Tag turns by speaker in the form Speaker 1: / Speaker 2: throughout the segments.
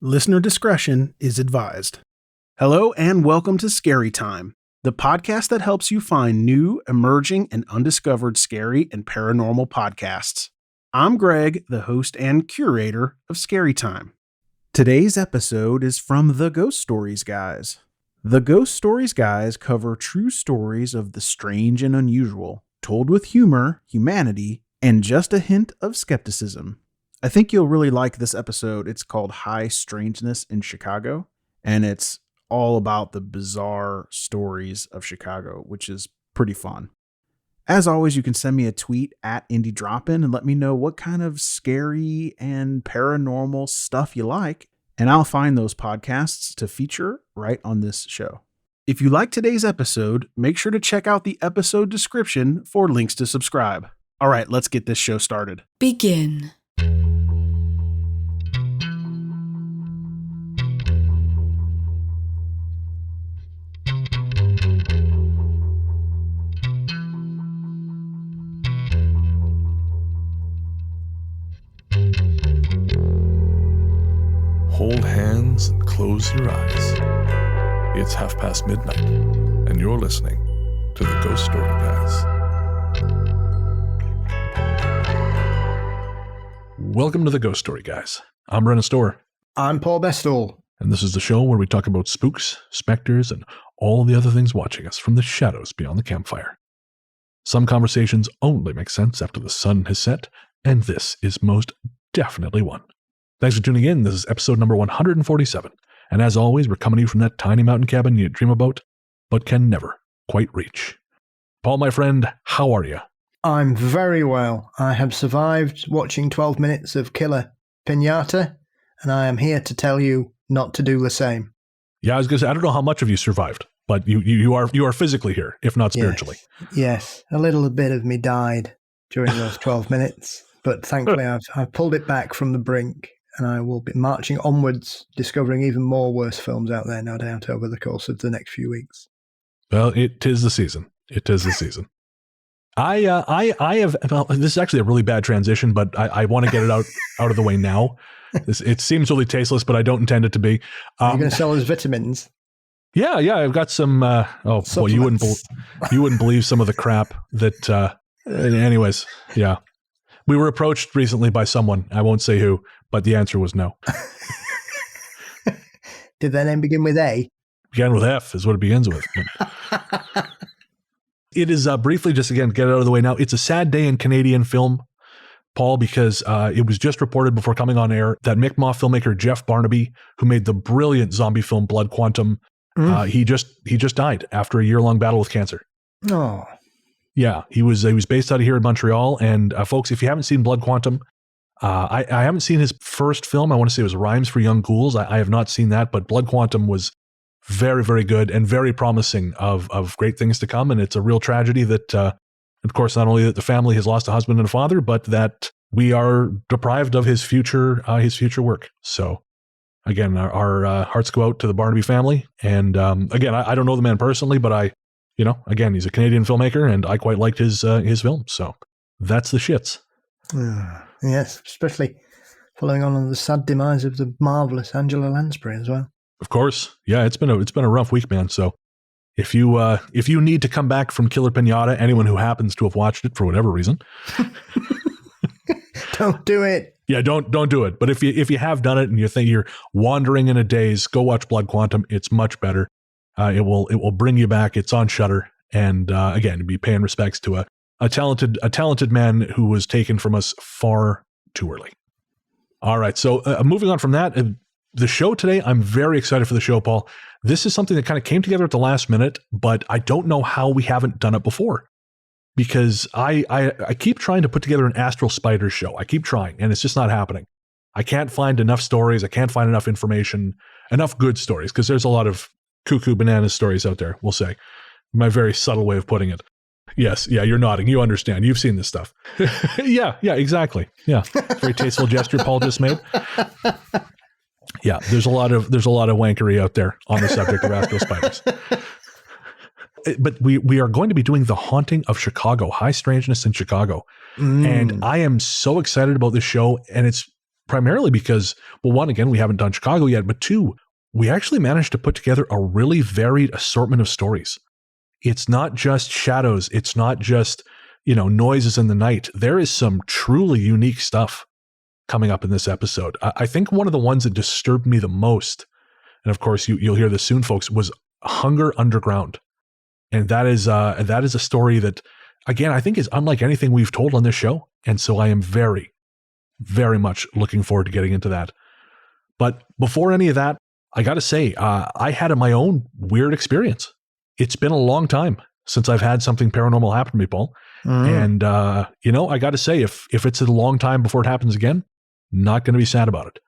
Speaker 1: Listener discretion is advised. Hello and welcome to Scary Time, the podcast that helps you find new, emerging, and undiscovered scary and paranormal podcasts. I'm Greg, the host and curator of Scary Time. Today's episode is from the Ghost Stories Guys. The Ghost Stories Guys cover true stories of the strange and unusual, told with humor, humanity, and just a hint of skepticism. I think you'll really like this episode. It's called High Strangeness in Chicago, and it's all about the bizarre stories of Chicago, which is pretty fun. As always, you can send me a tweet at IndieDropin and let me know what kind of scary and paranormal stuff you like, and I'll find those podcasts to feature right on this show. If you like today's episode, make sure to check out the episode description for links to subscribe. All right, let's get this show started.
Speaker 2: Begin.
Speaker 3: Hold hands and close your eyes. It's midnight, and you're listening to the Ghost Story Guys. Welcome to the Ghost Story Guys. I'm Brennan Storr.
Speaker 4: I'm Paul Bestall.
Speaker 3: And this is the show where we talk about spooks, specters, and all the other things watching us from the shadows beyond the campfire. Some conversations only make sense after the sun has set, and this is most definitely one. Thanks for tuning in. This is episode number 147. And as always, we're coming to you from that tiny mountain cabin you dream about, but can never quite reach. Paul, my friend, how are you?
Speaker 4: I'm very well. I have survived watching 12 minutes of Killer Pinata, and I am here to tell you not to do the same.
Speaker 3: Yeah, I was going to say, I don't know how much of you survived, but you are physically here, if not spiritually.
Speaker 4: Yes, a little bit of me died during those 12 minutes, but thankfully I've pulled it back from the brink. And I will be marching onwards, discovering even more worse films out there, no doubt, over the course of the next few weeks.
Speaker 3: Well, it is the season. It is the season. I have, well, this is actually a really bad transition, but I want to get it out of the way now. It seems really tasteless, but I don't intend it to be.
Speaker 4: Are you going to sell us vitamins?
Speaker 3: Yeah, I've got some, well, you wouldn't believe some of the crap that, anyways, yeah. We were approached recently by someone, I won't say who, but the answer was no.
Speaker 4: Did their name begin with A?
Speaker 3: Began with F is what it begins with. It is briefly, just again, get it out of the way now. It's a sad day in Canadian film, Paul, because it was just reported before coming on air that Mi'kmaq filmmaker Jeff Barnaby, who made the brilliant zombie film Blood Quantum, he just died after a year-long battle with cancer.
Speaker 4: Oh.
Speaker 3: Yeah, he was based out of here in Montreal. And folks, if you haven't seen Blood Quantum, I haven't seen his first film. I want to say it was Rhymes for Young Ghouls. I have not seen that, but Blood Quantum was very, very good and very promising of great things to come. And it's a real tragedy that, of course, not only that the family has lost a husband and a father, but that we are deprived of his future work. So again, our hearts go out to the Barnaby family. And again, I don't know the man personally, but again, he's a Canadian filmmaker, and I quite liked his film. So that's the shits.
Speaker 4: Yes, especially following on the sad demise of the marvelous Angela Lansbury as well.
Speaker 3: Of course, yeah, it's been a rough week, man. So if you need to come back from Killer Pinata, anyone who happens to have watched it for whatever reason,
Speaker 4: don't do it.
Speaker 3: Yeah, don't do it. But if you have done it and you think you're wandering in a daze, go watch Blood Quantum. It's much better. It will bring you back. It's on Shudder, and again, be paying respects to a talented man who was taken from us far too early. All right, so moving on from that, the show today, I'm very excited for the show, Paul. This is something that kind of came together at the last minute, but I don't know how we haven't done it before, because I keep trying to put together an Astral Spiders show. I keep trying, and it's just not happening. I can't find enough stories. I can't find enough information, enough good stories, because there's a lot of cuckoo bananas stories out there, we'll say. My very subtle way of putting it. Yes, yeah, you're nodding. You understand. You've seen this stuff. yeah, exactly. Yeah, very tasteful gesture Paul just made. Yeah, there's a lot of wankery out there on the subject of Astral Spiders. But we are going to be doing The Haunting of Chicago, High Strangeness in Chicago. And I am so excited about this show. And it's primarily because, well, one, again, we haven't done Chicago yet, but two, we actually managed to put together a really varied assortment of stories. It's not just shadows. It's not just, noises in the night. There is some truly unique stuff coming up in this episode. I think one of the ones that disturbed me the most, and of course you'll hear this soon, folks, was Hunger Underground. And that is a story that, again, I think is unlike anything we've told on this show. And so I am very, very much looking forward to getting into that. But before any of that, I got to say, I had my own weird experience. It's been a long time since I've had something paranormal happen to me, Paul. And, I got to say, if it's a long time before it happens again, not going to be sad about it.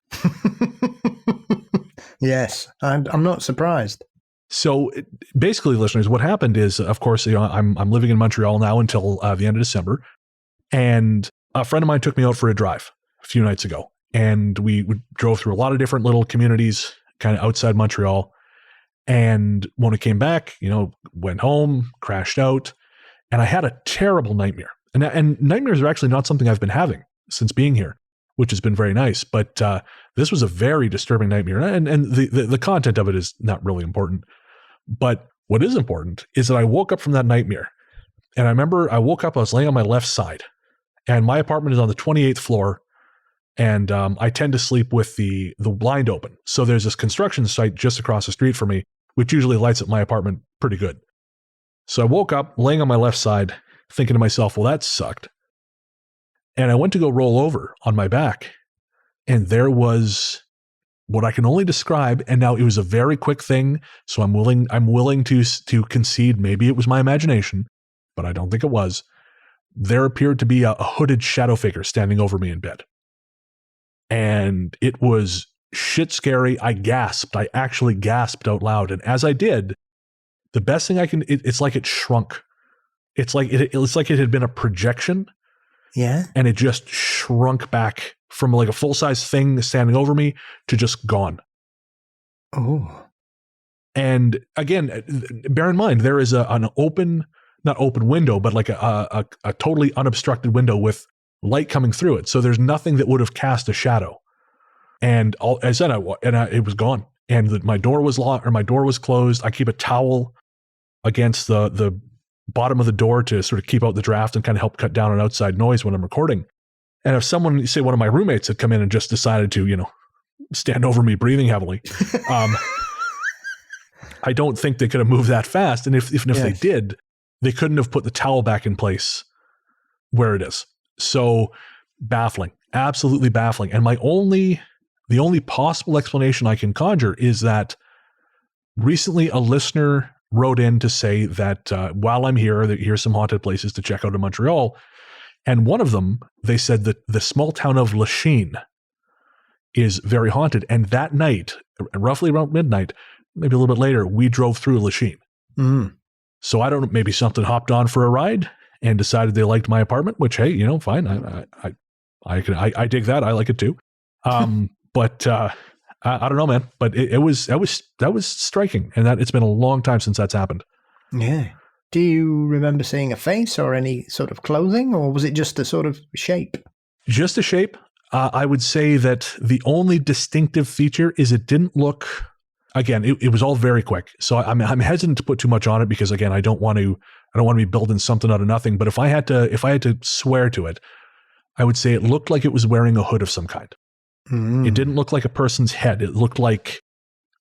Speaker 4: Yes, I'm not surprised.
Speaker 3: So basically, listeners, what happened is, of course, I'm living in Montreal now until the end of December. And a friend of mine took me out for a drive a few nights ago. And we drove through a lot of different little communities kind of outside Montreal. And when we came back, went home, crashed out, and I had a terrible nightmare. And nightmares are actually not something I've been having since being here, which has been very nice. But this was a very disturbing nightmare. And the content of it is not really important. But what is important is that I woke up from that nightmare. And I remember I woke up, I was laying on my left side. And my apartment is on the 28th floor. And I tend to sleep with the blind open. So there's this construction site just across the street from me, which usually lights up my apartment pretty good. So I woke up laying on my left side, thinking to myself, well, that sucked. And I went to go roll over on my back. And there was what I can only describe. And now it was a very quick thing. So I'm willing to concede maybe it was my imagination, but I don't think it was. There appeared to be a hooded shadow figure standing over me in bed. And it was shit scary. I gasped. I actually gasped out loud. And as I did, the best thing it's like it shrunk. It's like it had been a projection.
Speaker 4: Yeah.
Speaker 3: And it just shrunk back from like a full-size thing standing over me to just gone.
Speaker 4: Oh.
Speaker 3: And again, bear in mind, there is an open, not open window, but like a totally unobstructed window with light coming through it. So there's nothing that would have cast a shadow. And as I said, it was gone. And my door was locked, or my door was closed. I keep a towel against the bottom of the door to sort of keep out the draft and kind of help cut down on outside noise when I'm recording. And if someone, say one of my roommates had come in and just decided to, stand over me breathing heavily, I don't think they could have moved that fast. And if they did, they couldn't have put the towel back in place where it is. So baffling, absolutely baffling. And the only possible explanation I can conjure is that recently a listener wrote in to say that while I'm here, here's some haunted places to check out in Montreal. And one of them, they said that the small town of Lachine is very haunted. And that night, roughly around midnight, maybe a little bit later, we drove through Lachine. Mm. So I don't know, maybe something hopped on for a ride and decided they liked my apartment, which, hey, fine. I dig that. I like it too. But I don't know, man. But that was striking, and that it's been a long time since that's happened.
Speaker 4: Yeah. Do you remember seeing a face or any sort of clothing, or was it just a sort of shape? Just
Speaker 3: a shape. I would say that the only distinctive feature is it didn't look. Again, it was all very quick, so I'm hesitant to put too much on it because, again, I don't want to be building something out of nothing. But if I had to swear to it, I would say it looked like it was wearing a hood of some kind. Mm. It didn't look like a person's head. It looked like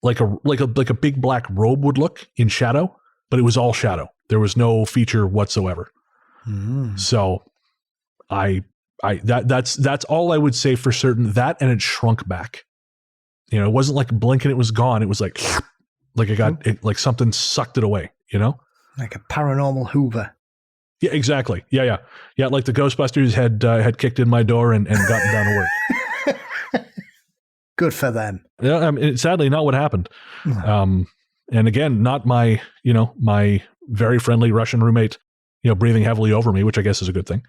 Speaker 3: a big black robe would look in shadow, but it was all shadow. There was no feature whatsoever. Mm. So that's all I would say for certain. That, and it shrunk back. It wasn't like blinking, it was gone. It was like it got like something sucked it away,
Speaker 4: Like a paranormal Hoover.
Speaker 3: Yeah, exactly. Yeah. Like the Ghostbusters had kicked in my door and gotten down to work.
Speaker 4: Good for them.
Speaker 3: Yeah, sadly not what happened. And again, not my very friendly Russian roommate, breathing heavily over me, which I guess is a good thing.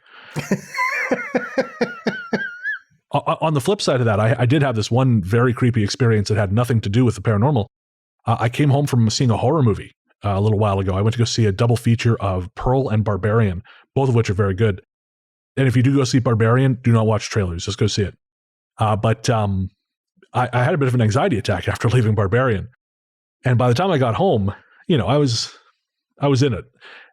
Speaker 3: On the flip side of that, I did have this one very creepy experience that had nothing to do with the paranormal. I came home from seeing a horror movie a little while ago. I went to go see a double feature of Pearl and Barbarian, both of which are very good. And if you do go see Barbarian, do not watch trailers. Just go see it. But I had a bit of an anxiety attack after leaving Barbarian. And by the time I got home, I was in it.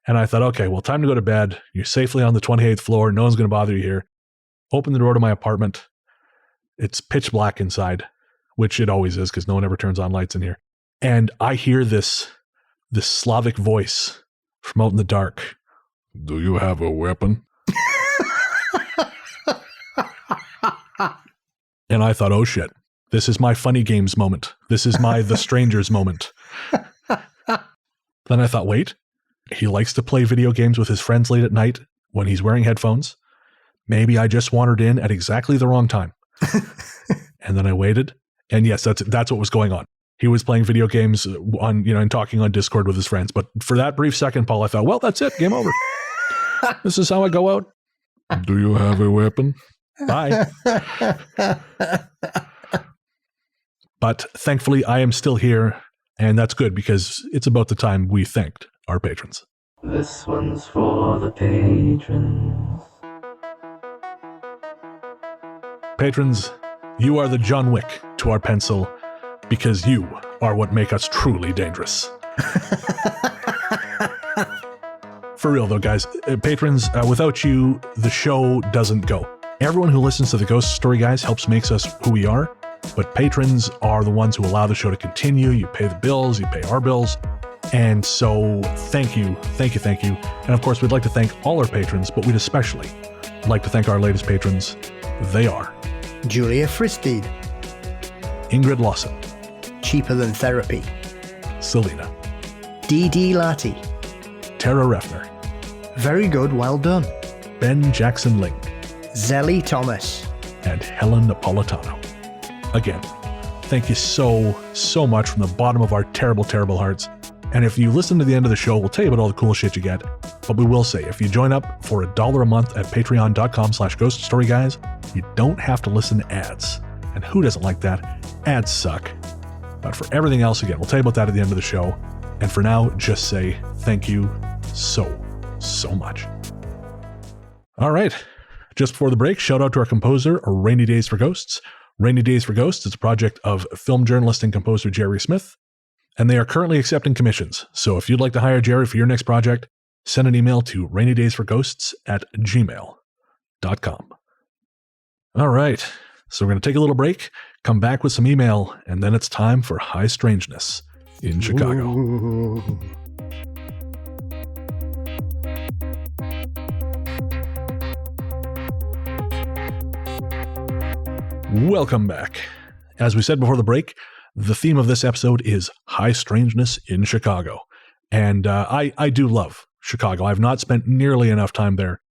Speaker 3: And I thought, okay, well, time to go to bed. You're safely on the 28th floor. No one's going to bother you here. Open the door to my apartment. It's pitch black inside, which it always is because no one ever turns on lights in here. And I hear this Slavic voice from out in the dark. Do you have a weapon? And I thought, oh shit, this is my funny games moment. This is my The Strangers moment. Then I thought, wait, he likes to play video games with his friends late at night when he's wearing headphones. Maybe I just wandered in at exactly the wrong time. And then I waited. And yes, that's what was going on. He was playing video games on, and talking on Discord with his friends. But for that brief second, Paul, I thought, well, that's it. Game over. This is how I go out. Do you have a weapon? Bye. But thankfully, I am still here. And that's good because it's about the time we thanked our patrons.
Speaker 2: This one's for the patrons.
Speaker 3: Patrons, you are the John Wick to our pencil because you are what make us truly dangerous. For real though, guys, patrons, without you, the show doesn't go. Everyone who listens to the Ghost Story Guys helps makes us who we are, but patrons are the ones who allow the show to continue. You pay the bills, you pay our bills. And so thank you. And of course, we'd like to thank all our patrons, but we'd especially like to thank our latest patrons. They are
Speaker 4: Julia Fristede,
Speaker 3: Ingrid Lawson,
Speaker 4: Cheaper Than Therapy,
Speaker 3: Selena,
Speaker 4: D.D. Lati,
Speaker 3: Tara Refner,
Speaker 4: Very Good, Well Done,
Speaker 3: Ben Jackson Ling,
Speaker 4: Zelly Thomas,
Speaker 3: and Helen Napolitano. Again, thank you so much from the bottom of our terrible, terrible hearts. And if you listen to the end of the show, we'll tell you about all the cool shit you get. But we will say, if you join up for $1 a month at patreon.com/ghoststoryguys, you don't have to listen to ads. And who doesn't like that? Ads suck. But for everything else, again, we'll tell you about that at the end of the show. And for now, just say thank you so much. All right. Just before the break, shout out to our composer, Rainy Days for Ghosts. Rainy Days for Ghosts is a project of film journalist and composer Jerry Smith, and they are currently accepting commissions. So if you'd like to hire Jerry for your next project, send an email to rainydaysforghosts@gmail.com. All right. So we're going to take a little break, come back with some email, and then it's time for High Strangeness in Chicago.
Speaker 4: Ooh.
Speaker 3: Welcome back. As we said before the break, the theme of this episode is High Strangeness in Chicago. And I do love Chicago. I've not spent nearly enough time there,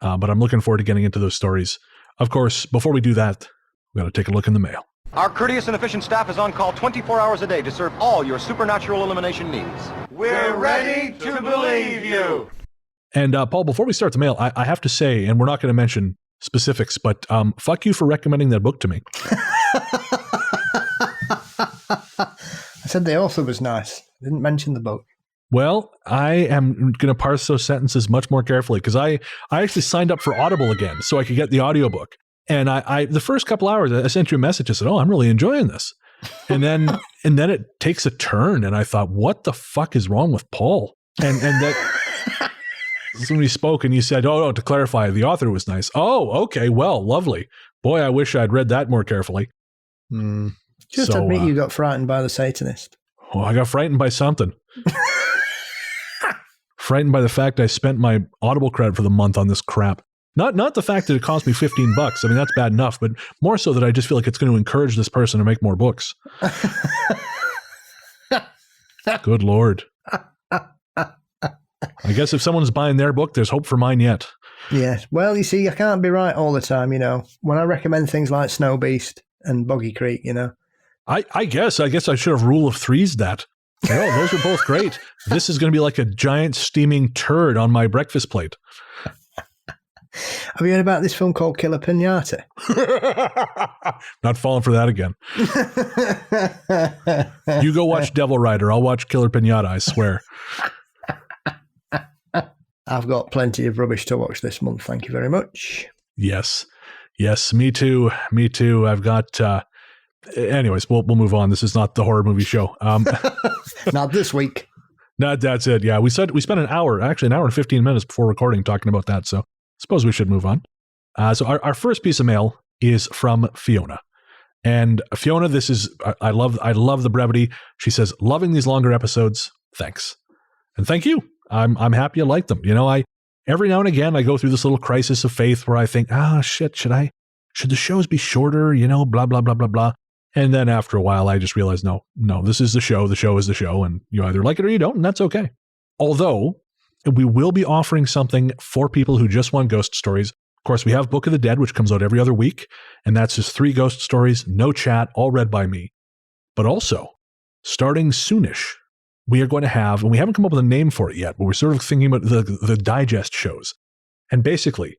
Speaker 3: but I'm looking forward to getting into those stories. Of course, before we do that, we've got to take a look in the mail.
Speaker 5: Our courteous and efficient staff is on call 24 hours a day to serve all your supernatural elimination needs.
Speaker 6: We're ready to believe you.
Speaker 3: And Paul, before we start the mail, I have to say, and we're not going to mention specifics, but fuck you for recommending that book to me.
Speaker 4: I said the author was nice. I didn't mention the book.
Speaker 3: Well, I am going to parse those sentences much more carefully because I actually signed up for Audible again so I could get the audiobook. And I the first couple hours, I sent you a message. I said, oh, I'm really enjoying this. And then it takes a turn. And I thought, what the fuck is wrong with Paul? And that when we spoke and you said, oh, to clarify, the author was nice. Oh, okay. Well, lovely. Boy, I wish I'd read that more carefully.
Speaker 4: Just admit you got frightened by the Satanist.
Speaker 3: Oh, I got frightened by something. Frightened by the fact I spent my Audible credit for the month on this crap. Not the fact that it cost me $15. I mean, that's bad enough, but more so that I just feel like it's going to encourage this person to make more books. Good Lord. I guess if someone's buying their book, there's hope for mine yet.
Speaker 4: Yeah. Well, you see, I can't be right all the time, you know. When I recommend things like Snow Beast and Boggy Creek, you know.
Speaker 3: I guess I should have rule of threes that. Oh, those were both great. This is going to be like a giant steaming turd on my breakfast plate.
Speaker 4: Have you heard about this film called Killer Pinata?
Speaker 3: Not falling for that again. You go watch Devil Rider. I'll watch Killer Pinata, I swear.
Speaker 4: I've got plenty of rubbish to watch this month. Thank you very much.
Speaker 3: Yes. Yes, me too. Me too. I've got. Anyways, we'll move on. This is not the horror movie show.
Speaker 4: Not this week.
Speaker 3: No, that's it. Yeah, we spent an hour and 15 minutes before recording talking about that. So I suppose we should move on. So our first piece of mail is from Fiona. And Fiona, this is I love the brevity. She says, "Loving these longer episodes. Thanks." And thank you. I'm happy you like them. You know, every now and again I go through this little crisis of faith where I think, shit, should the shows be shorter? You know, blah blah blah blah blah. And then after a while, I just realized, no, this is the show. The show is the show, and you either like it or you don't, and that's okay. Although we will be offering something for people who just want ghost stories. Of course, we have Book of the Dead, which comes out every other week, and that's just 3 ghost stories, no chat, all read by me. But also, starting soonish, we are going to have, and we haven't come up with a name for it yet, but we're sort of thinking about the digest shows. And basically,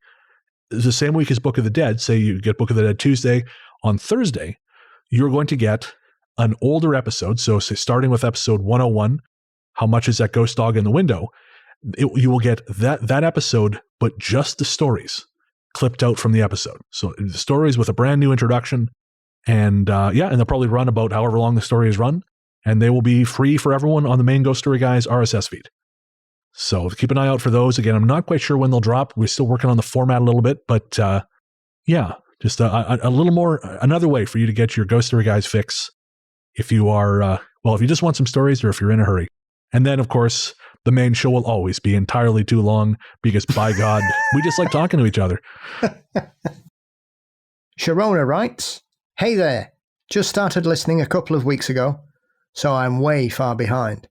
Speaker 3: the same week as Book of the Dead, say you get Book of the Dead Tuesday, on Thursday, you're going to get an older episode. So say starting with episode 101, How Much Is That Ghost Dog in the Window? You will get that episode, but just the stories clipped out from the episode. So the stories with a brand new introduction. And and they'll probably run about however long the story is run. And they will be free for everyone on the main Ghost Story Guys RSS feed. So keep an eye out for those. Again, I'm not quite sure when they'll drop. We're still working on the format a little bit, but just a little more, another way for you to get your Ghost Story Guys fix if you are, if you just want some stories or if you're in a hurry. And then, of course, the main show will always be entirely too long because, by God, we just like talking to each other.
Speaker 4: Sharona writes, "Hey there, just started listening a couple of weeks ago, so I'm way far behind.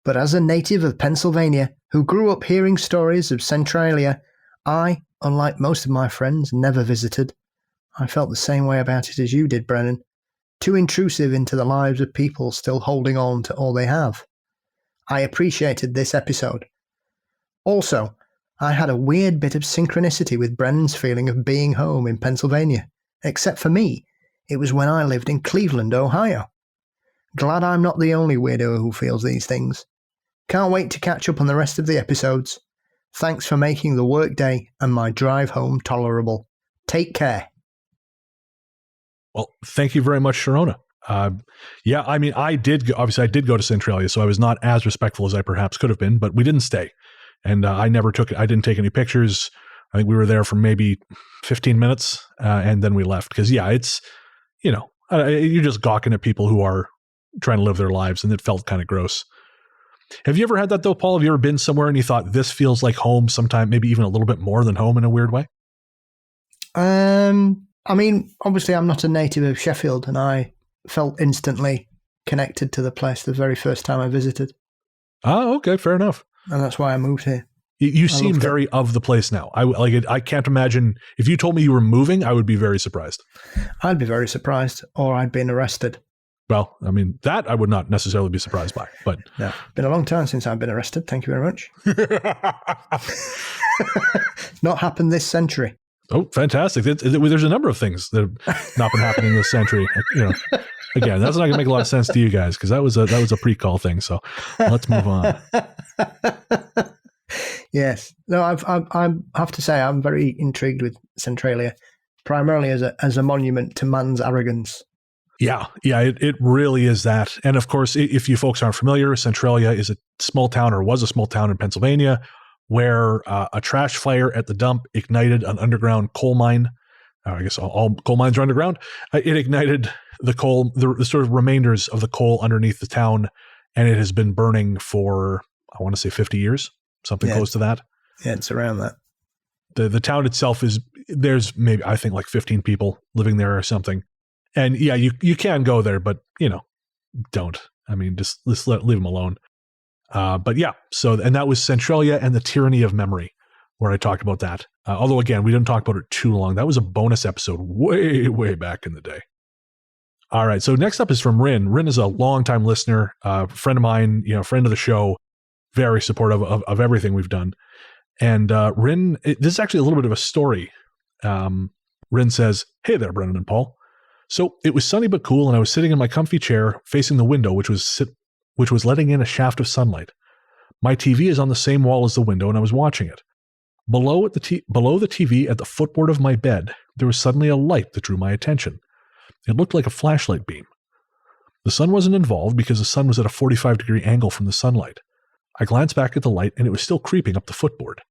Speaker 4: But as a native of Pennsylvania who grew up hearing stories of Centralia, I, unlike most of my friends, never visited. I felt the same way about it as you did, Brennan. Too intrusive into the lives of people still holding on to all they have. I appreciated this episode. Also, I had a weird bit of synchronicity with Brennan's feeling of being home in Pennsylvania. Except for me, it was when I lived in Cleveland, Ohio. Glad I'm not the only weirdo who feels these things. Can't wait to catch up on the rest of the episodes. Thanks for making the workday and my drive home tolerable. Take care."
Speaker 3: Well, thank you very much, Sharona. I did go to Centralia, so I was not as respectful as I perhaps could have been, but we didn't stay. And I didn't take any pictures. I think we were there for maybe 15 minutes, and then we left. Because, it's, you're just gawking at people who are trying to live their lives, and it felt kind of gross. Have you ever had that, though, Paul? Have you ever been somewhere and you thought, this feels like home sometime, maybe even a little bit more than home in a weird way?
Speaker 4: Obviously I'm not a native of Sheffield, and I felt instantly connected to the place the very first time I visited.
Speaker 3: Oh, okay, fair enough.
Speaker 4: And that's why I moved here.
Speaker 3: You seem very of the place now. I can't imagine, if you told me you were moving, I would be very surprised.
Speaker 4: I'd be very surprised, or I'd been arrested.
Speaker 3: Well, that I would not necessarily be surprised by, but...
Speaker 4: No, been a long time since I've been arrested. Thank you very much. Not happened this century.
Speaker 3: Oh, fantastic. There's a number of things that have not been happening this century. Again, that's not going to make a lot of sense to you guys because that was a pre-call thing. So let's move on.
Speaker 4: Yes. No, I have to say I'm very intrigued with Centralia, primarily as a monument to man's arrogance.
Speaker 3: Yeah, it really is that. And of course, if you folks aren't familiar, Centralia is a small town, or was a small town in Pennsylvania, where a trash fire at the dump ignited an underground coal mine. I guess all coal mines are underground. It ignited the coal, the sort of remainders of the coal underneath the town, and it has been burning for, I want to say 50 years, something close to that.
Speaker 4: Yeah, it's around that.
Speaker 3: The town itself there's maybe, I think, like 15 people living there or something. And yeah, you can go there, but don't. Just leave them alone. But yeah, and that was Centralia and the Tyranny of Memory, where I talked about that. Although again, we didn't talk about it too long. That was a bonus episode way, way back in the day. All right. So next up is from Rin. Rin is a longtime listener, friend of mine, friend of the show, very supportive of everything we've done. And Rin, this is actually a little bit of a story. Rin says, "Hey there, Brennan and Paul. So it was sunny but cool, and I was sitting in my comfy chair facing the window, which was letting in a shaft of sunlight. My TV is on the same wall as the window, and I was watching it. Below the TV at the footboard of my bed, there was suddenly a light that drew my attention. It looked like a flashlight beam. The sun wasn't involved because the sun was at a 45-degree angle from the sunlight. I glanced back at the light, and it was still creeping up the footboard.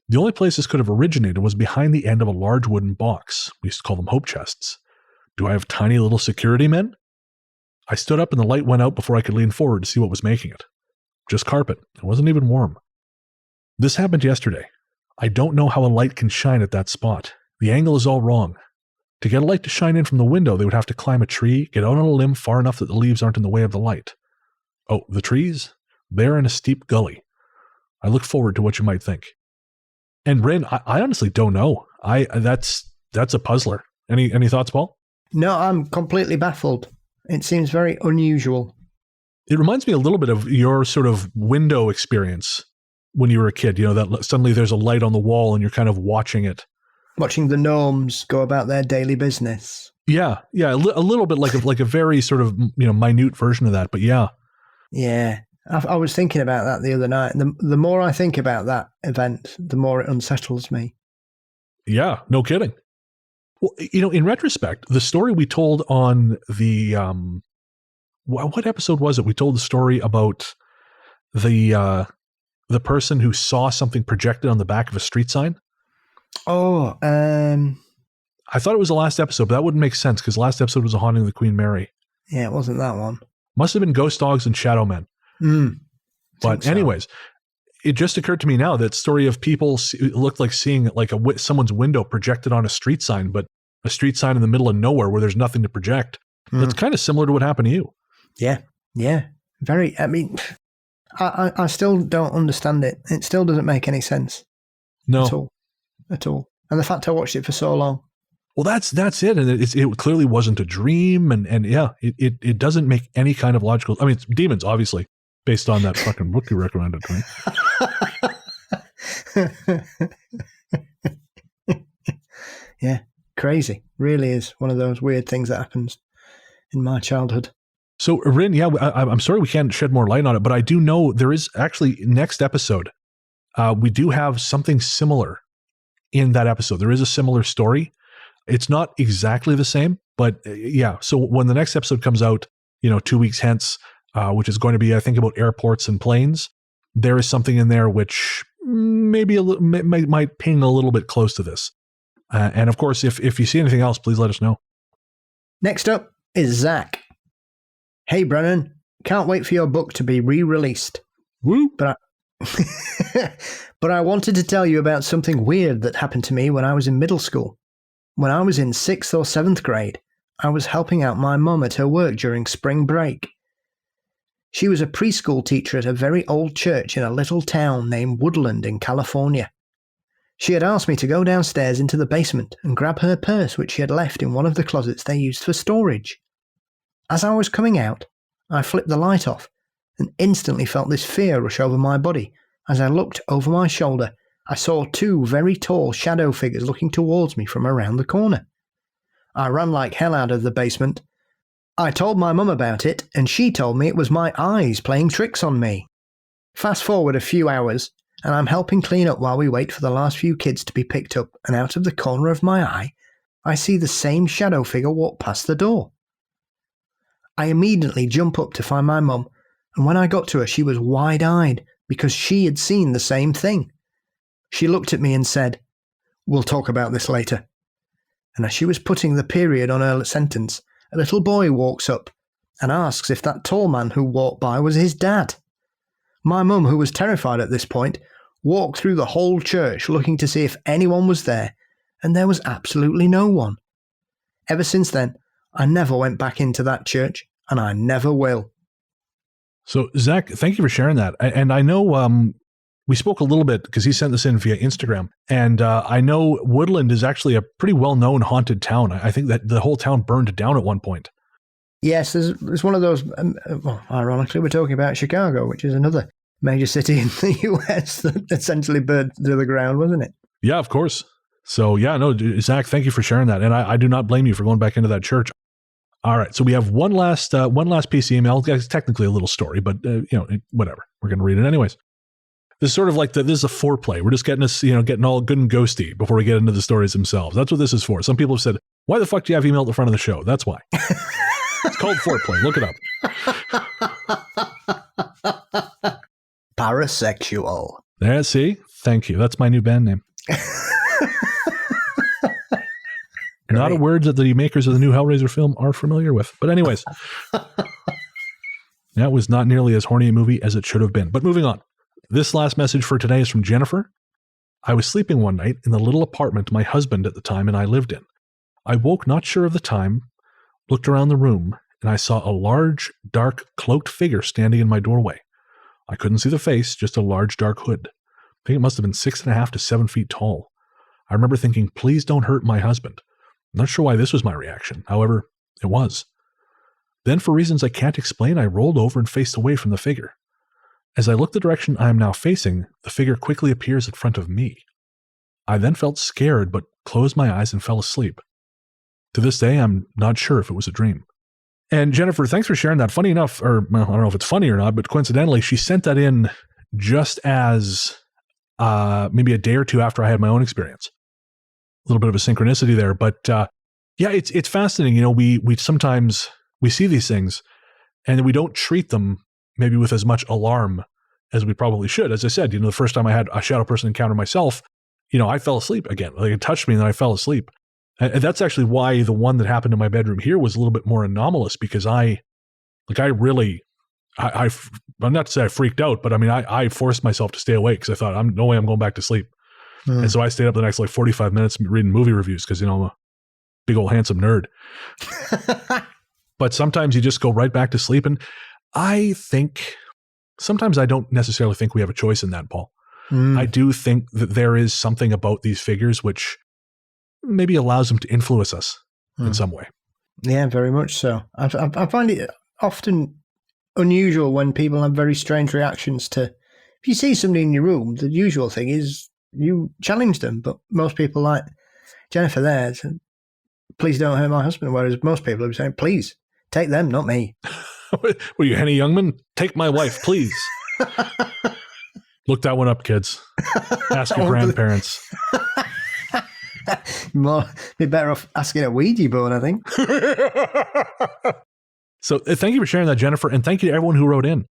Speaker 3: The only place this could have originated was behind the end of a large wooden box. We used to call them hope chests. Do I have tiny little security men? I stood up and the light went out before I could lean forward to see what was making it. Just carpet. It wasn't even warm. This happened yesterday. I don't know how a light can shine at that spot. The angle is all wrong. To get a light to shine in from the window, they would have to climb a tree, get out on a limb far enough that the leaves aren't in the way of the light. Oh, the trees? They're in a steep gully. I look forward to what you might think. And Rin, I honestly don't know. That's a puzzler. Any thoughts, Paul?
Speaker 4: No, I'm completely baffled. It seems very unusual.
Speaker 3: It reminds me a little bit of your sort of window experience when you were a kid. You know, that suddenly there's a light on the wall and you're kind of watching it.
Speaker 4: Watching the gnomes go about their daily business.
Speaker 3: Yeah, a little bit like a very sort of, you know, minute version of that. But yeah.
Speaker 4: Yeah. I was thinking about that the other night. The more I think about that event, the more it unsettles me. Yeah,
Speaker 3: no kidding. Well, you know, in retrospect, the story we told on the what episode was it? We told the story about the person who saw something projected on the back of a street sign.
Speaker 4: Oh,
Speaker 3: I thought it was the last episode, but that wouldn't make sense because the last episode was a haunting of the Queen Mary.
Speaker 4: Yeah, it wasn't that one.
Speaker 3: Must have been ghost dogs and shadow men. But anyways, it just occurred to me now that story of people looked like seeing like someone's window projected on a street sign, but a street sign in the middle of nowhere where there's nothing to project. That's kind of similar to what happened to you.
Speaker 4: Yeah. Very, I mean, I still don't understand it. It still doesn't make any sense.
Speaker 3: No.
Speaker 4: At all. And the fact I watched it for so long.
Speaker 3: Well, that's it. And it clearly wasn't a dream. And yeah, it doesn't make any kind of logical, I mean, it's demons, obviously. Based on that fucking book you recommended to me.
Speaker 4: Yeah, crazy. Really is one of those weird things that happens in my childhood.
Speaker 3: So, Rin, yeah, I'm sorry we can't shed more light on it, but I do know there is actually next episode. We do have something similar in that episode. There is a similar story. It's not exactly the same, but yeah. So when the next episode comes out, 2 weeks hence, which is going to be, I think, about airports and planes, there is something in there which maybe might ping a little bit close to this. And of course, if you see anything else, please let us know.
Speaker 4: Next up is Zach. Hey, Brennan, can't wait for your book to be re-released.
Speaker 3: Woo!
Speaker 4: But I wanted to tell you about something weird that happened to me when I was in middle school. When I was in 6th or 7th grade, I was helping out my mum at her work during spring break. She was a preschool teacher at a very old church in a little town named Woodland in California. She had asked me to go downstairs into the basement and grab her purse, which she had left in one of the closets they used for storage. As I was coming out, I flipped the light off and instantly felt this fear rush over my body. As I looked over my shoulder, I saw 2 very tall shadow figures looking towards me from around the corner. I ran like hell out of the basement. I told my mum about it, and she told me it was my eyes playing tricks on me. Fast forward a few hours, and I'm helping clean up while we wait for the last few kids to be picked up, and out of the corner of my eye, I see the same shadow figure walk past the door. I immediately jump up to find my mum, and when I got to her, she was wide-eyed because she had seen the same thing. She looked at me and said, "We'll talk about this later." And as she was putting the period on her sentence, a little boy walks up and asks if that tall man who walked by was his dad. My mum, who was terrified at this point, walked through the whole church looking to see if anyone was there, and there was absolutely no one. Ever since then, I never went back into that church, and I never will.
Speaker 3: So, Zach, thank you for sharing that. And I know we spoke a little bit because he sent this in via Instagram. And I know Woodland is actually a pretty well-known haunted town. I think that the whole town burned down at one point.
Speaker 4: Yes, there's one of those, ironically, we're talking about Chicago, which is another major city in the US that essentially burned to the ground, wasn't it?
Speaker 3: Yeah, of course. So, yeah, no, Zach, thank you for sharing that. And I do not blame you for going back into that church. All right, so we have one last piece of email. It's technically a little story, but, whatever. We're going to read it anyways. This is sort of like this is a foreplay. We're just getting us, getting all good and ghosty before we get into the stories themselves. That's what this is for. Some people have said, why the fuck do you have email at the front of the show? That's why. It's called foreplay. Look it up.
Speaker 4: Parasexual.
Speaker 3: There, see? Thank you. That's my new band name. Not a word that the makers of the new Hellraiser film are familiar with. But anyways, that was not nearly as horny a movie as it should have been. But moving on. This last message for today is from Jennifer. I was sleeping one night in the little apartment my husband at the time and I lived in. I woke not sure of the time, looked around the room, and I saw a large, dark, cloaked figure standing in my doorway. I couldn't see the face, just a large, dark hood. I think it must have been 6.5 to 7 feet tall. I remember thinking, please don't hurt my husband. I'm not sure why this was my reaction. However, it was. Then, for reasons I can't explain, I rolled over and faced away from the figure. As I looked the direction I am now facing, the figure quickly appears in front of me. I then felt scared, but closed my eyes and fell asleep. To this day, I'm not sure if it was a dream. And Jennifer, thanks for sharing that. Funny enough, or well, I don't know if it's funny or not, but coincidentally, she sent that in just as maybe a day or two after I had my own experience. A little bit of a synchronicity there, but yeah, it's fascinating. We sometimes we see these things and we don't treat them maybe with as much alarm as we probably should. As I said, the first time I had a shadow person encounter myself, I fell asleep again. Like it touched me and then I fell asleep. And that's actually why the one that happened in my bedroom here was a little bit more anomalous, because I'm not to say I freaked out, but I mean, I forced myself to stay awake because I thought, no way I'm going back to sleep. And so I stayed up the next 45 minutes reading movie reviews because, I'm a big old handsome nerd. But sometimes you just go right back to sleep. And I think sometimes I don't necessarily think we have a choice in that, Paul. I do think that there is something about these figures which maybe allows them to influence us in some way.
Speaker 4: Yeah, very much so. I find it often unusual when people have very strange reactions to, if you see somebody in your room, the usual thing is you challenge them. But most people, like Jennifer there, said, please don't hurt my husband. Whereas most people are saying, please, take them, not me.
Speaker 3: Were you Henny Youngman? Take my wife, please. Look that one up, kids. Ask your grandparents.
Speaker 4: Be better off asking a Ouija board, I think.
Speaker 3: So thank you for sharing that, Jennifer. And thank you to everyone who wrote in.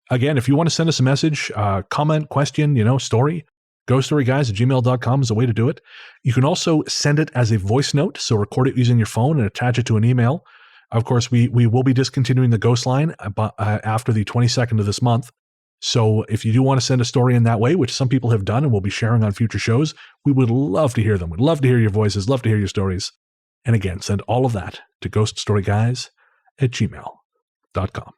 Speaker 3: Again, if you want to send us a message, comment, question, story, ghoststoryguys@gmail.com is a way to do it. You can also send it as a voice note. So record it using your phone and attach it to an email. Of course, we will be discontinuing the ghost line after the 22nd of this month. So if you do want to send a story in that way, which some people have done and we'll be sharing on future shows, we would love to hear them. We'd love to hear your voices, love to hear your stories. And again, send all of that to ghoststoryguys@gmail.com.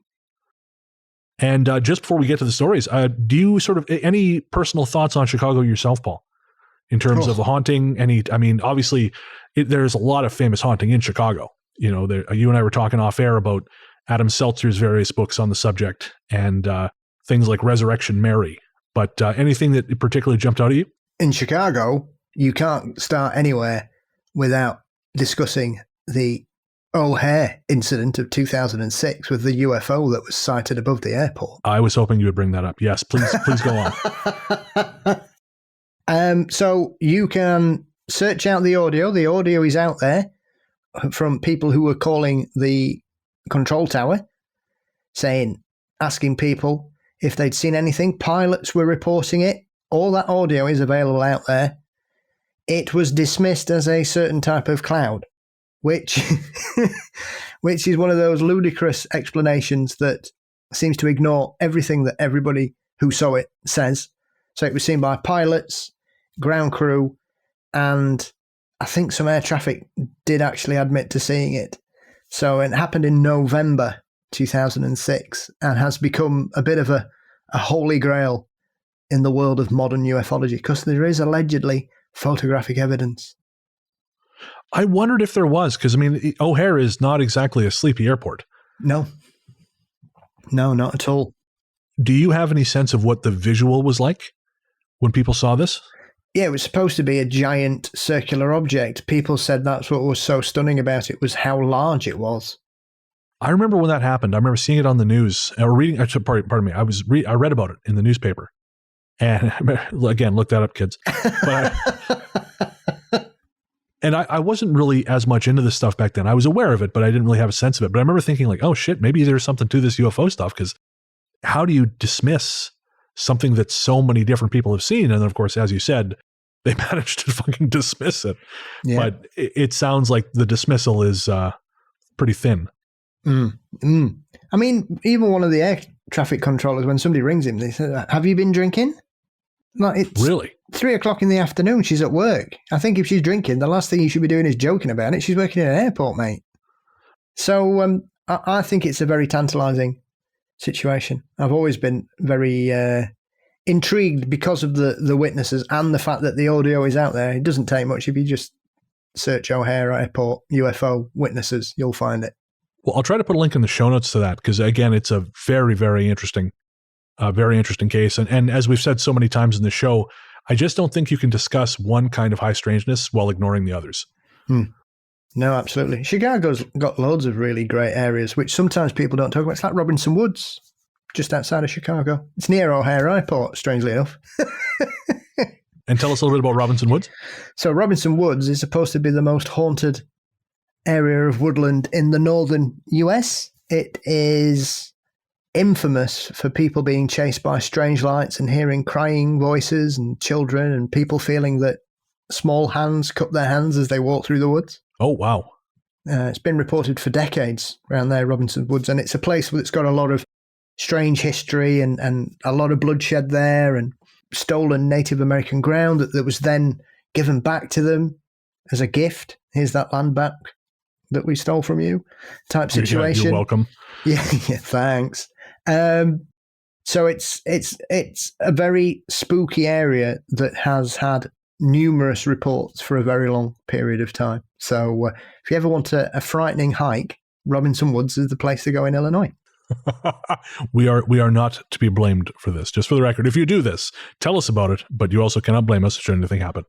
Speaker 3: And just before we get to the stories, do you any personal thoughts on Chicago yourself, Paul, in terms of the haunting? Obviously, there's a lot of famous haunting in Chicago. You and I were talking off air about Adam Seltzer's various books on the subject and things like Resurrection Mary. But anything that particularly jumped out at you?
Speaker 4: In Chicago, you can't start anywhere without discussing the O'Hare incident of 2006 with the UFO that was sighted above the airport.
Speaker 3: I was hoping you would bring that up. Yes, please go
Speaker 4: on. So you can search out the audio. The audio is out there from people who were calling the control tower, asking people if they'd seen anything. Pilots were reporting it. All that audio is available out there. It was dismissed as a certain type of cloud, which is one of those ludicrous explanations that seems to ignore everything that everybody who saw it says. So it was seen by pilots, ground crew, and I think some air traffic did actually admit to seeing it. So it happened in November 2006 and has become a bit of a holy grail in the world of modern ufology because there is allegedly photographic evidence.
Speaker 3: I wondered if there was, because O'Hare is not exactly a sleepy airport.
Speaker 4: No, not at all.
Speaker 3: Do you have any sense of what the visual was like when people saw this?
Speaker 4: Yeah, it was supposed to be a giant circular object. People said that's what was so stunning about it, was how large it was.
Speaker 3: I remember when that happened. I remember seeing it on the news or reading. Pardon me. I read about it in the newspaper, And again, look that up, kids. But I wasn't really as much into this stuff back then. I was aware of it, but I didn't really have a sense of it. But I remember thinking like, oh shit, maybe there's something to this UFO stuff, because how do you dismiss something that so many different people have seen? And then, of course, as you said, they managed to fucking dismiss it. Yeah. But it sounds like the dismissal is pretty thin.
Speaker 4: I mean, even one of the air traffic controllers, when somebody rings him, they say, have you been drinking? No, it's
Speaker 3: really
Speaker 4: 3:00 in the afternoon. She's at work. I think if she's drinking, the last thing you should be doing is joking about it. She's working in an airport, mate. So I think it's a very tantalizing situation. I've always been very intrigued because of the witnesses and the fact that the audio is out there. It doesn't take much. If you just search O'Hare Airport UFO witnesses, you'll find it.
Speaker 3: Well, I'll try to put a link in the show notes to that, because again, it's a very, very interesting case. And as we've said so many times in the show, I just don't think you can discuss one kind of high strangeness while ignoring the others.
Speaker 4: No, absolutely. Chicago's got loads of really great areas, which sometimes people don't talk about. It's like Robinson Woods, just outside of Chicago. It's near O'Hare Airport, strangely enough.
Speaker 3: And tell us a little bit about Robinson Woods.
Speaker 4: So Robinson Woods is supposed to be the most haunted area of woodland in the northern US. It is infamous for people being chased by strange lights and hearing crying voices and children and people feeling that small hands cup their hands as they walk through the woods.
Speaker 3: Oh, wow.
Speaker 4: It's been reported for decades around there, Robinson Woods, and it's a place that's got a lot of strange history and a lot of bloodshed there and stolen Native American ground that was then given back to them as a gift. Here's that land back that we stole from you type situation.
Speaker 3: You're welcome.
Speaker 4: Yeah, thanks. So it's a very spooky area that has had numerous reports for a very long period of time. So if you ever want a frightening hike, Robinson Woods is the place to go in Illinois.
Speaker 3: We are not to be blamed for this. Just for the record, if you do this, tell us about it, but you also cannot blame us should anything happen.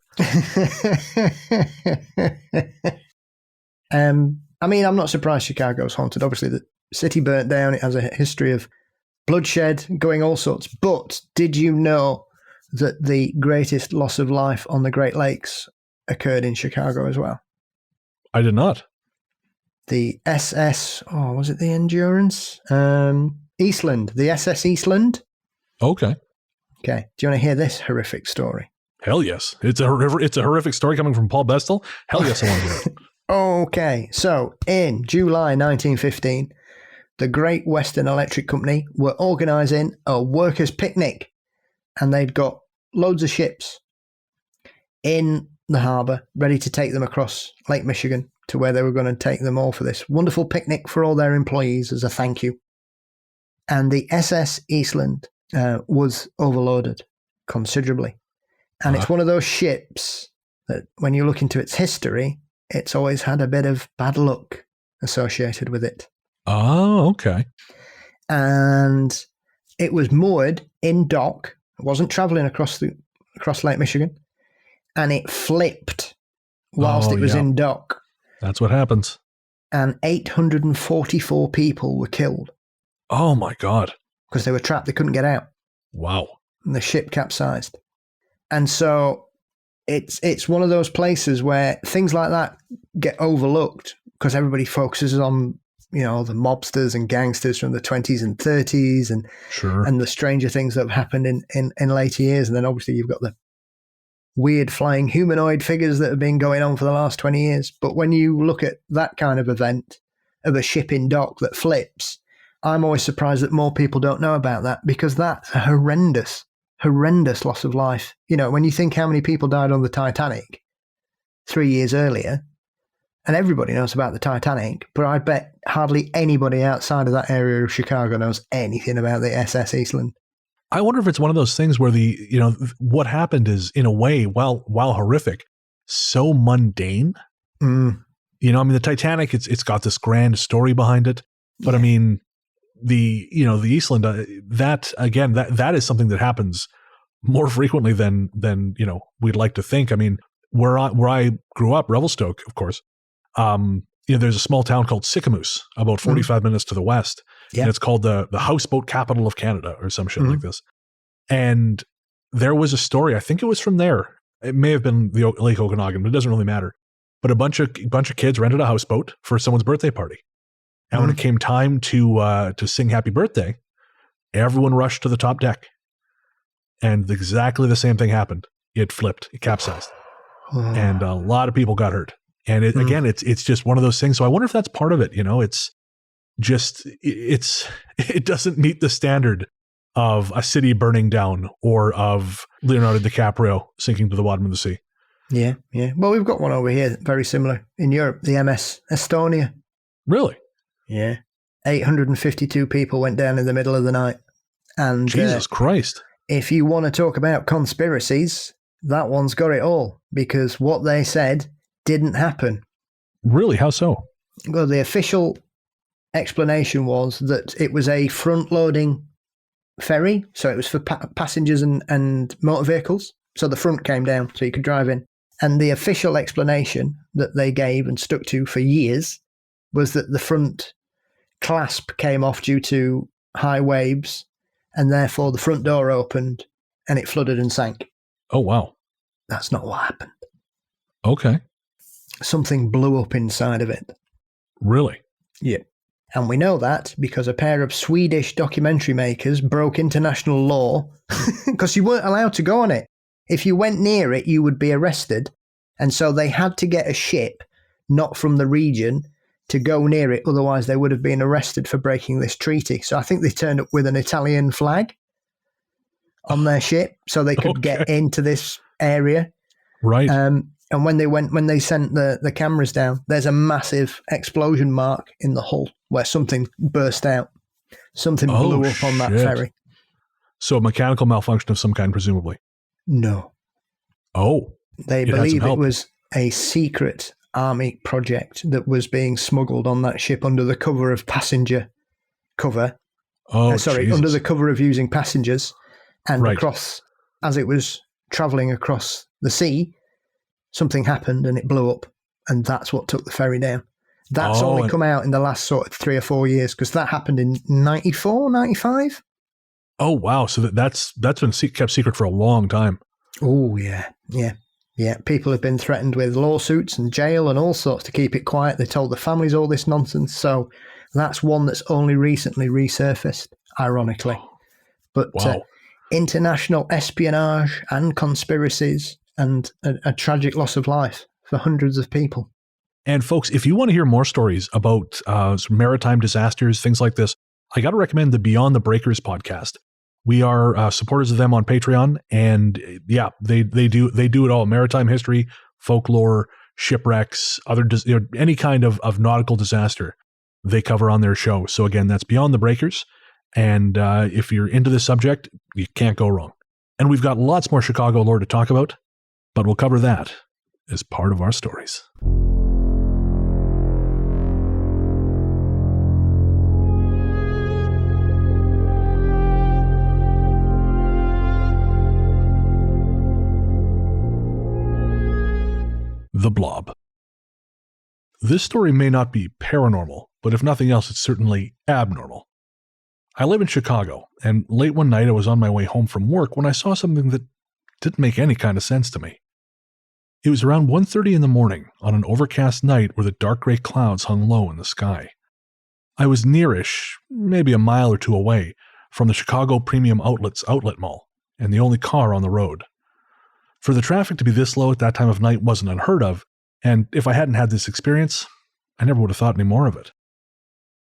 Speaker 4: I mean, I'm not surprised Chicago's haunted. Obviously, the city burnt down. It has a history of bloodshed, going all sorts. But did you know that the greatest loss of life on the Great Lakes occurred in Chicago as well?
Speaker 3: I did not.
Speaker 4: The SS, was it the Endurance? Eastland, the SS Eastland.
Speaker 3: Okay.
Speaker 4: Do you want to hear this horrific story?
Speaker 3: Hell yes. It's a horrific story coming from Paul Bestel. Hell yes, I want to hear it.
Speaker 4: Okay, so in July 1915, the Great Western Electric Company were organising a workers' picnic, and they'd got loads of ships in the harbour ready to take them across Lake Michigan to where they were going to take them all for this wonderful picnic for all their employees as a thank you. And the SS Eastland was overloaded considerably. And it's one of those ships that when you look into its history, it's always had a bit of bad luck associated with it.
Speaker 3: Oh, okay.
Speaker 4: And it was moored in dock. It wasn't traveling across Lake Michigan. And it flipped whilst it was in dock.
Speaker 3: That's what happens.
Speaker 4: And 844 people were killed.
Speaker 3: Oh, my God.
Speaker 4: Because they were trapped. They couldn't get out.
Speaker 3: Wow.
Speaker 4: And the ship capsized. And so it's one of those places where things like that get overlooked because everybody focuses on, the mobsters and gangsters from the 20s and 30s and
Speaker 3: sure.
Speaker 4: And the stranger things that have happened in later years. And then obviously you've got the weird flying humanoid figures that have been going on for the last 20 years. But when you look at that kind of event of a ship in dock that flips, I'm always surprised that more people don't know about that, because that's a horrendous loss of life. When you think how many people died on the Titanic 3 years earlier, and everybody knows about the Titanic, but I bet hardly anybody outside of that area of Chicago knows anything about the SS Eastland.
Speaker 3: I wonder if it's one of those things where what happened is, in a way, while horrific, so mundane. The Titanic, it's got this grand story behind it, but yeah. The Eastland, that is something that happens more frequently than we'd like to think. Where I grew up, Revelstoke, of course, there's a small town called Sicamous, about 45 minutes to the west. Yeah. And it's called the houseboat capital of Canada or some shit like this. And there was a story, I think it was from there. It may have been the Lake Okanagan, but it doesn't really matter. But a bunch of kids rented a houseboat for someone's birthday party. And when it came time to sing happy birthday, everyone rushed to the top deck. And exactly the same thing happened. It flipped, it capsized. And a lot of people got hurt. And again, it's just one of those things. So I wonder if that's part of it. You know, it's just, it doesn't meet the standard of a city burning down or of Leonardo DiCaprio sinking to the bottom of the sea.
Speaker 4: Yeah, yeah. Well, we've got one over here, very similar in Europe, the MS Estonia.
Speaker 3: Really?
Speaker 4: Yeah. 852 people went down in the middle of the night. And
Speaker 3: Jesus Christ.
Speaker 4: If you want to talk about conspiracies, that one's got it all, because what they said didn't happen.
Speaker 3: Really? How so?
Speaker 4: Well, the official explanation was that it was a front-loading ferry, so it was for passengers and motor vehicles. So the front came down so you could drive in. And the official explanation that they gave and stuck to for years was that the front clasp came off due to high waves, and therefore the front door opened and it flooded and sank.
Speaker 3: Oh, wow.
Speaker 4: That's not what happened.
Speaker 3: Okay.
Speaker 4: Something blew up inside of it.
Speaker 3: Really?
Speaker 4: Yeah. And we know that because a pair of Swedish documentary makers broke international law because you weren't allowed to go on it. If you went near it, you would be arrested. And so they had to get a ship, not from the region, to go near it. Otherwise, they would have been arrested for breaking this treaty. So I think they turned up with an Italian flag on their ship so they could get into this area.
Speaker 3: Right.
Speaker 4: And when they sent the cameras down, there's a massive explosion mark in the hull where something burst out. Something blew up on that ferry.
Speaker 3: So a mechanical malfunction of some kind, presumably.
Speaker 4: No.
Speaker 3: Oh.
Speaker 4: They believe it was a secret army project that was being smuggled on that ship under the cover of passenger cover.
Speaker 3: Oh,
Speaker 4: under the cover of using passengers. And
Speaker 3: right.
Speaker 4: across, as it was travelling across the sea, something happened and it blew up. And that's what took the ferry down. That's only come out in the last sort of 3 or 4 years, because that happened in 94, 95.
Speaker 3: Oh, wow. So that's been kept secret for a long time.
Speaker 4: Oh, yeah. Yeah. Yeah. People have been threatened with lawsuits and jail and all sorts to keep it quiet. They told the families all this nonsense. So that's one that's only recently resurfaced, ironically. But international espionage and conspiracies and a tragic loss of life for hundreds of people.
Speaker 3: And folks, if you want to hear more stories about maritime disasters, things like this, I got to recommend the Beyond the Breakers podcast. We are supporters of them on Patreon, and yeah, they do it all: maritime history, folklore, shipwrecks, any kind of nautical disaster they cover on their show. So again, that's Beyond the Breakers, and if you're into this subject, you can't go wrong. And we've got lots more Chicago lore to talk about, but we'll cover that as part of our stories. The Blob. This story may not be paranormal, but if nothing else, it's certainly abnormal. I live in Chicago, and late one night I was on my way home from work when I saw something that didn't make any kind of sense to me. It was around 1:30 in the morning on an overcast night where the dark gray clouds hung low in the sky. I was nearish, maybe a mile or two away, from the Chicago Premium Outlets outlet mall, and the only car on the road. For the traffic to be this low at that time of night wasn't unheard of, and if I hadn't had this experience, I never would have thought any more of it.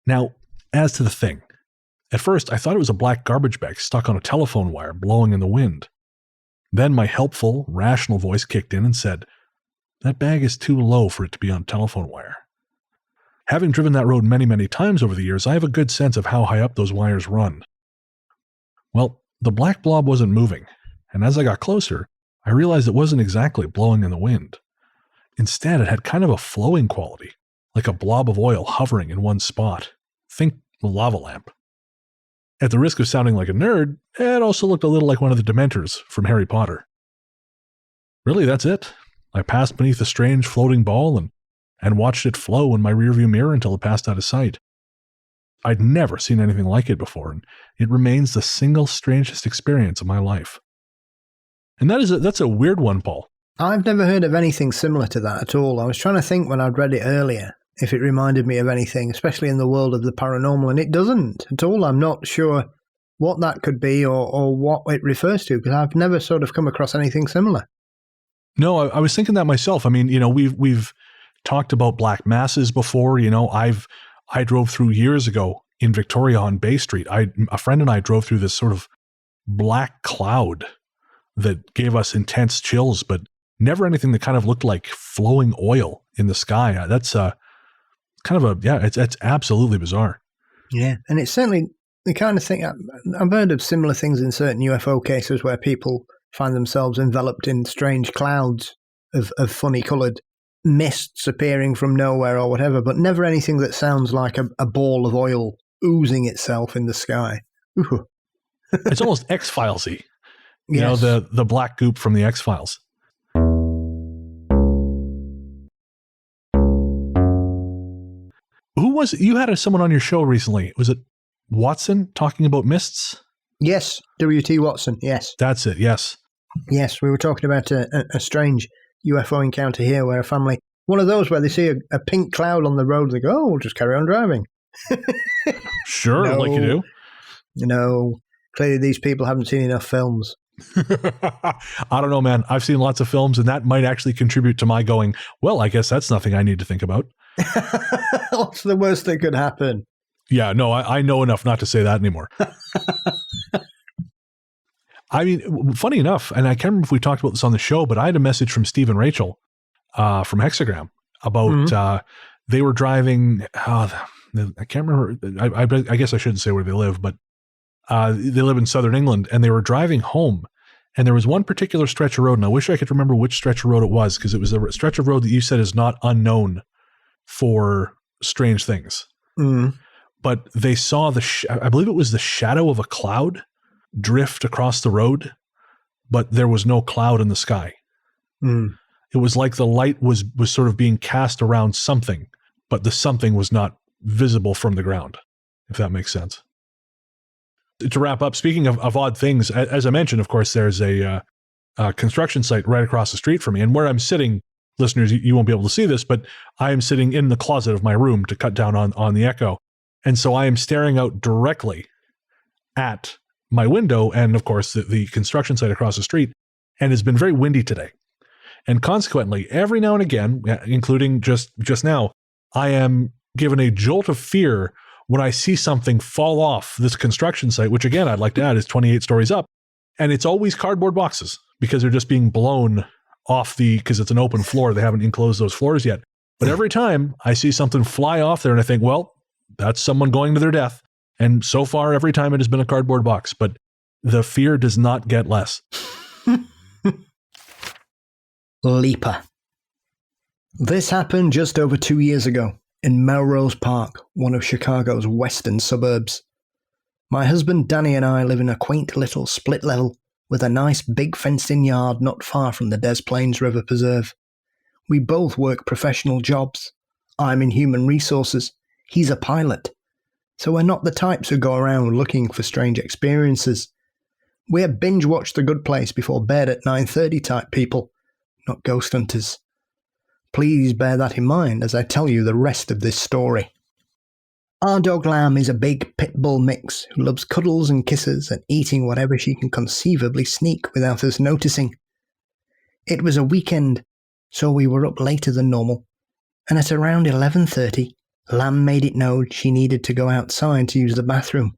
Speaker 3: Now, as to the thing, at first I thought it was a black garbage bag stuck on a telephone wire blowing in the wind. Then my helpful, rational voice kicked in and said, "That bag is too low for it to be on a telephone wire." Having driven that road many, many times over the years, I have a good sense of how high up those wires run. Well, the black blob wasn't moving, and as I got closer, I realized it wasn't exactly blowing in the wind. Instead, it had kind of a flowing quality, like a blob of oil hovering in one spot. Think lava lamp. At the risk of sounding like a nerd, it also looked a little like one of the Dementors from Harry Potter. Really, that's it. I passed beneath a strange floating ball and watched it flow in my rearview mirror until it passed out of sight. I'd never seen anything like it before, and it remains the single strangest experience of my life. And that's a weird one, Paul.
Speaker 4: I've never heard of anything similar to that at all. I was trying to think when I'd read it earlier if it reminded me of anything, especially in the world of the paranormal, and it doesn't at all. I'm not sure what that could be or what it refers to, because I've never sort of come across anything similar.
Speaker 3: No, I was thinking that myself. I mean, we've talked about black masses before. I drove through years ago in Victoria on Bay Street. A friend and I drove through this sort of black cloud that gave us intense chills, but never anything that kind of looked like flowing oil in the sky. That's it's absolutely bizarre.
Speaker 4: Yeah, and it's certainly the kind of thing, I've heard of similar things in certain UFO cases where people find themselves enveloped in strange clouds of funny coloured mists appearing from nowhere or whatever, but never anything that sounds like a ball of oil oozing itself in the sky. Ooh.
Speaker 3: It's almost X-Files-y.
Speaker 4: Yes.
Speaker 3: The black goop from the X-Files. Who was it? You had someone on your show recently. Was it Watson talking about mists?
Speaker 4: Yes, W.T. Watson, yes.
Speaker 3: That's it, yes.
Speaker 4: Yes, we were talking about a strange UFO encounter here where a family, one of those where they see a pink cloud on the road, they go, oh, we'll just carry on driving.
Speaker 3: Sure,
Speaker 4: no,
Speaker 3: like you do.
Speaker 4: No, clearly these people haven't seen enough films.
Speaker 3: I don't know, man. I've seen lots of films, and that might actually contribute to my going, well, I guess that's nothing I need to think about.
Speaker 4: What's the worst that could happen?
Speaker 3: Yeah, no, I know enough not to say that anymore. I mean, funny enough, and I can't remember if we talked about this on the show, but I had a message from Steve and Rachel from Hexagram about they were driving. I can't remember. I guess I shouldn't say where they live, but they live in southern England, and they were driving home. And there was one particular stretch of road, and I wish I could remember which stretch of road it was, because it was a stretch of road that you said is not unknown for strange things. But they saw I believe it was the shadow of a cloud drift across the road, but there was no cloud in the sky. It was like the light was sort of being cast around something, but the something was not visible from the ground, if that makes sense. To wrap up, speaking of odd things, as I mentioned, of course, there's a construction site right across the street from me. And where I'm sitting, listeners, you won't be able to see this, but I am sitting in the closet of my room to cut down on the echo. And so I am staring out directly at my window and, of course, the construction site across the street. And it's been very windy today. And consequently, every now and again, including just now, I am given a jolt of fear when I see something fall off this construction site, which again, I'd like to add is 28 stories up. And it's always cardboard boxes because they're just being blown off because it's an open floor. They haven't enclosed those floors yet. But every time I see something fly off there and I think, well, that's someone going to their death. And so far, every time it has been a cardboard box, but the fear does not get less.
Speaker 4: Leaper. This happened just over 2 years ago in Melrose Park, one of Chicago's western suburbs. My husband Danny and I live in a quaint little split level with a nice big fenced-in yard not far from the Des Plaines River Preserve. We both work professional jobs. I'm in human resources. He's a pilot. So we're not the types who go around looking for strange experiences. We're binge-watch The Good Place before bed at 9:30 type people, not ghost hunters. Please bear that in mind as I tell you the rest of this story. Our dog Lamb is a big pit bull mix who loves cuddles and kisses and eating whatever she can conceivably sneak without us noticing. It was a weekend, so we were up later than normal, and at around 11:30, Lamb made it known she needed to go outside to use the bathroom.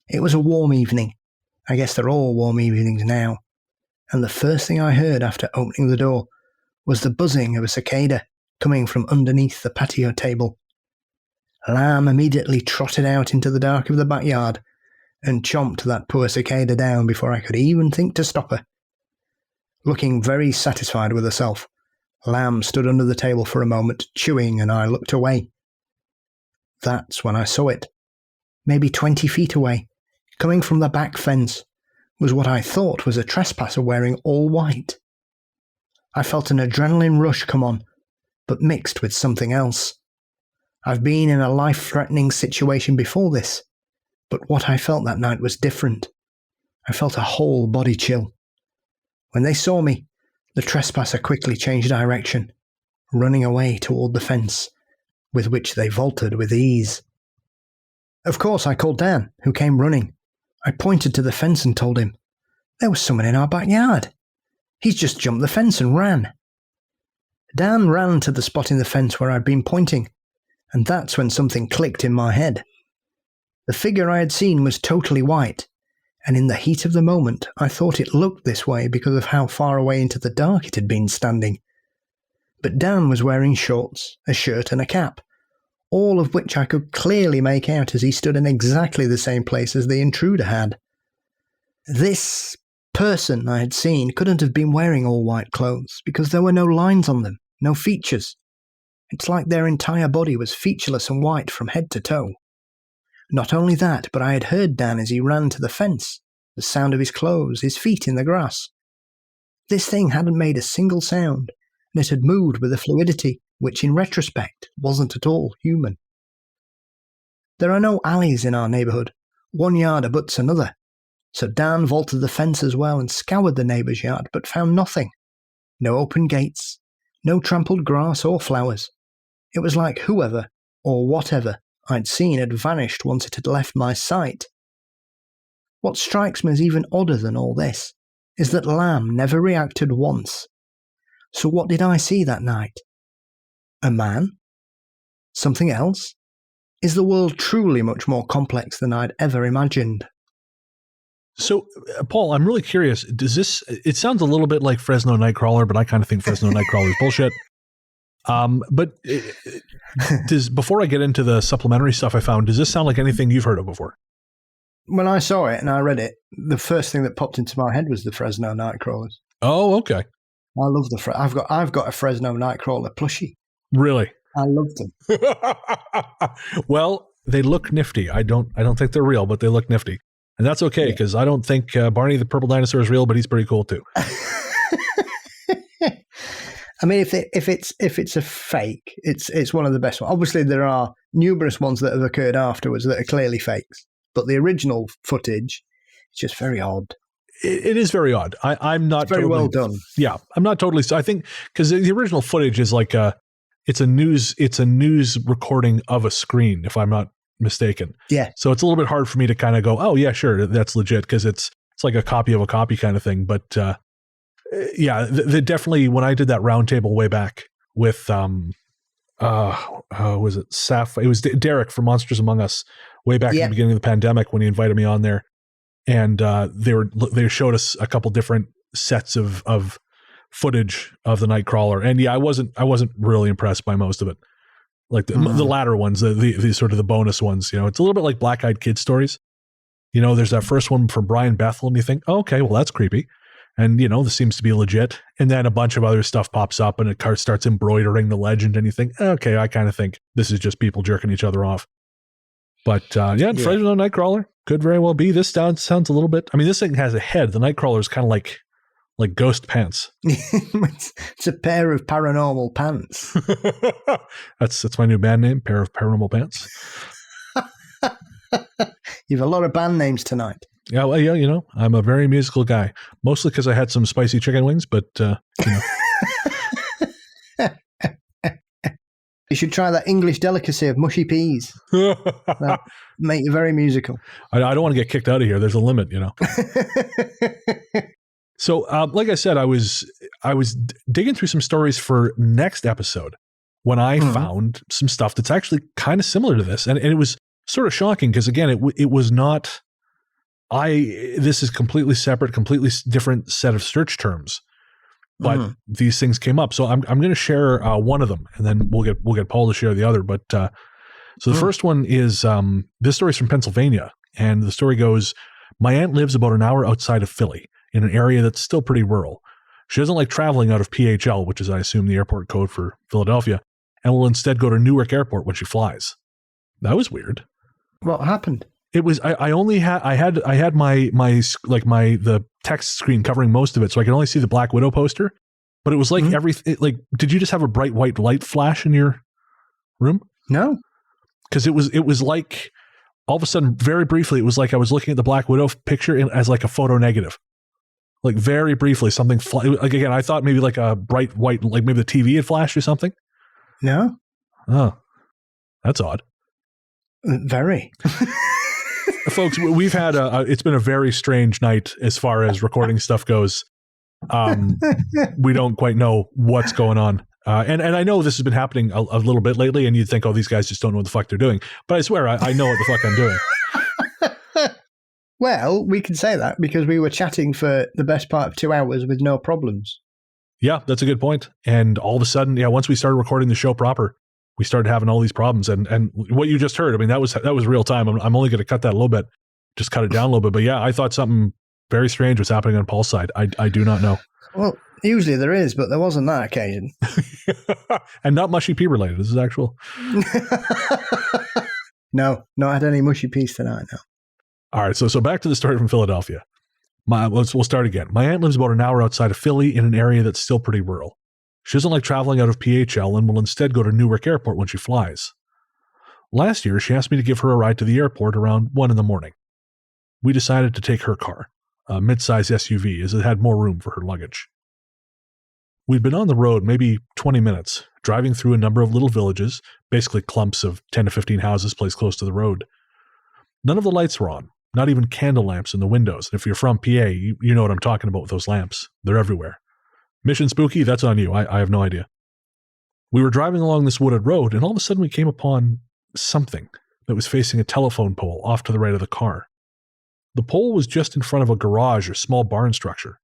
Speaker 4: It was a warm evening. I guess they're all warm evenings now. And the first thing I heard after opening the door was the buzzing of a cicada coming from underneath the patio table. Lamb immediately trotted out into the dark of the backyard and chomped that poor cicada down before I could even think to stop her. Looking very satisfied with herself, Lamb stood under the table for a moment, chewing, and I looked away. That's when I saw it. Maybe 20 feet away, coming from the back fence, was what I thought was a trespasser wearing all white. I felt an adrenaline rush come on, but mixed with something else. I've been in a life-threatening situation before this, but what I felt that night was different. I felt a whole body chill. When they saw me, the trespasser quickly changed direction, running away toward the fence, with which they vaulted with ease. Of course, I called Dan, who came running. I pointed to the fence and told him, there was someone in our backyard. He's just jumped the fence and ran. Dan ran to the spot in the fence where I'd been pointing, and that's when something clicked in my head. The figure I had seen was totally white, and in the heat of the moment I thought it looked this way because of how far away into the dark it had been standing. But Dan was wearing shorts, a shirt and a cap, all of which I could clearly make out as he stood in exactly the same place as the intruder had. This person I had seen couldn't have been wearing all white clothes because there were no lines on them, no features. It's like their entire body was featureless and white from head to toe. Not only that, but I had heard Dan as he ran to the fence, the sound of his clothes, his feet in the grass. This thing hadn't made a single sound, and it had moved with a fluidity which in retrospect wasn't at all human. There are no alleys in our neighbourhood. One yard abuts another. So Dan vaulted the fence as well and scoured the neighbour's yard, but found nothing. No open gates, no trampled grass or flowers. It was like whoever, or whatever, I'd seen had vanished once it had left my sight. What strikes me as even odder than all this is that Lamb never reacted once. So what did I see that night? A man? Something else? Is the world truly much more complex than I'd ever imagined?
Speaker 3: So, Paul, I'm really curious. It sounds a little bit like Fresno Nightcrawler, but I kind of think Fresno Nightcrawler is bullshit. Before I get into the supplementary stuff I found, does this sound like anything you've heard of before?
Speaker 4: When I saw it and I read it, the first thing that popped into my head was the Fresno Nightcrawlers.
Speaker 3: Oh, okay.
Speaker 4: I love I've got a Fresno Nightcrawler plushie.
Speaker 3: Really?
Speaker 4: I love them.
Speaker 3: Well, they look nifty. I don't think they're real, but they look nifty. And that's okay, because I don't think Barney the Purple Dinosaur is real, but he's pretty cool too.
Speaker 4: I mean, if it's a fake, it's one of the best ones. Obviously, there are numerous ones that have occurred afterwards that are clearly fakes, but the original footage is just very odd.
Speaker 3: It is very odd. I'm not
Speaker 4: it's very well done.
Speaker 3: Yeah, I'm not totally. I think because the original footage is like it's a news recording of a screen, if I'm not mistaken.
Speaker 4: Yeah.
Speaker 3: So it's a little bit hard for me to kind of go, oh yeah, sure, that's legit, because it's like a copy of a copy kind of thing. But yeah, the definitely, when I did that roundtable way back with was it Saf? It was Derek from Monsters Among Us way back at the beginning of the pandemic when he invited me on there, and they showed us a couple different sets of footage of the Nightcrawler, and yeah, I wasn't really impressed by most of it. Like the latter ones, the sort of the bonus ones, you know, it's a little bit like Black Eyed Kid stories. You know, there's that first one from Brian Bethel, and you think, oh, okay, well, that's creepy. And, you know, this seems to be legit. And then a bunch of other stuff pops up and it starts embroidering the legend, and you think, okay, I kind of think this is just people jerking each other off. But Fresno Nightcrawler could very well be. This sounds a little bit, I mean, this thing has a head. The Nightcrawler is kind of like ghost pants.
Speaker 4: It's a pair of paranormal pants.
Speaker 3: That's my new band name, Pair of Paranormal Pants.
Speaker 4: You've a lot of band names tonight.
Speaker 3: Yeah, well, yeah, you know, I'm a very musical guy, mostly because I had some spicy chicken wings, but you know.
Speaker 4: You should try that English delicacy of mushy peas. That'll make you very musical.
Speaker 3: I don't want to get kicked out of here. There's a limit, you know. So, like I said, I was digging through some stories for next episode when I found some stuff that's actually kind of similar to this, and it was sort of shocking because, again, it was not. This is completely separate, completely different set of search terms, but these things came up. So I'm going to share one of them, and then we'll get Paul to share the other. But so the first one is this story is from Pennsylvania, and the story goes: my aunt lives about an hour outside of Philly, in an area that's still pretty rural. She doesn't like traveling out of PHL, which is, I assume, the airport code for Philadelphia, and will instead go to Newark Airport when she flies. That was weird.
Speaker 4: What happened?
Speaker 3: It was, I had the text screen covering most of it, so I could only see the Black Widow poster, but it was like did you just have a bright white light flash in your room?
Speaker 4: No.
Speaker 3: Because it was like, all of a sudden, very briefly, it was like I was looking at the Black Widow picture as like a photo negative. Like very briefly, something, like again, I thought maybe like a bright white, like maybe the TV had flashed or something.
Speaker 4: No.
Speaker 3: Oh, that's odd.
Speaker 4: Very.
Speaker 3: Folks, we've had it's been a very strange night as far as recording stuff goes. We don't quite know what's going on. And I know this has been happening a little bit lately, and you'd think, oh, these guys just don't know what the fuck they're doing. But I swear, I know what the fuck I'm doing.
Speaker 4: Well, we can say that because we were chatting for the best part of 2 hours with no problems.
Speaker 3: Yeah, that's a good point. And all of a sudden, once we started recording the show proper, we started having all these problems. And what you just heard, I mean, that was real time. I'm only going to cut that a little bit, just cut it down a little bit. But yeah, I thought something very strange was happening on Paul's side. I do not know.
Speaker 4: Well, usually there is, but there wasn't that occasion.
Speaker 3: And not Mushy P related. This is actual.
Speaker 4: No, not had any mushy peas tonight, no.
Speaker 3: All right, so back to the story from Philadelphia. We'll start again. My aunt lives about an hour outside of Philly in an area that's still pretty rural. She doesn't like traveling out of PHL and will instead go to Newark Airport when she flies. Last year, she asked me to give her a ride to the airport around 1 a.m. We decided to take her car, a mid-size SUV, as it had more room for her luggage. We'd been on the road maybe 20 minutes, driving through a number of little villages, basically clumps of 10 to 15 houses placed close to the road. None of the lights were on, not even candle lamps in the windows. If you're from PA, you know what I'm talking about with those lamps. They're everywhere. Mission spooky? That's on you. I have no idea. We were driving along this wooded road, and all of a sudden we came upon something that was facing a telephone pole off to the right of the car. The pole was just in front of a garage or small barn structure.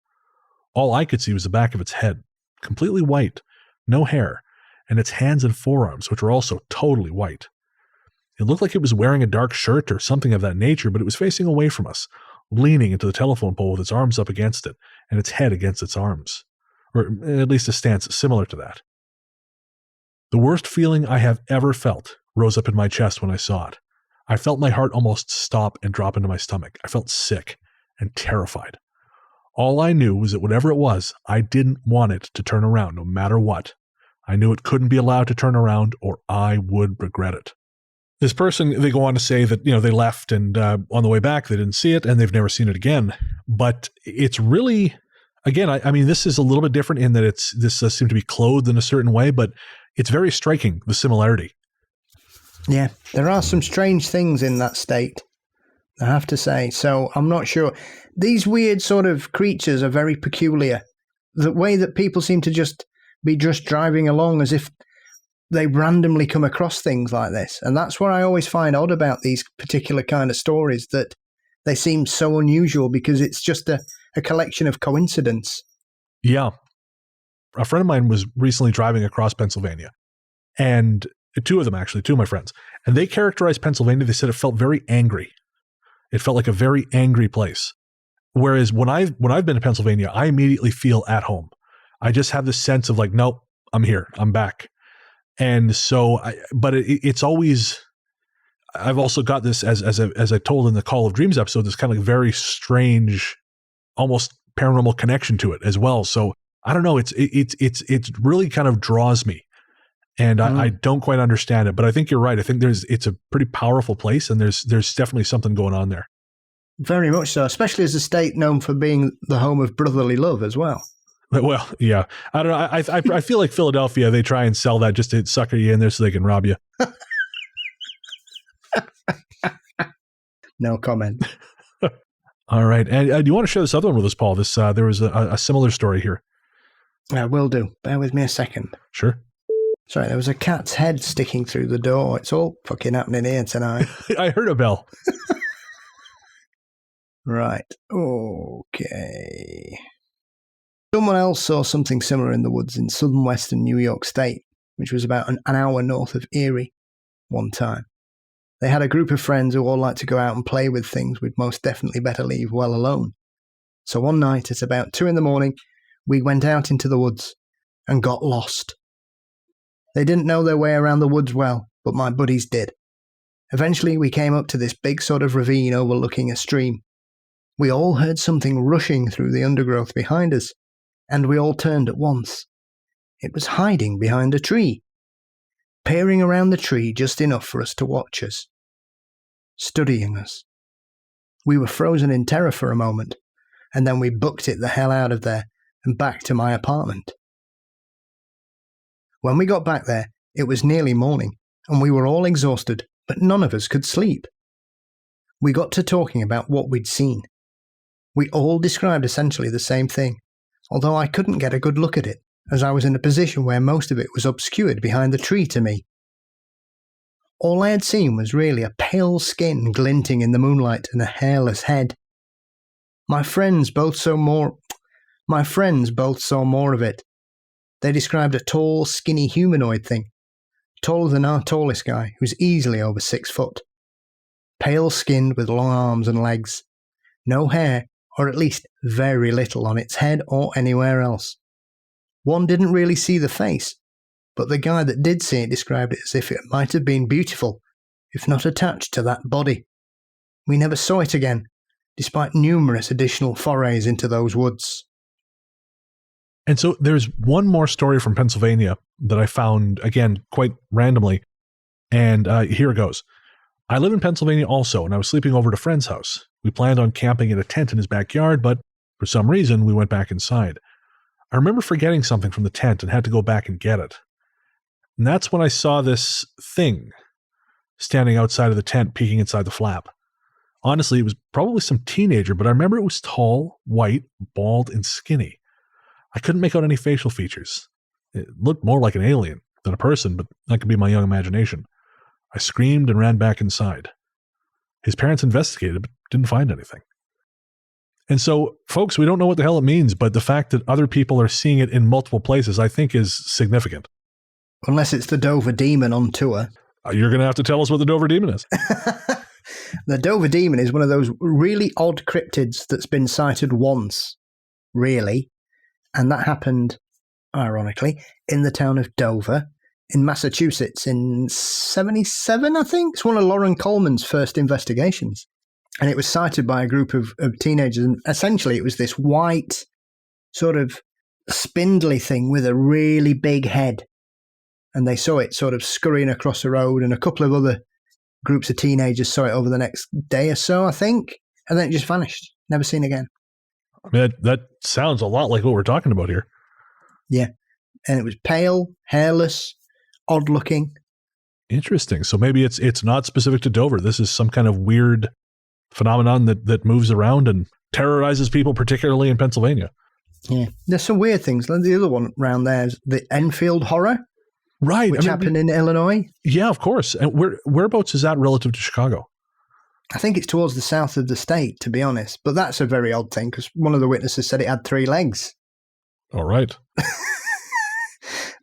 Speaker 3: All I could see was the back of its head, completely white, no hair, and its hands and forearms, which were also totally white. It looked like it was wearing a dark shirt or something of that nature, but it was facing away from us, leaning into the telephone pole with its arms up against it and its head against its arms. Or at least a stance similar to that. The worst feeling I have ever felt rose up in my chest when I saw it. I felt my heart almost stop and drop into my stomach. I felt sick and terrified. All I knew was that whatever it was, I didn't want it to turn around no matter what. I knew it couldn't be allowed to turn around or I would regret it. This person, they go on to say that, they left and on the way back, they didn't see it and they've never seen it again. But it's really... Again, I mean, this is a little bit different in that this seemed to be clothed in a certain way, but it's very striking, the similarity.
Speaker 4: Yeah, there are some strange things in that state, I have to say. So I'm not sure. These weird sort of creatures are very peculiar. The way that people seem to just be driving along as if they randomly come across things like this. And that's what I always find odd about these particular kind of stories, that they seem so unusual because it's just a collection of coincidence.
Speaker 3: Yeah. A friend of mine was recently driving across Pennsylvania, and two of my friends, and they characterized Pennsylvania. They said it felt very angry. It felt like a very angry place. Whereas when I've been to Pennsylvania, I immediately feel at home. I just have this sense of like, nope, I'm here, I'm back. And so, it's always, I've also got this as I told in the Call of Dreams episode, this kind of like very strange, almost paranormal connection to it as well. So I don't know. It's really kind of draws me, and I don't quite understand it. But I think you're right. I think it's a pretty powerful place, and there's definitely something going on there.
Speaker 4: Very much so, especially as a state known for being the home of brotherly love as well.
Speaker 3: Well, yeah. I don't know. I feel like Philadelphia, they try and sell that just to sucker you in there so they can rob you.
Speaker 4: No comment.
Speaker 3: All right. And do you want to share this other one with us, Paul? There was a similar story here.
Speaker 4: I will do. Bear with me a second.
Speaker 3: Sure.
Speaker 4: Sorry, there was a cat's head sticking through the door. It's all fucking happening here tonight.
Speaker 3: I heard a bell.
Speaker 4: Right. Okay. Someone else saw something similar in the woods in southern western New York State, which was about an hour north of Erie, one time. They had a group of friends who all liked to go out and play with things we'd most definitely better leave well alone. So one night at about 2 a.m, we went out into the woods and got lost. They didn't know their way around the woods well, but my buddies did. Eventually we came up to this big sort of ravine overlooking a stream. We all heard something rushing through the undergrowth behind us, and we all turned at once. It was hiding behind a tree, peering around the tree just enough for us to watch us, studying us. We were frozen in terror for a moment, and then we booked it the hell out of there and back to my apartment. When we got back there, it was nearly morning, and we were all exhausted, but none of us could sleep. We got to talking about what we'd seen. We all described essentially the same thing, although I couldn't get a good look at it, as I was in a position where most of it was obscured behind the tree to me. All I had seen was really a pale skin glinting in the moonlight and a hairless head. My friends both saw more of it. They described a tall, skinny humanoid thing, taller than our tallest guy, who's easily over 6 foot. Pale-skinned with long arms and legs. No hair, or at least very little on its head or anywhere else. One didn't really see the face, but the guy that did see it described it as if it might have been beautiful, if not attached to that body. We never saw it again, despite numerous additional forays into those woods.
Speaker 3: And so there's one more story from Pennsylvania that I found, again, quite randomly. And here it goes. I live in Pennsylvania also, and I was sleeping over at a friend's house. We planned on camping in a tent in his backyard, but for some reason, we went back inside. I remember forgetting something from the tent and had to go back and get it. And that's when I saw this thing standing outside of the tent, peeking inside the flap. Honestly, it was probably some teenager, but I remember it was tall, white, bald, and skinny. I couldn't make out any facial features. It looked more like an alien than a person, but that could be my young imagination. I screamed and ran back inside. His parents investigated, but didn't find anything. And so, folks, we don't know what the hell it means, but the fact that other people are seeing it in multiple places, I think, is significant.
Speaker 4: Unless it's the Dover Demon on tour.
Speaker 3: You're going to have to tell us what the Dover Demon is.
Speaker 4: The Dover Demon is one of those really odd cryptids that's been sighted once, really. And that happened, ironically, in the town of Dover, in Massachusetts in 1977, I think. It's one of Lauren Coleman's first investigations. And it was sighted by a group of teenagers. And essentially, it was this white, sort of spindly thing with a really big head. And they saw it sort of scurrying across the road. And a couple of other groups of teenagers saw it over the next day or so, I think. And then it just vanished. Never seen again.
Speaker 3: I mean, that sounds a lot like what we're talking about here.
Speaker 4: Yeah. And it was pale, hairless, odd-looking.
Speaker 3: Interesting. So maybe it's not specific to Dover. This is some kind of weird phenomenon that moves around and terrorizes people, particularly in Pennsylvania.
Speaker 4: Yeah. There's some weird things. The other one around there is the Enfield Horror.
Speaker 3: Right.
Speaker 4: Which happened in Illinois.
Speaker 3: Yeah, of course. And whereabouts is that relative to Chicago?
Speaker 4: I think it's towards the south of the state, to be honest. But that's a very odd thing, because one of the witnesses said it had 3 legs.
Speaker 3: All right.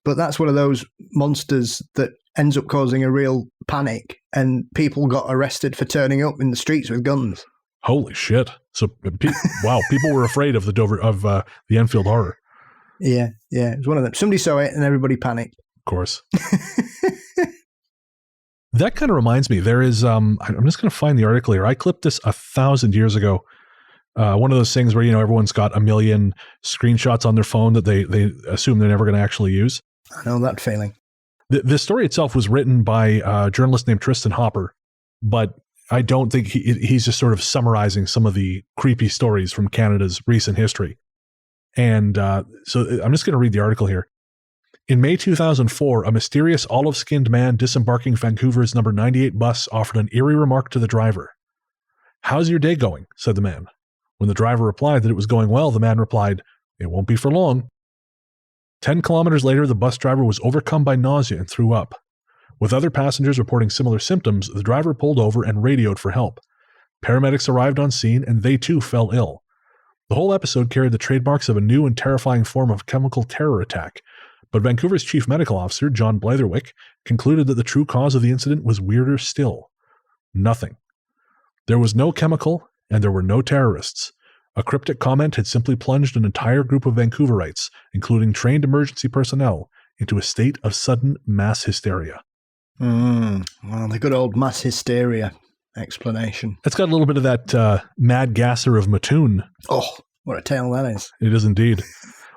Speaker 4: But that's one of those monsters that ends up causing a real panic, and people got arrested for turning up in the streets with guns.
Speaker 3: Holy shit. So, wow, people were afraid of the Enfield Horror.
Speaker 4: Yeah, it was one of them. Somebody saw it and everybody panicked.
Speaker 3: Of course. That kind of reminds me, there is, I'm just going to find the article here. I clipped this 1,000 years ago. One of those things where, everyone's got a million screenshots on their phone that they assume they're never going to actually use.
Speaker 4: I know that feeling.
Speaker 3: The story itself was written by a journalist named Tristan Hopper, but I don't think he's just sort of summarizing some of the creepy stories from Canada's recent history. And so I'm just going to read the article here. In May 2004, a mysterious olive-skinned man disembarking Vancouver's number 98 bus offered an eerie remark to the driver. "How's your day going?" said the man. When the driver replied that it was going well, the man replied, "It won't be for long." 10 kilometers later, the bus driver was overcome by nausea and threw up. With other passengers reporting similar symptoms, the driver pulled over and radioed for help. Paramedics arrived on scene, and they too fell ill. The whole episode carried the trademarks of a new and terrifying form of chemical terror attack, but Vancouver's chief medical officer, John Blatherwick, concluded that the true cause of the incident was weirder still. Nothing. There was no chemical, and there were no terrorists. A cryptic comment had simply plunged an entire group of Vancouverites, including trained emergency personnel, into a state of sudden mass hysteria.
Speaker 4: Well, the good old mass hysteria explanation.
Speaker 3: It's got a little bit of that mad gasser of Mattoon.
Speaker 4: Oh, what a tale that is.
Speaker 3: It is indeed.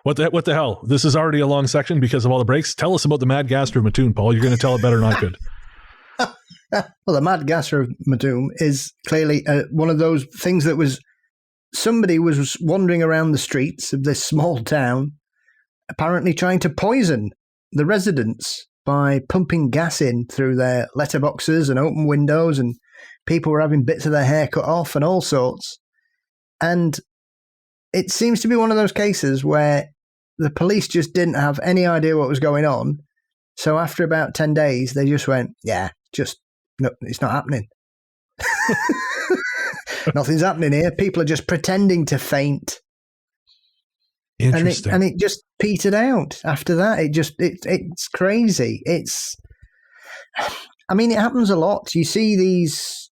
Speaker 3: What the hell? This is already a long section because of all the breaks. Tell us about the mad gasser of Mattoon, Paul. You're going to tell it better, not good.
Speaker 4: Well, the mad gasser of Mattoon is clearly one of those things that was somebody was wandering around the streets of this small town, apparently trying to poison the residents by pumping gas in through their letterboxes and open windows, and people were having bits of their hair cut off and all sorts. And it seems to be one of those cases where the police just didn't have any idea what was going on. So after about 10 days, they just went, no, it's not happening. Nothing's happening here. People are just pretending to faint.
Speaker 3: Interesting.
Speaker 4: And it just petered out after that. It's crazy. It happens a lot. You see these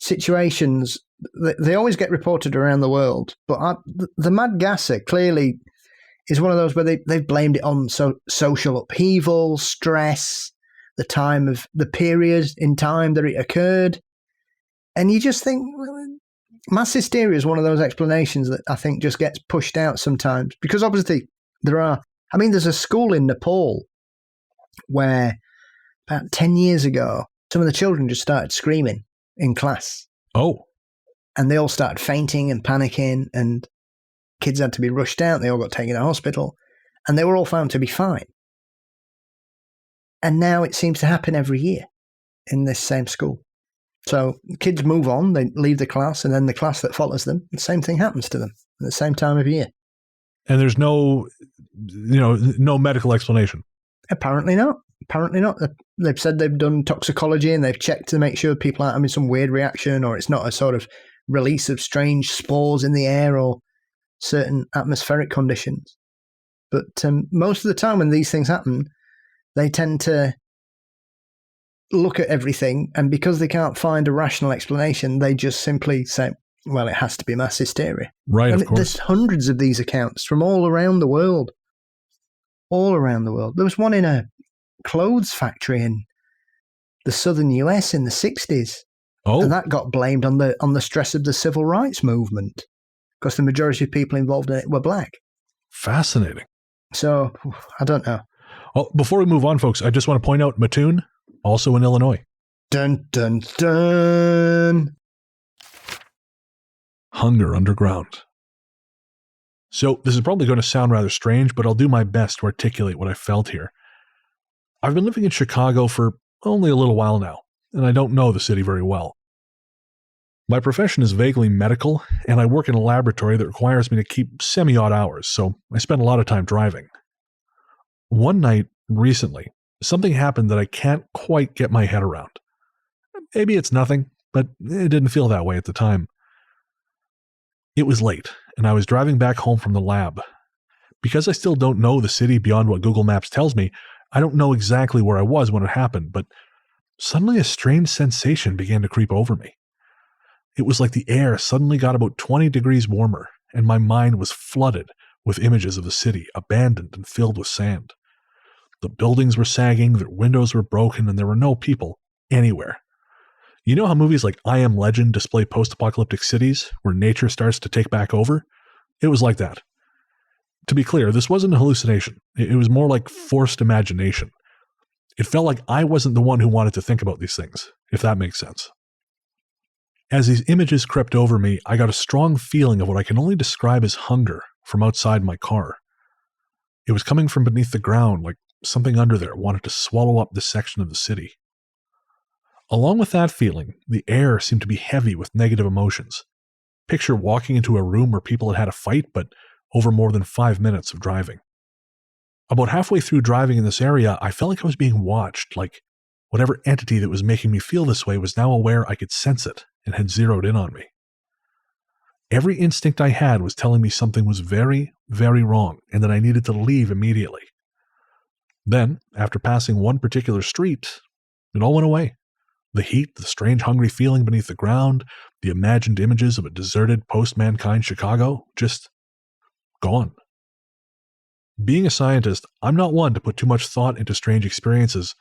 Speaker 4: situations, they always get reported around the world. But the mad gasser clearly is one of those where they've blamed it on social upheaval, stress, the time of the period in time that it occurred. And you just think, mass hysteria is one of those explanations that I think just gets pushed out sometimes. Because obviously there's a school in Nepal where about 10 years ago, some of the children just started screaming in class.
Speaker 3: Oh.
Speaker 4: And they all started fainting and panicking, and kids had to be rushed out. They all got taken to hospital, and they were all found to be fine. And now it seems to happen every year in this same school. So kids move on, they leave the class, and then the class that follows them, the same thing happens to them at the same time of year.
Speaker 3: And there's no medical explanation.
Speaker 4: Apparently not. They've said they've done toxicology and they've checked to make sure people aren't having some weird reaction, or it's not a sort of release of strange spores in the air or certain atmospheric conditions. But most of the time when these things happen, they tend to look at everything, and because they can't find a rational explanation, they just simply say, well, it has to be mass hysteria.
Speaker 3: Right,
Speaker 4: and
Speaker 3: of course.
Speaker 4: There's hundreds of these accounts from all around the world. All around the world. There was one in a clothes factory in the southern US in the 60s.
Speaker 3: Oh.
Speaker 4: And that got blamed on the stress of the civil rights movement, because the majority of people involved in it were black.
Speaker 3: Fascinating.
Speaker 4: So, I don't know.
Speaker 3: Well, before we move on, folks, I just want to point out Mattoon, also in Illinois.
Speaker 4: Dun, dun, dun.
Speaker 3: Hunger underground. So this is probably going to sound rather strange, but I'll do my best to articulate what I felt here. I've been living in Chicago for only a little while now, and I don't know the city very well. My profession is vaguely medical, and I work in a laboratory that requires me to keep semi-odd hours, so I spend a lot of time driving. One night, recently, something happened that I can't quite get my head around. Maybe it's nothing, but it didn't feel that way at the time. It was late, and I was driving back home from the lab. Because I still don't know the city beyond what Google Maps tells me, I don't know exactly where I was when it happened, but suddenly a strange sensation began to creep over me. It was like the air suddenly got about 20 degrees warmer, and my mind was flooded with images of the city, abandoned and filled with sand. The buildings were sagging, their windows were broken, and there were no people anywhere. You know how movies like I Am Legend display post-apocalyptic cities where nature starts to take back over? It was like that. To be clear, this wasn't a hallucination. It was more like forced imagination. It felt like I wasn't the one who wanted to think about these things, if that makes sense. As these images crept over me, I got a strong feeling of what I can only describe as hunger from outside my car. It was coming from beneath the ground, like something under there wanted to swallow up this section of the city. Along with that feeling, the air seemed to be heavy with negative emotions. Picture walking into a room where people had had a fight, but over more than 5 minutes of driving. About halfway through driving in this area, I felt like I was being watched, like whatever entity that was making me feel this way was now aware I could sense it and had zeroed in on me. Every instinct I had was telling me something was very, very wrong and that I needed to leave immediately. Then, after passing one particular street, it all went away. The heat, the strange hungry feeling beneath the ground, the imagined images of a deserted post-mankind Chicago, just gone. Being a scientist, I'm not one to put too much thought into strange experiences,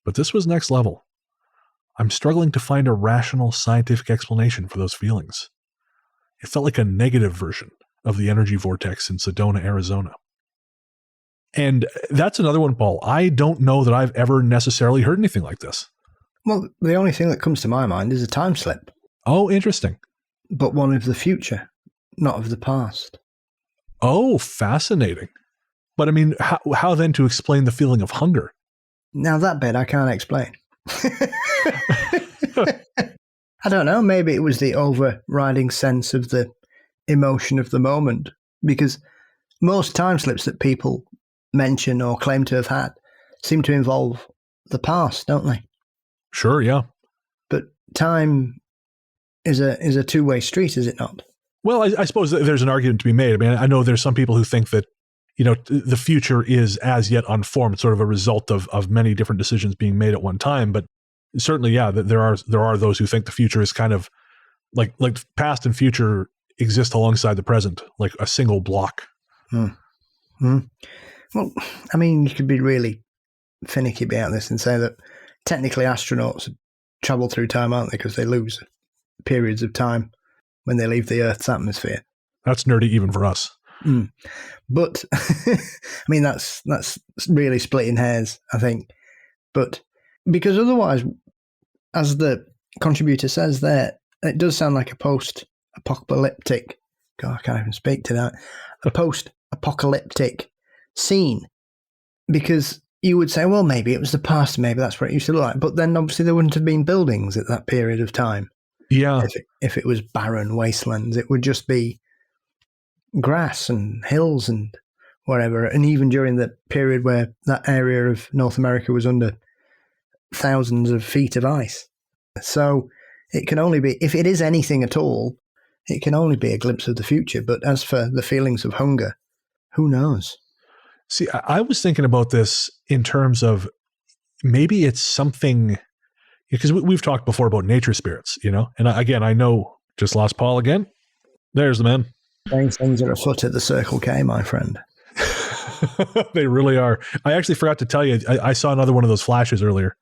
Speaker 3: but this was next level. I'm struggling to find a rational scientific explanation for those feelings. It felt like a negative version of the energy vortex in Sedona, Arizona. And that's another one, Paul. I don't know that I've ever necessarily heard anything like this.
Speaker 4: Well, the only thing that comes to my mind is a time slip.
Speaker 3: Oh, interesting.
Speaker 4: But one of the future. not of the past.
Speaker 3: Oh, fascinating. But I mean, how then to explain the feeling of hunger?
Speaker 4: Now that bit I can't explain. I don't know. Maybe it was the overriding sense of the emotion of the moment, because most time slips that people mention or claim to have had seem to involve the past, don't they?
Speaker 3: Sure, yeah.
Speaker 4: But time is a two-way street, is it not?
Speaker 3: Well, I suppose there's an argument to be made. I mean, I know there's some people who think that, the future is as yet unformed, sort of a result of many different decisions being made at one time. But certainly, yeah, there are those who think the future is kind of like past and future exist alongside the present, like a single block.
Speaker 4: Well, I mean, you could be really finicky about this and say that technically astronauts travel through time, aren't they? Because they lose periods of time when they leave the Earth's atmosphere.
Speaker 3: That's nerdy even for us.
Speaker 4: But I mean, that's really splitting hairs, I think. But because otherwise, as the contributor says there, it does sound like a post-apocalyptic. God, I can't even speak to that. A post-apocalyptic scene, because you would say, well, maybe it was the past, maybe that's what it used to look like. But then obviously there wouldn't have been buildings at that period of time.
Speaker 3: Yeah.
Speaker 4: If it was barren wastelands, it would just be grass and hills and whatever. And even during the period where that area of North America was under thousands of feet of ice. So it can only be, if it is anything at all, it can only be a glimpse of the future. But as for the feelings of hunger, who knows?
Speaker 3: See, I was thinking about this in terms of maybe it's something, because we've talked before about nature spirits, and again, I know, just lost Paul again. There's the man.
Speaker 4: Things are afoot at the Circle K, my friend.
Speaker 3: They really are. I actually forgot to tell you, I saw another one of those flashes earlier.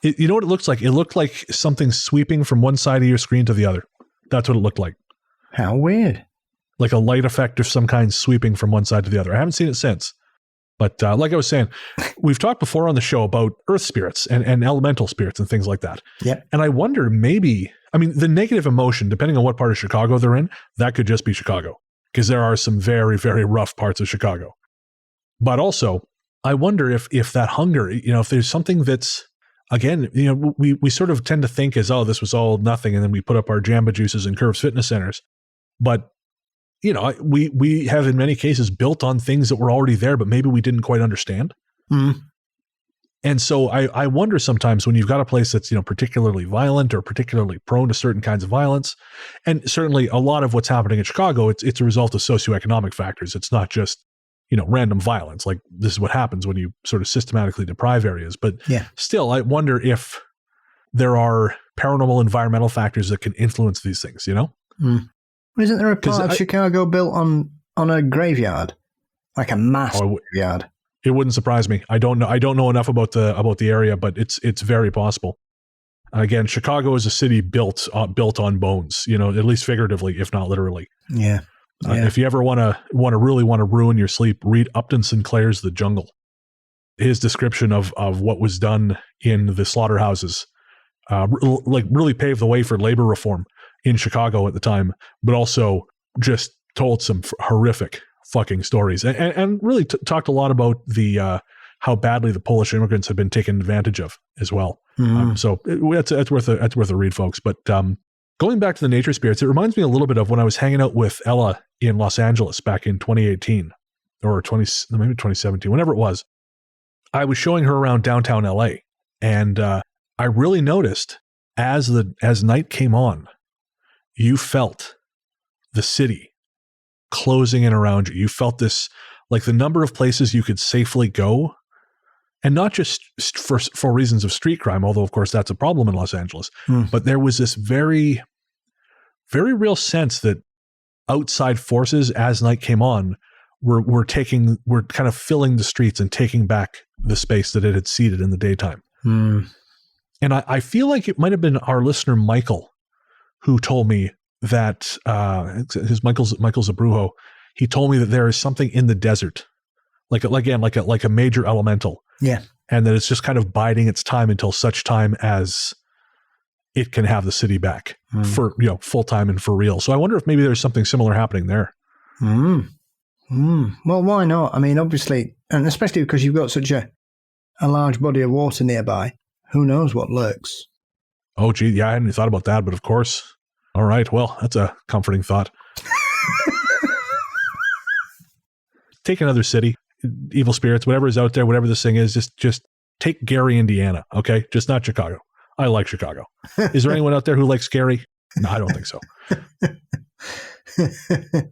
Speaker 3: You know what it looks like? It looked like something sweeping from one side of your screen to the other. That's what it looked like.
Speaker 4: How weird.
Speaker 3: Like a light effect of some kind sweeping from one side to the other. I haven't seen it since. But like I was saying, we've talked before on the show about earth spirits and elemental spirits and things like that.
Speaker 4: Yeah.
Speaker 3: And I wonder maybe, I mean, the negative emotion, depending on what part of Chicago they're in, that could just be Chicago. Because there are some very, very rough parts of Chicago. But also, I wonder if that hunger, if there's something that's, again, we sort of tend to think as, oh, this was all nothing. And then we put up our Jamba Juices and Curves Fitness Centers. But we have in many cases built on things that were already there, but maybe we didn't quite understand. And so I wonder sometimes when you've got a place that's, particularly violent or particularly prone to certain kinds of violence, and certainly a lot of what's happening in Chicago, it's a result of socioeconomic factors. It's not just, random violence. Like this is what happens when you sort of systematically deprive areas. But still, I wonder if there are paranormal environmental factors that can influence these things,
Speaker 4: Isn't there a part of Chicago built on a graveyard, like a mass graveyard?
Speaker 3: It wouldn't surprise me. I don't know enough about the area, but it's very possible. Again, Chicago is a city built on bones, at least figuratively, if not literally.
Speaker 4: Yeah.
Speaker 3: If you ever want to ruin your sleep, read Upton Sinclair's The Jungle. His description of what was done in the slaughterhouses, really paved the way for labor reform in Chicago at the time, but also just told some horrific fucking stories and really talked a lot about the how badly the Polish immigrants have been taken advantage of as well. So that's worth a read, folks. But going back to the nature spirits, it reminds me a little bit of when I was hanging out with Ella in Los Angeles back in 2018 or maybe 2017, whenever it was. I was showing her around downtown LA, and I really noticed as night came on, you felt the city closing in around you. You felt this, like the number of places you could safely go, and not just for reasons of street crime, although of course that's a problem in Los Angeles, but there was this very, very real sense that outside forces as night came on were kind of filling the streets and taking back the space that it had ceded in the daytime. And I feel like it might have been our listener, Michael, who told me that Michael Zabrujo, he told me that there is something in the desert, like a major elemental.
Speaker 4: Yeah.
Speaker 3: And that it's just kind of biding its time until such time as it can have the city back for, full time and for real. So I wonder if maybe there's something similar happening there.
Speaker 4: Well, why not? I mean, obviously, and especially because you've got such a large body of water nearby, who knows what lurks?
Speaker 3: Oh, gee. Yeah, I hadn't thought about that, but of course. All right. Well, that's a comforting thought. Take another city, evil spirits, whatever is out there, whatever this thing is, just take Gary, Indiana. Okay. Just not Chicago. I like Chicago. Is there anyone out there who likes Gary? No, I don't think so.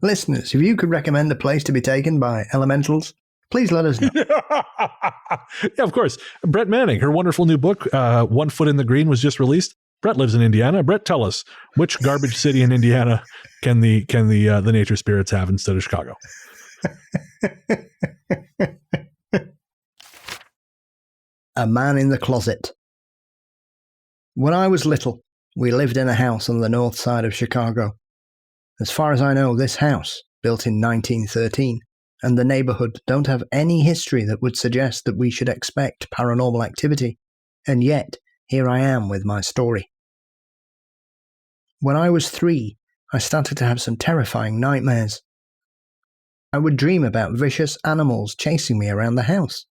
Speaker 4: Listeners, if you could recommend a place to be taken by elementals, please let us know.
Speaker 3: Yeah, of course. Brett Manning, her wonderful new book, 1 Foot in the Green, was just released. Brett lives in Indiana. Brett, tell us, which garbage city in Indiana can the nature spirits have instead of Chicago?
Speaker 4: A man in the closet. When I was little, we lived in a house on the north side of Chicago. As far as I know, this house, built in 1913, and the neighborhood don't have any history that would suggest that we should expect paranormal activity. And yet, here I am with my story. When I was 3, I started to have some terrifying nightmares. I would dream about vicious animals chasing me around the house,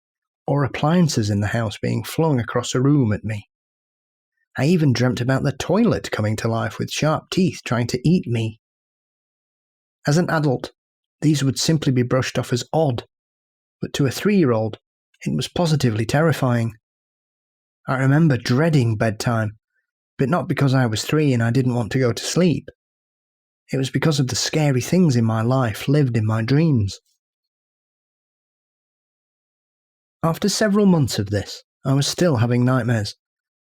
Speaker 4: or appliances in the house being flung across a room at me. I even dreamt about the toilet coming to life with sharp teeth trying to eat me. As an adult, these would simply be brushed off as odd, but to a 3-year-old, it was positively terrifying. I remember dreading bedtime, but not because I was 3 and I didn't want to go to sleep. It was because of the scary things in my life lived in my dreams. After several months of this, I was still having nightmares,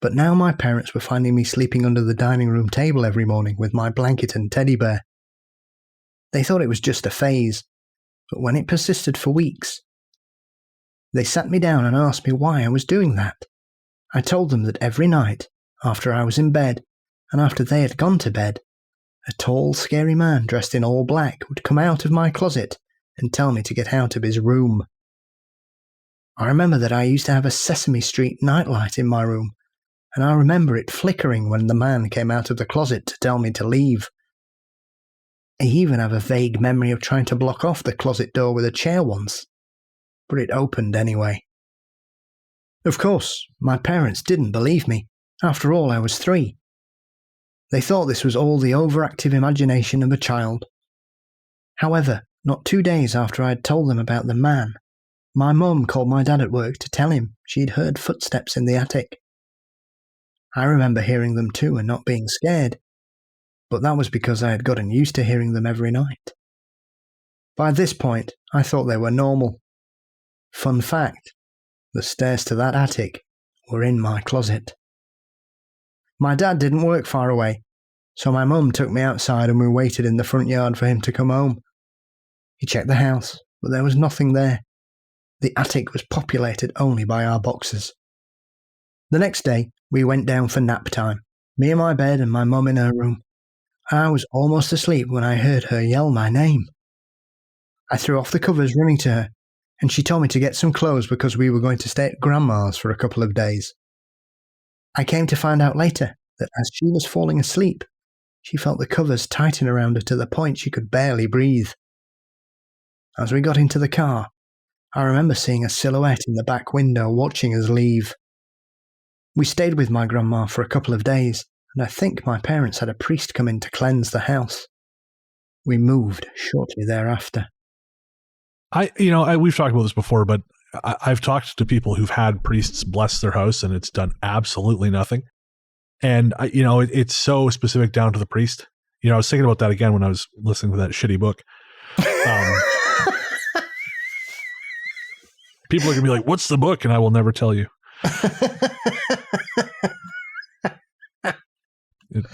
Speaker 4: but now my parents were finding me sleeping under the dining room table every morning with my blanket and teddy bear. They thought it was just a phase, but when it persisted for weeks, they sat me down and asked me why I was doing that. I told them that every night, after I was in bed, and after they had gone to bed, a tall, scary man dressed in all black would come out of my closet and tell me to get out of his room. I remember that I used to have a Sesame Street nightlight in my room, and I remember it flickering when the man came out of the closet to tell me to leave. I even have a vague memory of trying to block off the closet door with a chair once, but it opened anyway. Of course, my parents didn't believe me. After all, I was 3. They thought this was all the overactive imagination of a child. However, not 2 days after I had told them about the man, my mum called my dad at work to tell him she'd heard footsteps in the attic. I remember hearing them too and not being scared, but that was because I had gotten used to hearing them every night. By this point, I thought they were normal. Fun fact, the stairs to that attic were in my closet. My dad didn't work far away, so my mum took me outside and we waited in the front yard for him to come home. He checked the house, but there was nothing there. The attic was populated only by our boxes. The next day, we went down for nap time, me in my bed and my mum in her room. I was almost asleep when I heard her yell my name. I threw off the covers running to her, and she told me to get some clothes because we were going to stay at Grandma's for a couple of days. I came to find out later that as she was falling asleep, she felt the covers tighten around her to the point she could barely breathe. As we got into the car, I remember seeing a silhouette in the back window watching us leave. We stayed with my grandma for a couple of days, and I think my parents had a priest come in to cleanse the house. We moved shortly thereafter.
Speaker 3: We've talked about this before, but I've talked to people who've had priests bless their house and it's done absolutely nothing. And it's so specific down to the priest. I was thinking about that again when I was listening to that shitty book. People are gonna be like, "What's the book?" And I will never tell you.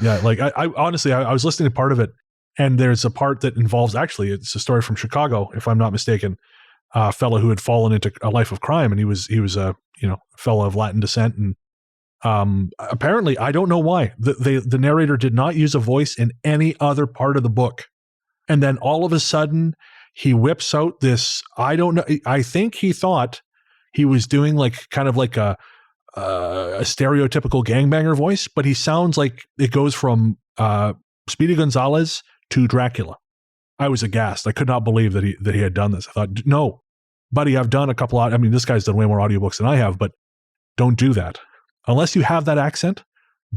Speaker 3: I honestly, I was listening to part of it, and there's a part that involves, actually, it's a story from Chicago, if I'm not mistaken, a fellow who had fallen into a life of crime, and he was a fellow of Latin descent, and apparently, I don't know why, the narrator did not use a voice in any other part of the book, and then all of a sudden he whips out this, I don't know, I think he thought he was doing like kind of like a a stereotypical gangbanger voice, but he sounds like it goes from Speedy Gonzalez to Dracula. I was aghast. I could not believe that he had done this. I thought, no, buddy, I've done a couple of, I mean, this guy's done way more audiobooks than I have, but don't do that. Unless you have that accent,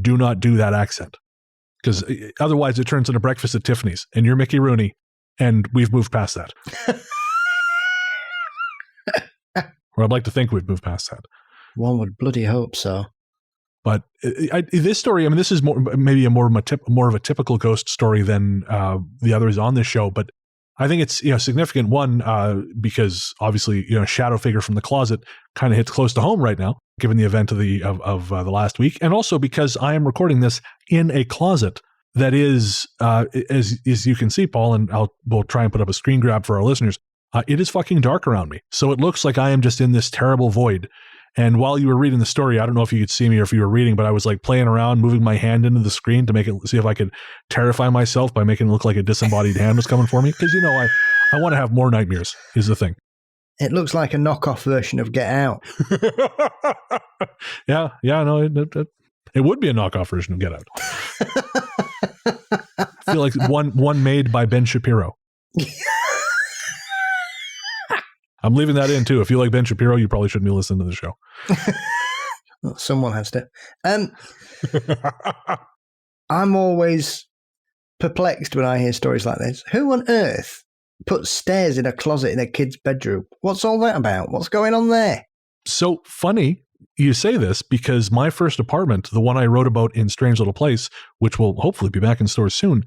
Speaker 3: do not do that accent. Because otherwise it turns into Breakfast at Tiffany's and you're Mickey Rooney and we've moved past that. Or I'd like to think we've moved past that.
Speaker 4: One would bloody hope so.
Speaker 3: But this story, I mean, this is maybe more of a typical ghost story than the others on this show. But I think it's significant, one, because obviously shadow figure from the closet kind of hits close to home right now, given the event of the last week, and also because I am recording this in a closet that is, as you can see, Paul, and we'll try and put up a screen grab for our listeners. It is fucking dark around me, so it looks like I am just in this terrible void. And while you were reading the story, I don't know if you could see me or if you were reading, but I was like playing around, moving my hand into the screen to see if I could terrify myself by making it look like a disembodied hand was coming for me. Because, I want to have more nightmares is the thing.
Speaker 4: It looks like a knockoff version of Get Out.
Speaker 3: Yeah, no, it would be a knockoff version of Get Out. I feel like one made by Ben Shapiro. I'm leaving that in too. If you like Ben Shapiro, you probably shouldn't be listening to the show.
Speaker 4: Well, someone has to. I'm always perplexed when I hear stories like this. Who on earth puts stairs in a closet in a kid's bedroom? What's all that about? What's going on there? So
Speaker 3: funny you say this, because my first apartment, the one I wrote about in Strange Little Place, which will hopefully be back in stores soon,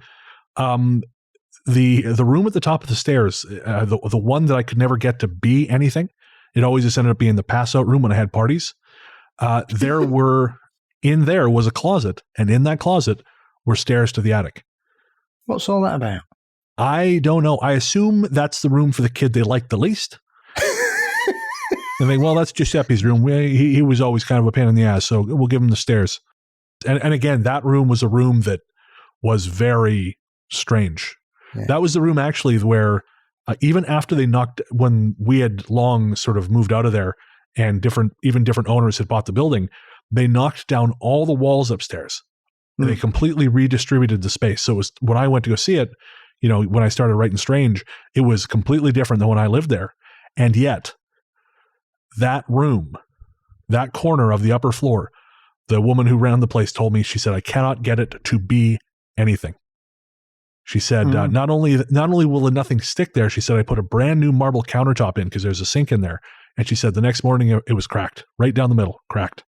Speaker 3: the room at the top of the stairs, the one that I could never get to be anything, it always just ended up being the pass out room when I had parties. There was a closet, and in that closet were stairs to the attic.
Speaker 4: What's all that about?
Speaker 3: I don't know. I assume that's the room for the kid they liked the least. I think, well, that's Giuseppe's room. He was always kind of a pain in the ass, so we'll give him the stairs. And again, that room was a room that was very strange. Yeah. That was the room actually where even after when we had long sort of moved out of there and different owners had bought the building, they knocked down all the walls upstairs. Mm. They completely redistributed the space. So it was, when I went to go see it, when I started writing Strange, it was completely different than when I lived there. And yet that room, that corner of the upper floor, the woman who ran the place told me, she said, I cannot get it to be anything. She said, not only will nothing stick there, she said, I put a brand new marble countertop in because there's a sink in there. And she said the next morning it was cracked, right down the middle, cracked.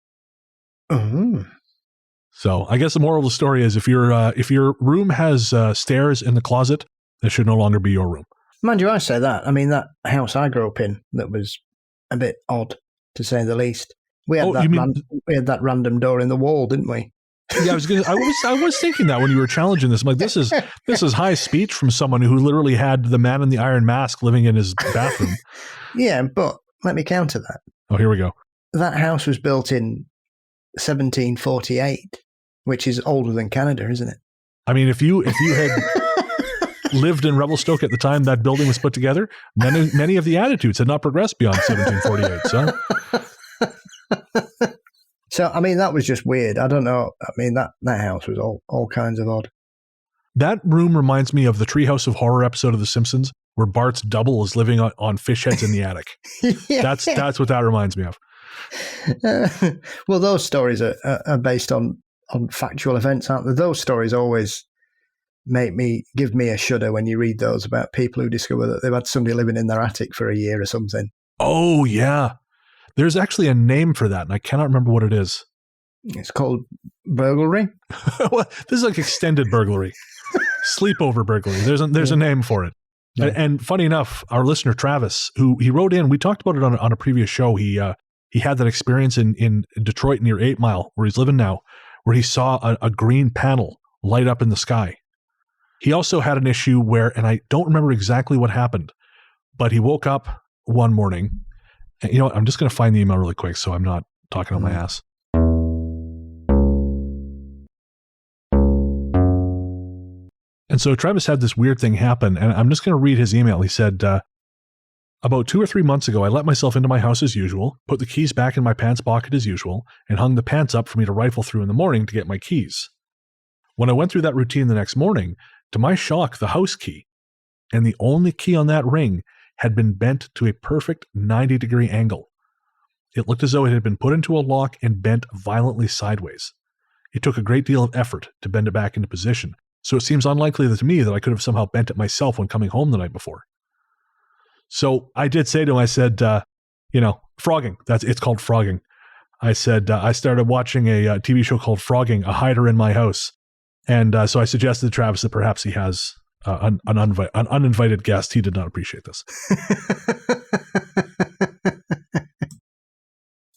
Speaker 4: Mm-hmm.
Speaker 3: So I guess the moral of the story is if your room has stairs in the closet, it should no longer be your room.
Speaker 4: Mind you, I say that. I mean, that house I grew up in, that was a bit odd, to say the least. We had that random door in the wall, didn't we?
Speaker 3: Yeah, I was thinking that when you were challenging this. I'm like, this is high speech from someone who literally had the man in the iron mask living in his bathroom.
Speaker 4: Yeah, but let me counter that.
Speaker 3: Oh, here we go.
Speaker 4: That house was built in 1748, which is older than Canada, isn't it?
Speaker 3: I mean, if you had lived in Revelstoke at the time that building was put together, many of the attitudes had not progressed beyond 1748.
Speaker 4: So, I mean, that was just weird. I don't know. I mean, that house was all kinds of odd.
Speaker 3: That room reminds me of the Treehouse of Horror episode of The Simpsons, where Bart's double is living on fish heads in the attic. Yeah. That's what that reminds me of.
Speaker 4: Well, those stories are based on factual events, aren't they? Those stories always give me a shudder when you read those about people who discover that they've had somebody living in their attic for a year or something.
Speaker 3: Oh, yeah. There's actually a name for that, and I cannot remember what it is.
Speaker 4: It's called burglary.
Speaker 3: Well, this is like extended burglary, sleepover burglary. There's a name for it. Yeah. And funny enough, our listener Travis, who he wrote in, we talked about it on a previous show. He had that experience in Detroit near 8 Mile, where he's living now, where he saw a green panel light up in the sky. He also had an issue where, and I don't remember exactly what happened, but he woke up one morning. You know what? I'm just going to find the email really quick so I'm not talking on my ass. And so Travis had this weird thing happen, and I'm just going to read his email. He said, About 2 or 3 months ago, I let myself into my house as usual, put the keys back in my pants pocket as usual, and hung the pants up for me to rifle through in the morning to get my keys. When I went through that routine the next morning, to my shock, the house key, and the only key on that ring, had been bent to a perfect 90-degree angle. It looked as though it had been put into a lock and bent violently sideways. It took a great deal of effort to bend it back into position, so it seems unlikely to me that I could have somehow bent it myself when coming home the night before. So I did say to him, I said, frogging. It's called frogging. I said, I started watching a TV show called Frogging, A Hider in My House. And so I suggested to Travis that perhaps he has an uninvited guest. He did not appreciate this.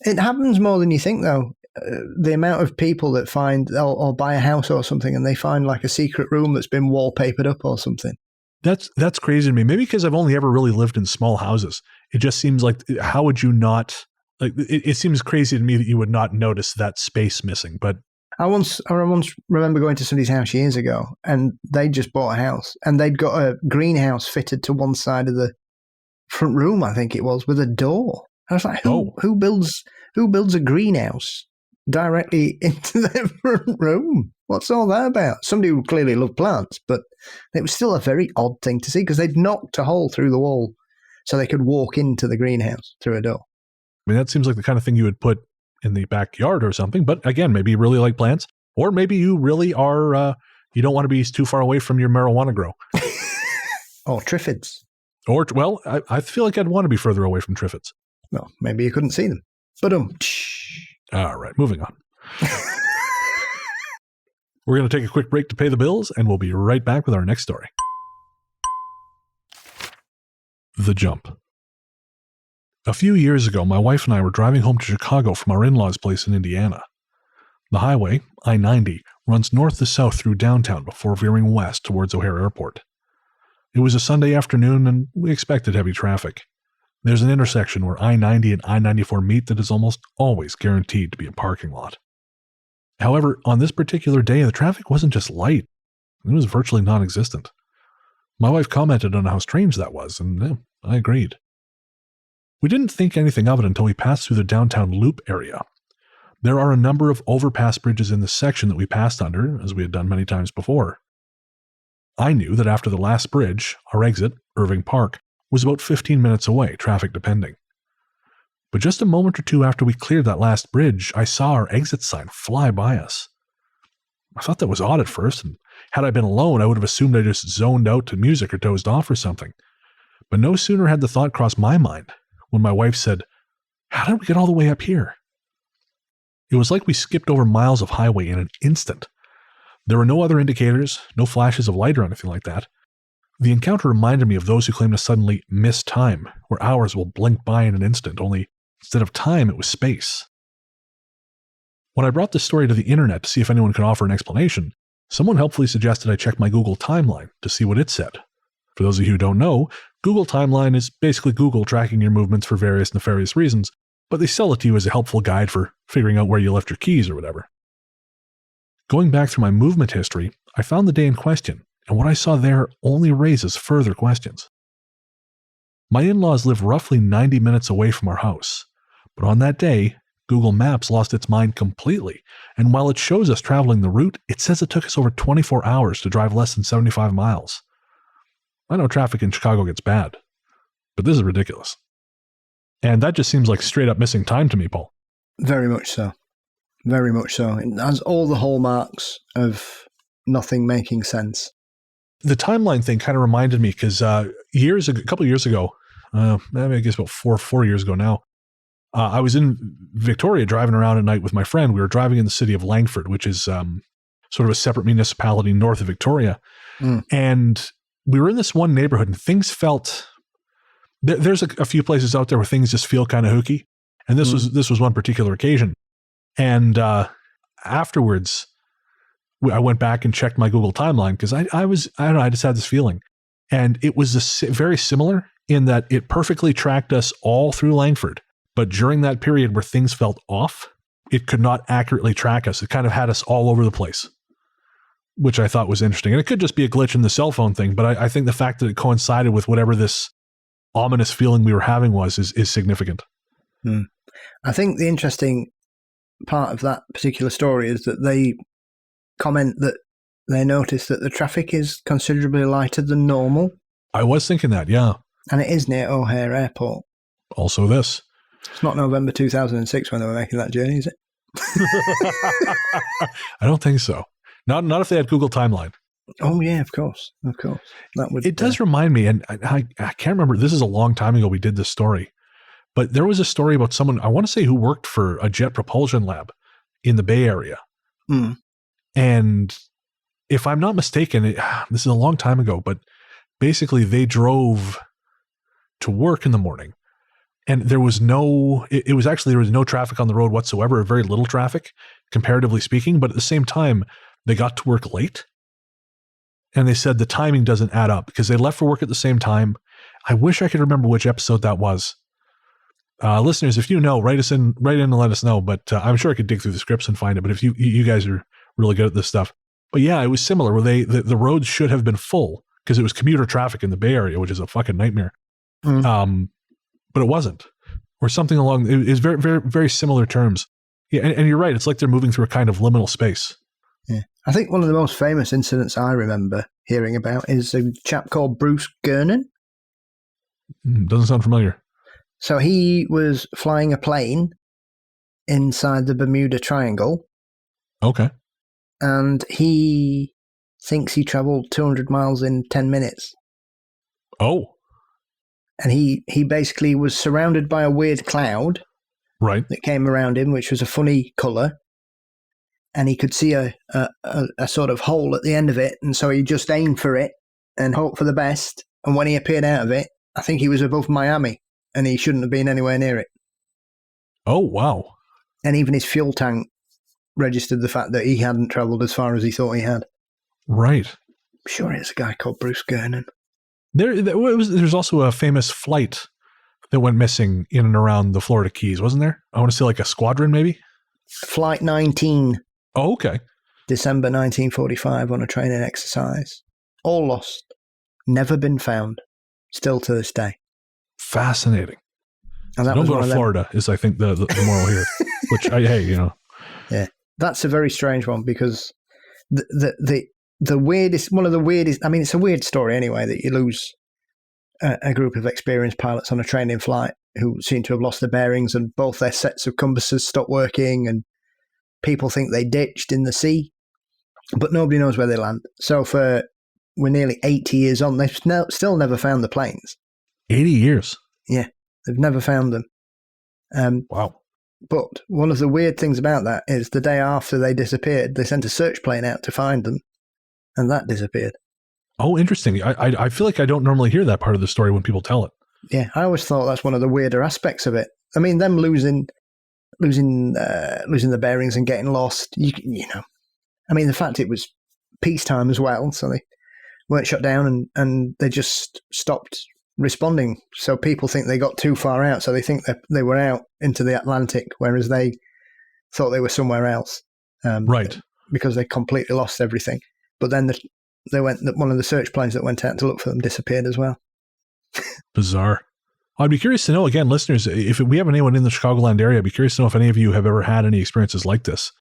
Speaker 4: It happens more than you think, though. The amount of people that find or buy a house or something and they find like a secret room that's been wallpapered up or something.
Speaker 3: That's crazy to me. Maybe because I've only ever really lived in small houses. It just seems like, how would you not, like, it seems crazy to me that you would not notice that space missing. But
Speaker 4: I once remember going to somebody's house years ago, and they just bought a house, and they'd got a greenhouse fitted to one side of the front room, I think it was, with a door. I was like, who builds a greenhouse directly into their front room? What's all that about? Somebody who clearly loved plants, but it was still a very odd thing to see because they'd knocked a hole through the wall so they could walk into the greenhouse through a door.
Speaker 3: I mean, that seems like the kind of thing you would put in the backyard or something. But again, maybe you really like plants, or maybe you really are, you don't want to be too far away from your marijuana grow.
Speaker 4: Or triffids.
Speaker 3: Or, well, I feel like I'd want to be further away from triffids.
Speaker 4: Well, maybe you couldn't see them. But
Speaker 3: All right, moving on. We're going to take a quick break to pay the bills, and we'll be right back with our next story. The Jump. A few years ago, my wife and I were driving home to Chicago from our in-laws' place in Indiana. The highway, I-90, runs north to south through downtown before veering west towards O'Hare Airport. It was a Sunday afternoon, and we expected heavy traffic. There's an intersection where I-90 and I-94 meet that is almost always guaranteed to be a parking lot. However, on this particular day, the traffic wasn't just light. It was virtually non-existent. My wife commented on how strange that was, and I agreed. We didn't think anything of it until we passed through the downtown loop area. There are a number of overpass bridges in this section that we passed under, as we had done many times before. I knew that after the last bridge, our exit, Irving Park, was about 15 minutes away, traffic depending. But just a moment or two after we cleared that last bridge, I saw our exit sign fly by us. I thought that was odd at first, and had I been alone, I would have assumed I just zoned out to music or dozed off or something. But no sooner had the thought crossed my mind when my wife said, "How did we get all the way up here?" It was like we skipped over miles of highway in an instant. There were no other indicators, no flashes of light or anything like that. The encounter reminded me of those who claim to suddenly miss time, where hours will blink by in an instant, only instead of time, it was space. When I brought this story to the internet to see if anyone could offer an explanation, someone helpfully suggested I check my Google timeline to see what it said. For those of you who don't know, Google Timeline is basically Google tracking your movements for various nefarious reasons, but they sell it to you as a helpful guide for figuring out where you left your keys or whatever. Going back through my movement history, I found the day in question, and what I saw there only raises further questions. My in-laws live roughly 90 minutes away from our house, but on that day, Google Maps lost its mind completely, and while it shows us traveling the route, it says it took us over 24 hours to drive less than 75 miles. I know traffic in Chicago gets bad, but this is ridiculous. And that just seems like straight up missing time to me, Paul.
Speaker 4: Very much so. Very much so. It has all the hallmarks of nothing making sense.
Speaker 3: The timeline thing kind of reminded me because a couple of years ago, maybe I guess about four years ago now, I was in Victoria driving around at night with my friend. We were driving in the city of Langford, which is sort of a separate municipality north of Victoria. And we were in this one neighborhood and things felt, there's a few places out there where things just feel kind of hooky. And this was one particular occasion. And afterwards, I went back and checked my Google timeline because I don't know, I just had this feeling. And it was very similar in that it perfectly tracked us all through Langford. But during that period where things felt off, it could not accurately track us. It kind of had us all over the place, which I thought was interesting. And it could just be a glitch in the cell phone thing, but I think the fact that it coincided with whatever this ominous feeling we were having is significant.
Speaker 4: I think the interesting part of that particular story is that they comment that they notice that the traffic is considerably lighter than normal.
Speaker 3: I was thinking that, yeah.
Speaker 4: And it is near O'Hare Airport.
Speaker 3: Also this.
Speaker 4: It's not November 2006 when they were making that journey, is it?
Speaker 3: I don't think so. Not if they had Google Timeline.
Speaker 4: Oh, yeah, of course. Of course. That would.
Speaker 3: It does remind me, and I can't remember, this is a long time ago we did this story, but there was a story about someone, I want to say, who worked for a jet propulsion lab in the Bay Area. And if I'm not mistaken, this is a long time ago, but basically they drove to work in the morning, and there was no traffic on the road whatsoever, very little traffic, comparatively speaking, but at the same time, they got to work late. And they said the timing doesn't add up because they left for work at the same time. I wish I could remember which episode that was. Listeners, if you know, write in and let us know. But I'm sure I could dig through the scripts and find it. But if you guys are really good at this stuff. But yeah, it was similar where the roads should have been full because it was commuter traffic in the Bay Area, which is a fucking nightmare. But it wasn't, or something along. It is very, very, very similar terms. Yeah, and you're right. It's like they're moving through a kind of liminal space.
Speaker 4: Yeah. I think one of the most famous incidents I remember hearing about is a chap called Bruce Gernon.
Speaker 3: Doesn't sound familiar.
Speaker 4: So he was flying a plane inside the Bermuda Triangle.
Speaker 3: Okay.
Speaker 4: And he thinks he traveled 200 miles in 10 minutes.
Speaker 3: Oh.
Speaker 4: And he basically was surrounded by a weird cloud.
Speaker 3: Right.
Speaker 4: That came around him, which was a funny colour. And he could see a sort of hole at the end of it. And so he just aimed for it and hoped for the best. And when he appeared out of it, I think he was above Miami and he shouldn't have been anywhere near it.
Speaker 3: Oh, wow.
Speaker 4: And even his fuel tank registered the fact that he hadn't travelled as far as he thought he had.
Speaker 3: Right.
Speaker 4: I'm sure it's a guy called Bruce Gernon.
Speaker 3: There's also a famous flight that went missing in and around the Florida Keys, wasn't there? I want to say like a squadron, maybe?
Speaker 4: Flight 19.
Speaker 3: Oh, okay.
Speaker 4: December 1945 on a training exercise. All lost. Never been found. Still to this day.
Speaker 3: Fascinating.
Speaker 4: And that
Speaker 3: Don't
Speaker 4: was
Speaker 3: go to Florida is, I think, the moral here. Which,
Speaker 4: Yeah, that's a very strange one because the weirdest, one of the weirdest, I mean, it's a weird story anyway that you lose a group of experienced pilots on a training flight who seem to have lost their bearings and both their sets of compasses stopped working and people think they ditched in the sea, but nobody knows where they land. So we're nearly 80 years on, they've still never found the planes.
Speaker 3: 80 years?
Speaker 4: Yeah, they've never found them.
Speaker 3: Wow.
Speaker 4: But one of the weird things about that is the day after they disappeared, they sent a search plane out to find them, and that disappeared.
Speaker 3: Oh, interesting. I feel like I don't normally hear that part of the story when people tell it.
Speaker 4: Yeah, I always thought that's one of the weirder aspects of it. I mean, them losing the bearings and getting lost, you know. I mean, the fact it was peacetime as well, so they weren't shut down and they just stopped responding. So people think they got too far out, so they think that they were out into the Atlantic, whereas they thought they were somewhere else.
Speaker 3: Right.
Speaker 4: Because they completely lost everything. But then one of the search planes that went out to look for them disappeared as well.
Speaker 3: Bizarre. I'd be curious to know, again, listeners, if we have anyone in the Chicagoland area, I'd be curious to know if any of you have ever had any experiences like this,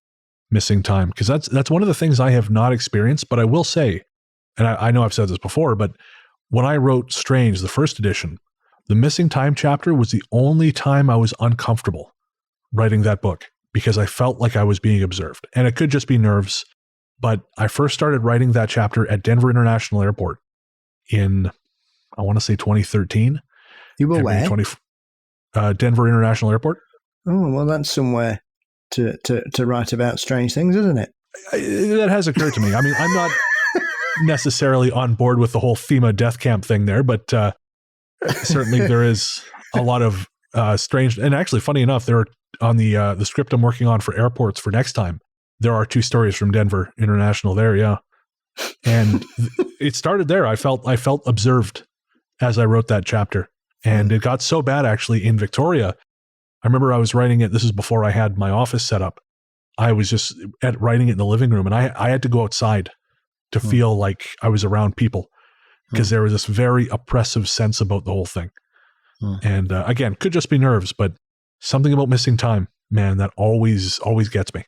Speaker 3: missing time. Because that's one of the things I have not experienced, but I will say, and I know I've said this before, but when I wrote Strange, the first edition, the missing time chapter was the only time I was uncomfortable writing that book because I felt like I was being observed. And it could just be nerves, but I first started writing that chapter at Denver International Airport in, I want to say 2013.
Speaker 4: You were where?
Speaker 3: Denver International Airport.
Speaker 4: Oh, well, that's somewhere to write about strange things, isn't it?
Speaker 3: That has occurred to me. I mean, I'm not necessarily on board with the whole FEMA death camp thing there, but certainly there is a lot of strange. And actually, funny enough, there are on the script I'm working on for airports for next time. There are 2 stories from Denver International there, yeah. And it started there. I felt observed as I wrote that chapter. And it got so bad, actually, in Victoria. I remember I was writing it. This is before I had my office set up. I was just writing it in the living room, and I had to go outside to feel like I was around people because there was this very oppressive sense about the whole thing. And again, could just be nerves, but something about missing time, man, that always gets me.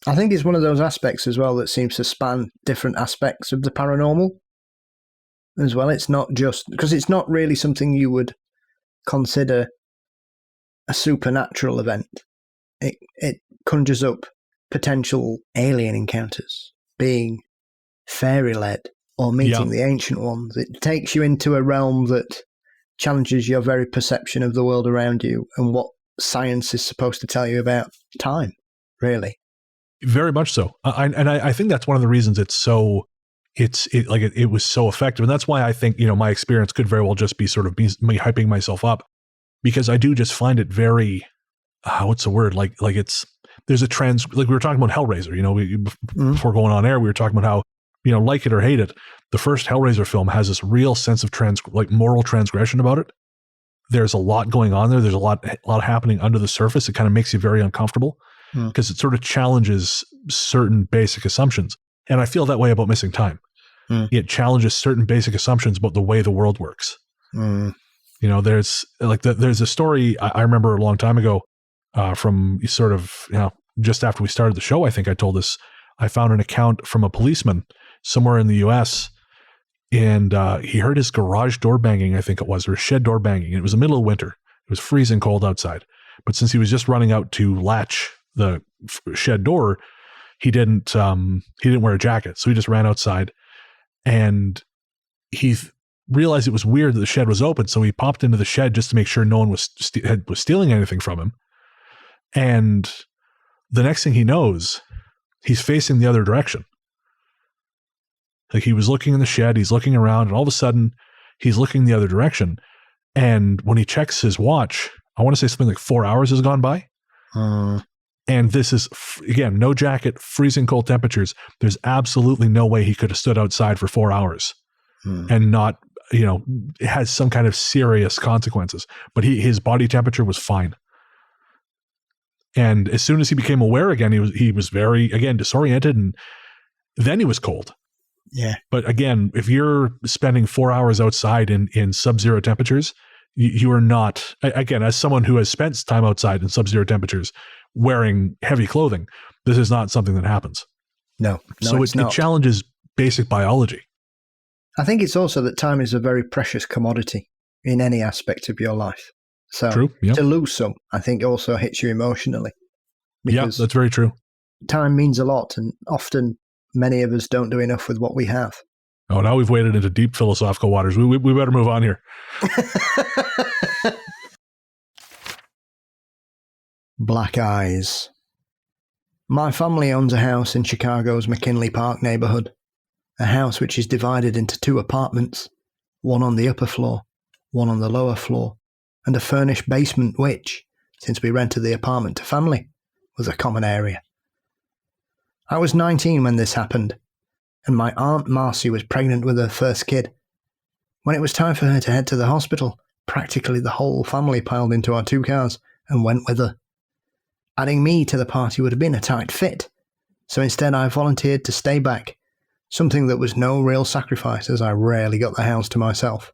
Speaker 4: I think it's one of those aspects as well that seems to span different aspects of the paranormal as well. It's not just, because it's not really something you would consider a supernatural event. It conjures up potential alien encounters, being fairy-led or meeting the ancient ones. It takes you into a realm that challenges your very perception of the world around you and what science is supposed to tell you about time, really.
Speaker 3: Very much so. I think that's one of the reasons it was so effective. And that's why I think, my experience could very well just be sort of me hyping myself up, because I do just find it very, what's the word? There's a like we were talking about Hellraiser, before going on air, we were talking about how, like it or hate it, the first Hellraiser film has this real sense of moral transgression about it. There's a lot going on there. There's a lot happening under the surface. It kind of makes you very uncomfortable because it sort of challenges certain basic assumptions. And I feel that way about Missing Time. It challenges certain basic assumptions about the way the world works. There's there's a story I remember a long time ago from sort of, just after we started the show, I think I told this, I found an account from a policeman somewhere in the US, and he heard his garage door banging, I think it was, or shed door banging. It was the middle of winter. It was freezing cold outside. But since he was just running out to latch the shed door, he didn't wear a jacket. So he just ran outside, and he realized it was weird that the shed was open. So he popped into the shed just to make sure no one was stealing anything from him. And the next thing he knows, he's facing the other direction. Like, he was looking in the shed, he's looking around, and all of a sudden he's looking the other direction. And when he checks his watch, I want to say something like 4 hours has gone by. And this is, again, no jacket, freezing cold temperatures. There's absolutely no way he could have stood outside for 4 hours and not, it has some kind of serious consequences. But his body temperature was fine. And as soon as he became aware again, he was very, again, disoriented, and then he was cold.
Speaker 4: Yeah.
Speaker 3: But again, if you're spending 4 hours outside in sub-zero temperatures, you are not, again, as someone who has spent time outside in sub-zero temperatures wearing heavy clothing, this is not something that happens.
Speaker 4: No,
Speaker 3: so it challenges basic biology.
Speaker 4: I think it's also that time is a very precious commodity in any aspect of your life. So
Speaker 3: true, yep.
Speaker 4: To lose some, I think, also hits you emotionally.
Speaker 3: Yeah, that's very true.
Speaker 4: Time means a lot, and often many of us don't do enough with what we have.
Speaker 3: Oh, now we've waded into deep philosophical waters. We better move on here.
Speaker 4: Black eyes. My family owns a house in Chicago's McKinley Park neighborhood, a house which is divided into 2 apartments, one on the upper floor, one on the lower floor, and a furnished basement which, since we rented the apartment to family, was a common area. I was 19 when this happened, and my Aunt Marcy was pregnant with her first kid. When it was time for her to head to the hospital, practically the whole family piled into our 2 cars and went with her. Adding me to the party would have been a tight fit, so instead I volunteered to stay back, something that was no real sacrifice as I rarely got the house to myself.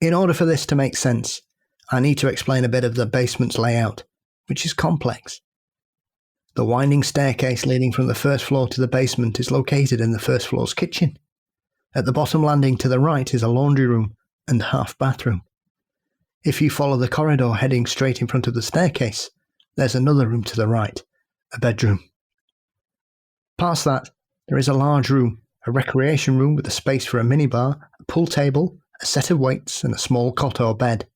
Speaker 4: In order for this to make sense, I need to explain a bit of the basement's layout, which is complex. The winding staircase leading from the first floor to the basement is located in the first floor's kitchen. At the bottom landing to the right is a laundry room and half bathroom. If you follow the corridor heading straight in front of the staircase, there's another room to the right, a bedroom. Past that, there is a large room, a recreation room with a space for a minibar, a pool table, a set of weights, and a small cot or bed.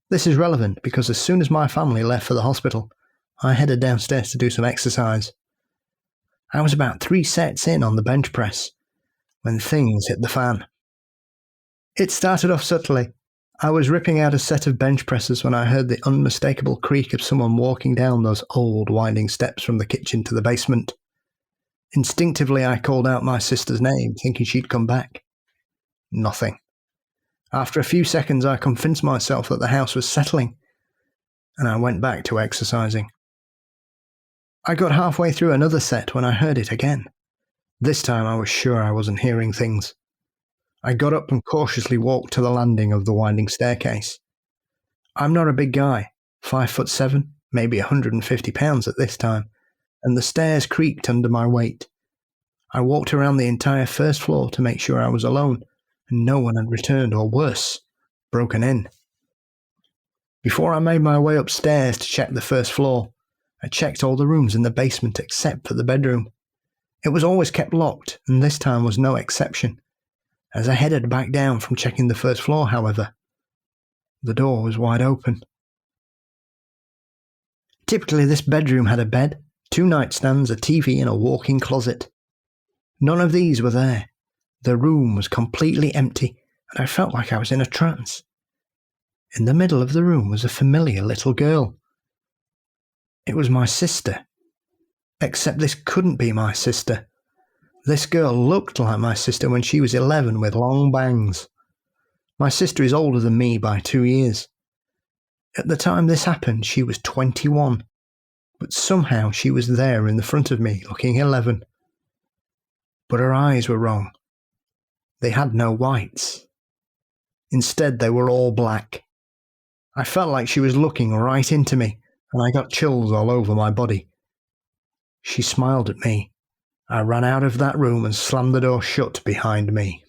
Speaker 4: This is relevant because as soon as my family left for the hospital, I headed downstairs to do some exercise. I was about 3 sets in on the bench press when things hit the fan. It started off subtly. I was ripping out a set of bench presses when I heard the unmistakable creak of someone walking down those old winding steps from the kitchen to the basement. Instinctively, I called out my sister's name, thinking she'd come back. Nothing. After a few seconds, I convinced myself that the house was settling, and I went back to exercising. I got halfway through another set when I heard it again. This time I was sure I wasn't hearing things. I got up and cautiously walked to the landing of the winding staircase. I'm not a big guy, 5'7", maybe 150 pounds at this time, and the stairs creaked under my weight. I walked around the entire first floor to make sure I was alone, and no one had returned, or worse, broken in. Before I made my way upstairs to check the first floor, I checked all the rooms in the basement except for the bedroom. It was always kept locked, and this time was no exception. As I headed back down from checking the first floor, however, the door was wide open. Typically, this bedroom had a bed, 2 nightstands, a TV, and a walk-in closet. None of these were there. The room was completely empty, and I felt like I was in a trance. In the middle of the room was a familiar little girl. It was my sister. Except this couldn't be my sister. This girl looked like my sister when she was 11 with long bangs. My sister is older than me by 2 years. At the time this happened, she was 21, but somehow she was there in the front of me, looking 11. But her eyes were wrong. They had no whites. Instead, they were all black. I felt like she was looking right into me, and I got chills all over my body. She smiled at me. I ran out of that room and slammed the door shut behind me.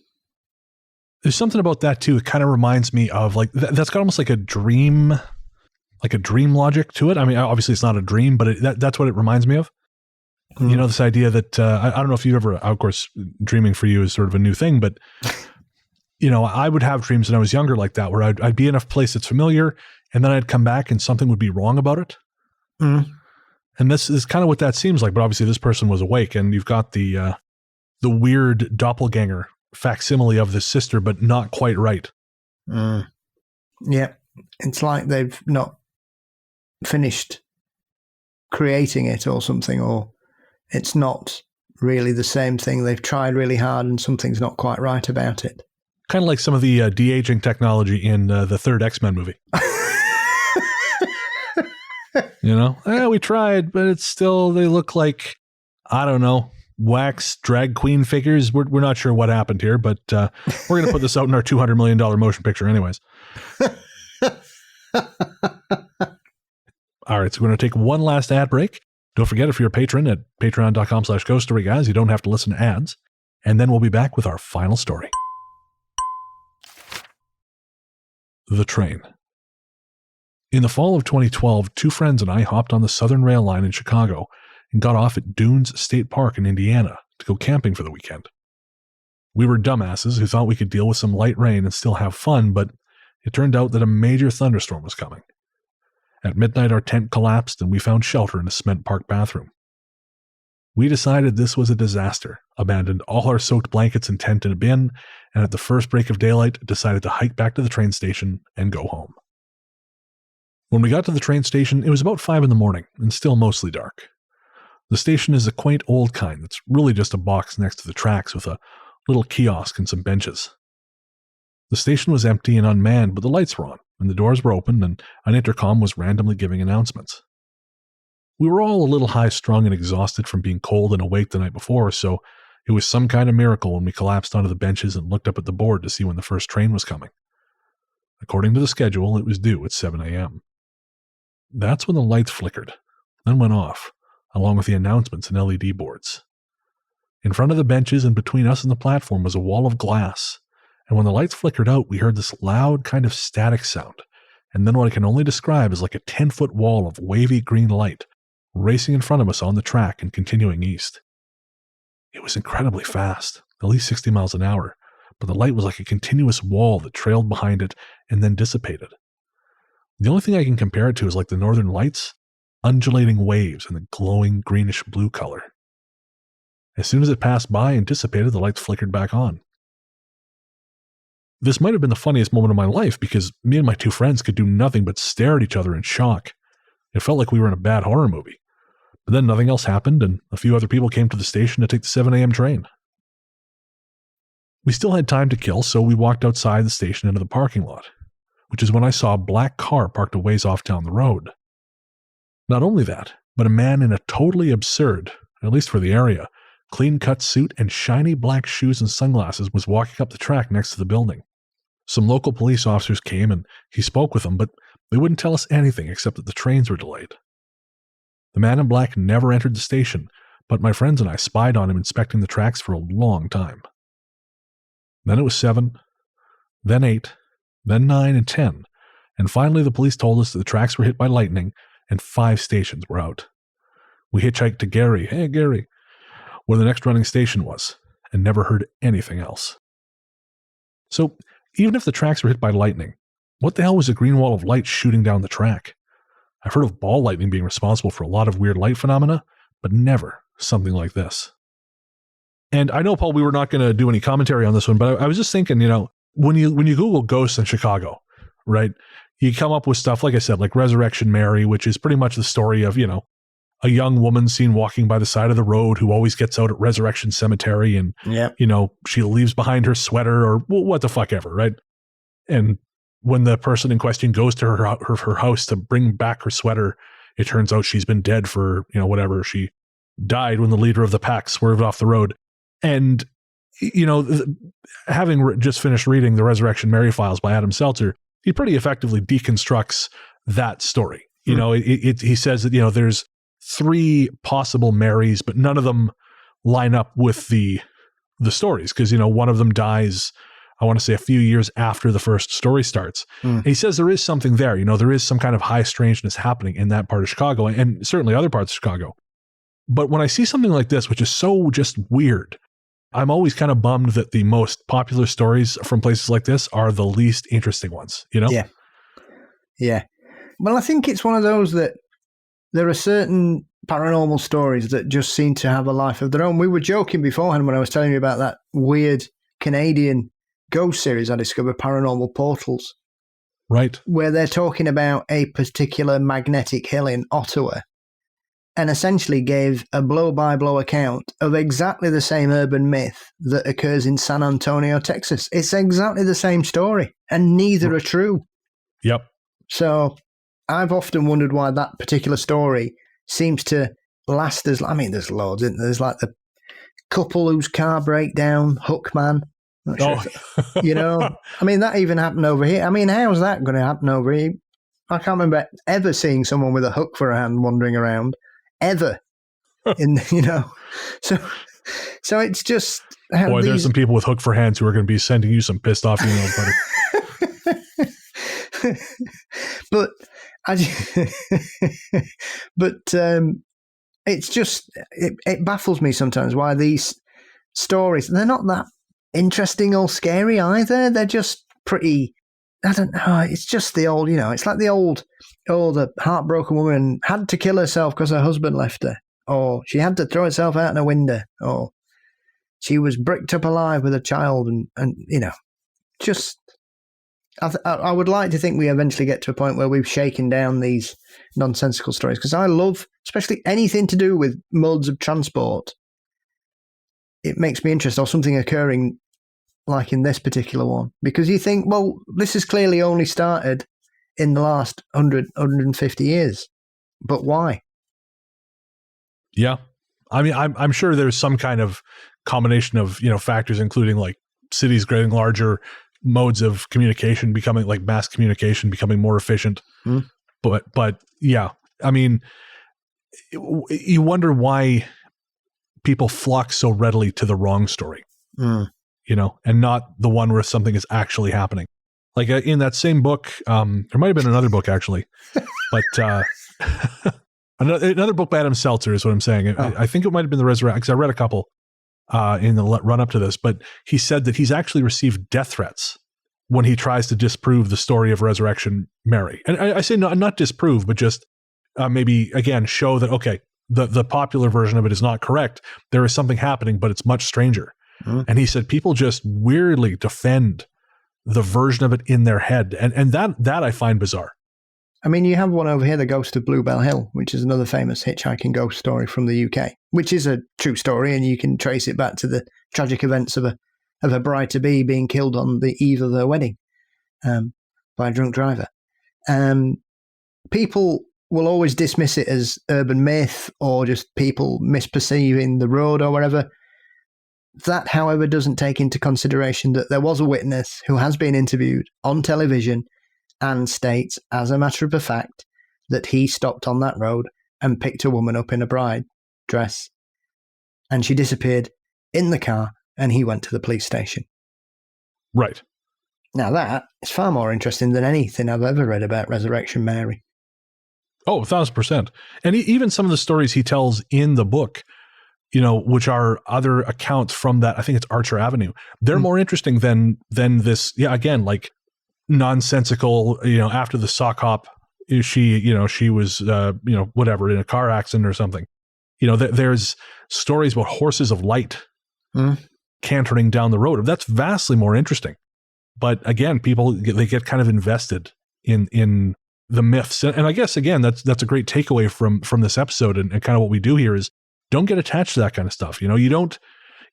Speaker 3: There's something about that too. It kind of reminds me of like, that's got almost like a dream logic to it. I mean, obviously it's not a dream, but that's what it reminds me of. You know, this idea that, I don't know if you've ever, of course, dreaming for you is sort of a new thing, but you know, I would have dreams when I was younger like that, where I'd be in a place that's familiar, and then I'd come back and something would be wrong about it.
Speaker 4: Mm.
Speaker 3: And this is kind of what that seems like. But obviously this person was awake, and you've got the weird doppelganger facsimile of the sister, but not quite right.
Speaker 4: Mm. Yeah. It's like they've not finished creating it or something, or it's not really the same thing. They've tried really hard and something's not quite right about it.
Speaker 3: Kind of like some of the de-aging technology in the third X-Men movie. You know, we tried, but it's still, they look like, I don't know, wax drag queen figures. We're not sure what happened here, but we're going to put this out in our $200 million motion picture anyways. All right, so we're going to take one last ad break. Don't forget, if you're a patron at patreon.com/ghoststoryguys, you don't have to listen to ads. And then we'll be back with our final story. The train. In the fall of 2012, 2 friends and I hopped on the Southern Rail line in Chicago and got off at Dunes State Park in Indiana to go camping for the weekend. We were dumbasses who thought we could deal with some light rain and still have fun, but it turned out that a major thunderstorm was coming. At midnight, our tent collapsed and we found shelter in a cement park bathroom. We decided this was a disaster, abandoned all our soaked blankets and tent in a bin, and at the first break of daylight, decided to hike back to the train station and go home. When we got to the train station, it was about 5 in the morning and still mostly dark. The station is a quaint old kind that's really just a box next to the tracks with a little kiosk and some benches. The station was empty and unmanned, but the lights were on, and the doors were open, and an intercom was randomly giving announcements. We were all a little high-strung and exhausted from being cold and awake the night before, so it was some kind of miracle when we collapsed onto the benches and looked up at the board to see when the first train was coming. According to the schedule, it was due at 7 a.m. That's when the lights flickered, then went off, along with the announcements and LED boards. In front of the benches and between us and the platform was a wall of glass, and when the lights flickered out, we heard this loud kind of static sound, and then what I can only describe as like a 10-foot wall of wavy green light racing in front of us on the track and continuing east. It was incredibly fast, at least 60 miles an hour, but the light was like a continuous wall that trailed behind it and then dissipated. The only thing I can compare it to is like the northern lights, undulating waves in the glowing greenish-blue color. As soon as it passed by and dissipated, the lights flickered back on. This might have been the funniest moment of my life because me and my 2 friends could do nothing but stare at each other in shock. It felt like we were in a bad horror movie. But then nothing else happened, and a few other people came to the station to take the 7 a.m. train. We still had time to kill, so we walked outside the station into the parking lot, which is when I saw a black car parked a ways off down the road. Not only that, but a man in a totally absurd, at least for the area, clean-cut suit and shiny black shoes and sunglasses, was walking up the track next to the building. Some local police officers came and he spoke with them, but they wouldn't tell us anything except that the trains were delayed. The man in black never entered the station, but my friends and I spied on him inspecting the tracks for a long time. Then it was 7, then 8, then 9 and 10, and finally the police told us that the tracks were hit by lightning and 5 stations were out. We hitchhiked to Gary, where the next running station was, and never heard anything else. So, even if the tracks were hit by lightning, what the hell was a green wall of light shooting down the track? I've heard of ball lightning being responsible for a lot of weird light phenomena, but never something like this. And I know, Paul, we were not going to do any commentary on this one, but I was just thinking, when you Google ghosts in Chicago, right, you come up with stuff, like I said, like Resurrection Mary, which is pretty much the story of, a young woman seen walking by the side of the road who always gets out at Resurrection Cemetery and, she leaves behind her sweater or what the fuck ever, right? And when the person in question goes to her house to bring back her sweater, it turns out she's been dead for, whatever. She died when the leader of the pack swerved off the road. And, having just finished reading the Resurrection Mary files by Adam Seltzer, he pretty effectively deconstructs that story. He says that, there's 3 possible Marys, but none of them line up with the stories because, one of them dies, I want to say a few years after the first story starts. And he says there is something there, there is some kind of high strangeness happening in that part of Chicago and certainly other parts of Chicago. But when I see something like this, which is so just weird, I'm always kind of bummed that the most popular stories from places like this are the least interesting ones,
Speaker 4: Yeah. Well, I think it's one of those that there are certain paranormal stories that just seem to have a life of their own. We were joking beforehand when I was telling you about that weird Canadian ghost series I discovered, Paranormal Portals.
Speaker 3: Right.
Speaker 4: Where they're talking about a particular magnetic hill in Ottawa and essentially gave a blow-by-blow account of exactly the same urban myth that occurs in San Antonio, Texas. It's exactly the same story, and neither are true.
Speaker 3: Yep.
Speaker 4: So I've often wondered why that particular story seems to last there's loads, isn't there? There's like the couple whose car break down, Hookman. That even happened over here. How's that going to happen over here? I can't remember ever seeing someone with a hook for a hand wandering around, ever. So it's just...
Speaker 3: Boy, there's some people with hook for hands who are going to be sending you some pissed off emails, buddy.
Speaker 4: It's just, it baffles me sometimes why these stories, they're not that interesting or scary either. They're just pretty, I don't know, it's just the old, it's like the old, the heartbroken woman had to kill herself because her husband left her, or she had to throw herself out in a window, or she was bricked up alive with a child, and just... I would like to think we eventually get to a point where we've shaken down these nonsensical stories, because I love, especially anything to do with modes of transport. It makes me interested, or something occurring like in this particular one, because you think, well, this has clearly only started in the last 150 years, but why?
Speaker 3: Yeah. I'm sure there's some kind of combination of, factors, including like cities getting larger, modes of communication becoming like mass communication becoming more efficient. But yeah, you wonder why people flock so readily to the wrong story, and not the one where something is actually happening. Like in that same book, there might've been another book actually, but another book by Adam Seltzer is what I'm saying. I think it might've been the Resurrection, because I read a couple in the run up to this, but he said that he's actually received death threats when he tries to disprove the story of Resurrection Mary. And I say not disprove, but just maybe again show that, okay, the popular version of it is not correct. There is something happening, but it's much stranger. And he said people just weirdly defend the version of it in their head, and that I find bizarre.
Speaker 4: You have one over here, The Ghost of Bluebell Hill, which is another famous hitchhiking ghost story from the UK, which is a true story, and you can trace it back to the tragic events of a bride-to-be being killed on the eve of their wedding by a drunk driver. People will always dismiss it as urban myth or just people misperceiving the road or whatever. That, however, doesn't take into consideration that there was a witness who has been interviewed on television and states, as a matter of fact, that he stopped on that road and picked a woman up in a bride dress, and she disappeared in the car, and he went to the police station.
Speaker 3: Right.
Speaker 4: Now that is far more interesting than anything I've ever read about Resurrection Mary.
Speaker 3: Oh, 1,000%. And even some of the stories he tells in the book, you know, which are other accounts from that, I think it's Archer Avenue, they're more interesting than this, again, like nonsensical, you know, after the sock hop, she was, whatever, in a car accident or something. You know, there's stories about horses of light cantering down the road. That's vastly more interesting. But again, people, they get kind of invested in the myths. And I guess, again, that's a great takeaway from this episode and kind of what we do here is don't get attached to that kind of stuff. You know, you don't,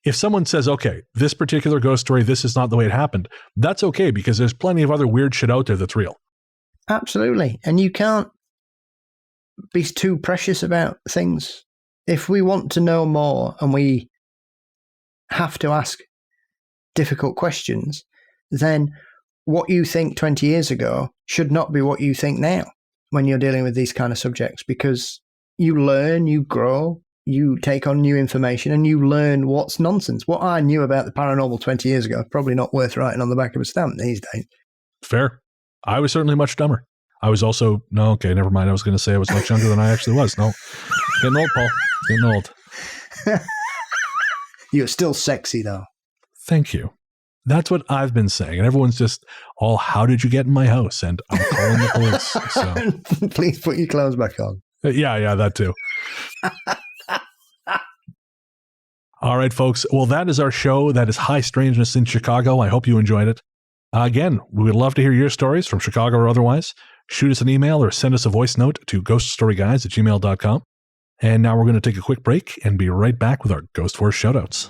Speaker 3: if someone says, okay, this particular ghost story, this is not the way it happened, that's okay, because there's plenty of other weird shit out there that's real.
Speaker 4: Absolutely. And you can't be too precious about things. If we want to know more and we have to ask difficult questions, then what you think 20 years ago should not be what you think now when you're dealing with these kind of subjects, because you learn, you grow, you take on new information, and you learn what's nonsense. What I knew about the paranormal 20 years ago, probably not worth writing on the back of a stamp these days. Fair.
Speaker 3: I was certainly much dumber. I was also, no, okay, never mind. I was going to say I was much younger than I actually was. No, getting old, Paul. Getting old.
Speaker 4: You're still sexy, though.
Speaker 3: Thank you. That's what I've been saying. And everyone's just all, how did you get in my house? And I'm calling the police. So.
Speaker 4: Please put your clothes back on.
Speaker 3: Yeah, that too. All right, folks. Well, that is our show. That is High Strangeness in Chicago. I hope you enjoyed it. Again, we would love to hear your stories from Chicago or otherwise. Shoot us an email or send us a voice note to ghoststoryguys@gmail.com. And now we're going to take a quick break and be right back with our Ghost Force shoutouts.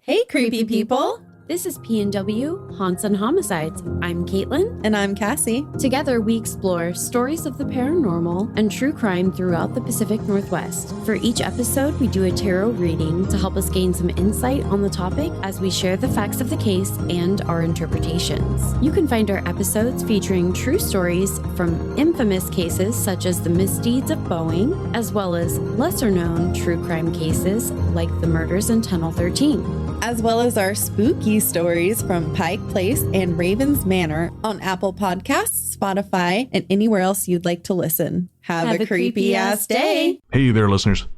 Speaker 7: Hey, creepy people! This is P&W Haunts and Homicides. I'm Caitlin.
Speaker 8: And I'm Cassie.
Speaker 7: Together, we explore stories of the paranormal and true crime throughout the Pacific Northwest. For each episode, we do a tarot reading to help us gain some insight on the topic as we share the facts of the case and our interpretations. You can find our episodes featuring true stories from infamous cases such as the misdeeds of Boeing, as well as lesser-known true crime cases like the murders in Tunnel 13.
Speaker 8: As well as our spooky stories from Pike Place and Raven's Manor on Apple Podcasts, Spotify, and anywhere else you'd like to listen. Have a creepy-ass day.
Speaker 3: Hey there, listeners.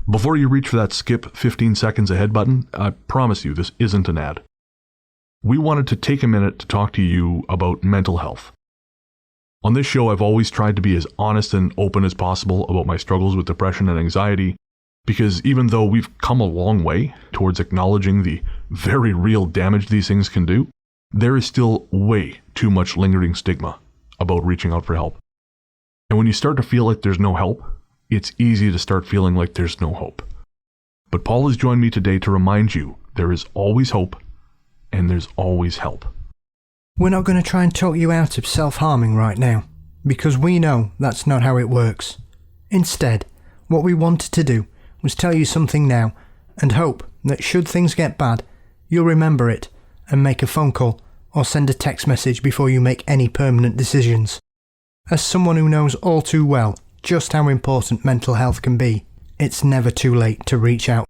Speaker 3: Before you reach for that skip 15 seconds ahead button, I promise you this isn't an ad. We wanted to take a minute to talk to you about mental health. On this show, I've always tried to be as honest and open as possible about my struggles with depression and anxiety, because even though we've come a long way towards acknowledging the very real damage these things can do, there is still way too much lingering stigma about reaching out for help. And when you start to feel like there's no help, it's easy to start feeling like there's no hope. But Paul has joined me today to remind you there is always hope and there's always help.
Speaker 4: We're not going to try and talk you out of self-harming right now, because we know that's not how it works. Instead, what we wanted to do was tell you something now and hope that should things get bad, you'll remember it and make a phone call or send a text message before you make any permanent decisions. As someone who knows all too well just how important mental health can be, it's never too late to reach out.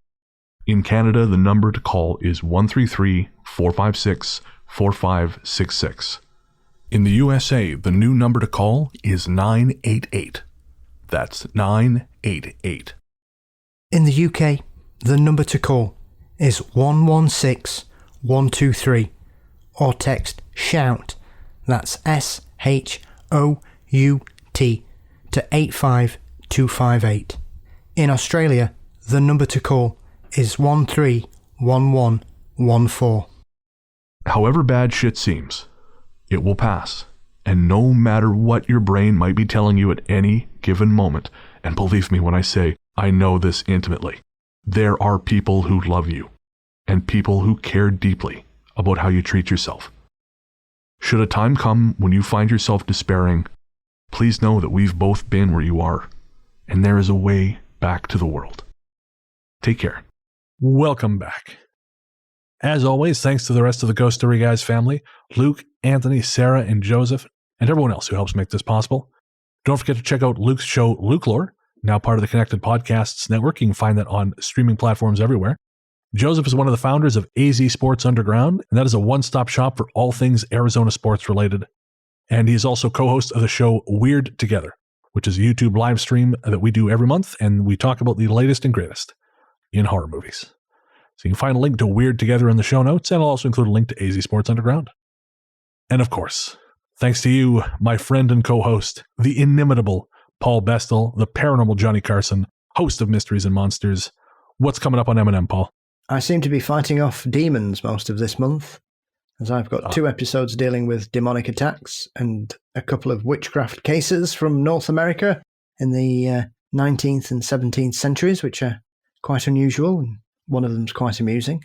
Speaker 3: In Canada, the number to call is 133-456-4566. In the USA, the new number to call is 988. That's 988.
Speaker 4: In the UK, the number to call is 116123 or text SHOUT, that's SHOUT, to 85258. In Australia, the number to call is 131114.
Speaker 3: However bad shit seems, it will pass, And no matter what your brain might be telling you at any given moment, and believe me when I say I know this intimately, there are people who love you and people who care deeply about how you treat yourself. Should a time come when you find yourself despairing, please know that we've both been where you are, and there is a way back to the world. Take care.
Speaker 1: Welcome back. As always, thanks to the rest of the Ghost Story Guys family, Luke, Anthony, Sarah, and Joseph, and everyone else who helps make this possible. Don't forget to check out Luke's show, Luke Lore, now part of the Connected Podcasts Network. You can find that on streaming platforms everywhere. Joseph is one of the founders of AZ Sports Underground, and that is a one-stop shop for all things Arizona sports related. And he is also co-host of the show Weird Together, which is a YouTube live stream that we do every month, and we talk about the latest and greatest in horror movies. So you can find a link to Weird Together in the show notes, and I'll also include a link to AZ Sports Underground. And of course, thanks to you, my friend and co-host, the inimitable Paul Bestel, the paranormal Johnny Carson, host of Mysteries and Monsters. What's coming up on M&M, Paul?
Speaker 4: I seem to be fighting off demons most of this month, as I've got 2 episodes dealing with demonic attacks and a couple of witchcraft cases from North America in the 19th and 17th centuries, which are quite unusual, and one of them's quite amusing,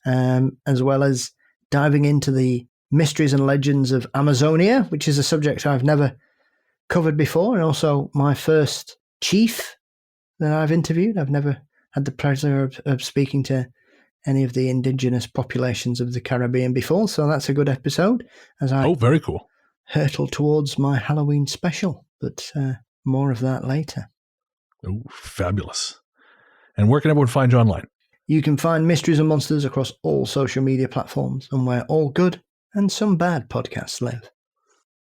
Speaker 4: as well as diving into the mysteries and legends of Amazonia, which is a subject I've never covered before, and also my first chief that I've interviewed. I've never had the pleasure of speaking to any of the indigenous populations of the Caribbean before, so that's a good episode as I
Speaker 3: very cool.
Speaker 4: hurtle towards my Halloween special, but more of that later.
Speaker 3: Oh, fabulous. And where can everyone find you online?
Speaker 4: You can find Mysteries and Monsters across all social media platforms and where all good and some bad podcasts live.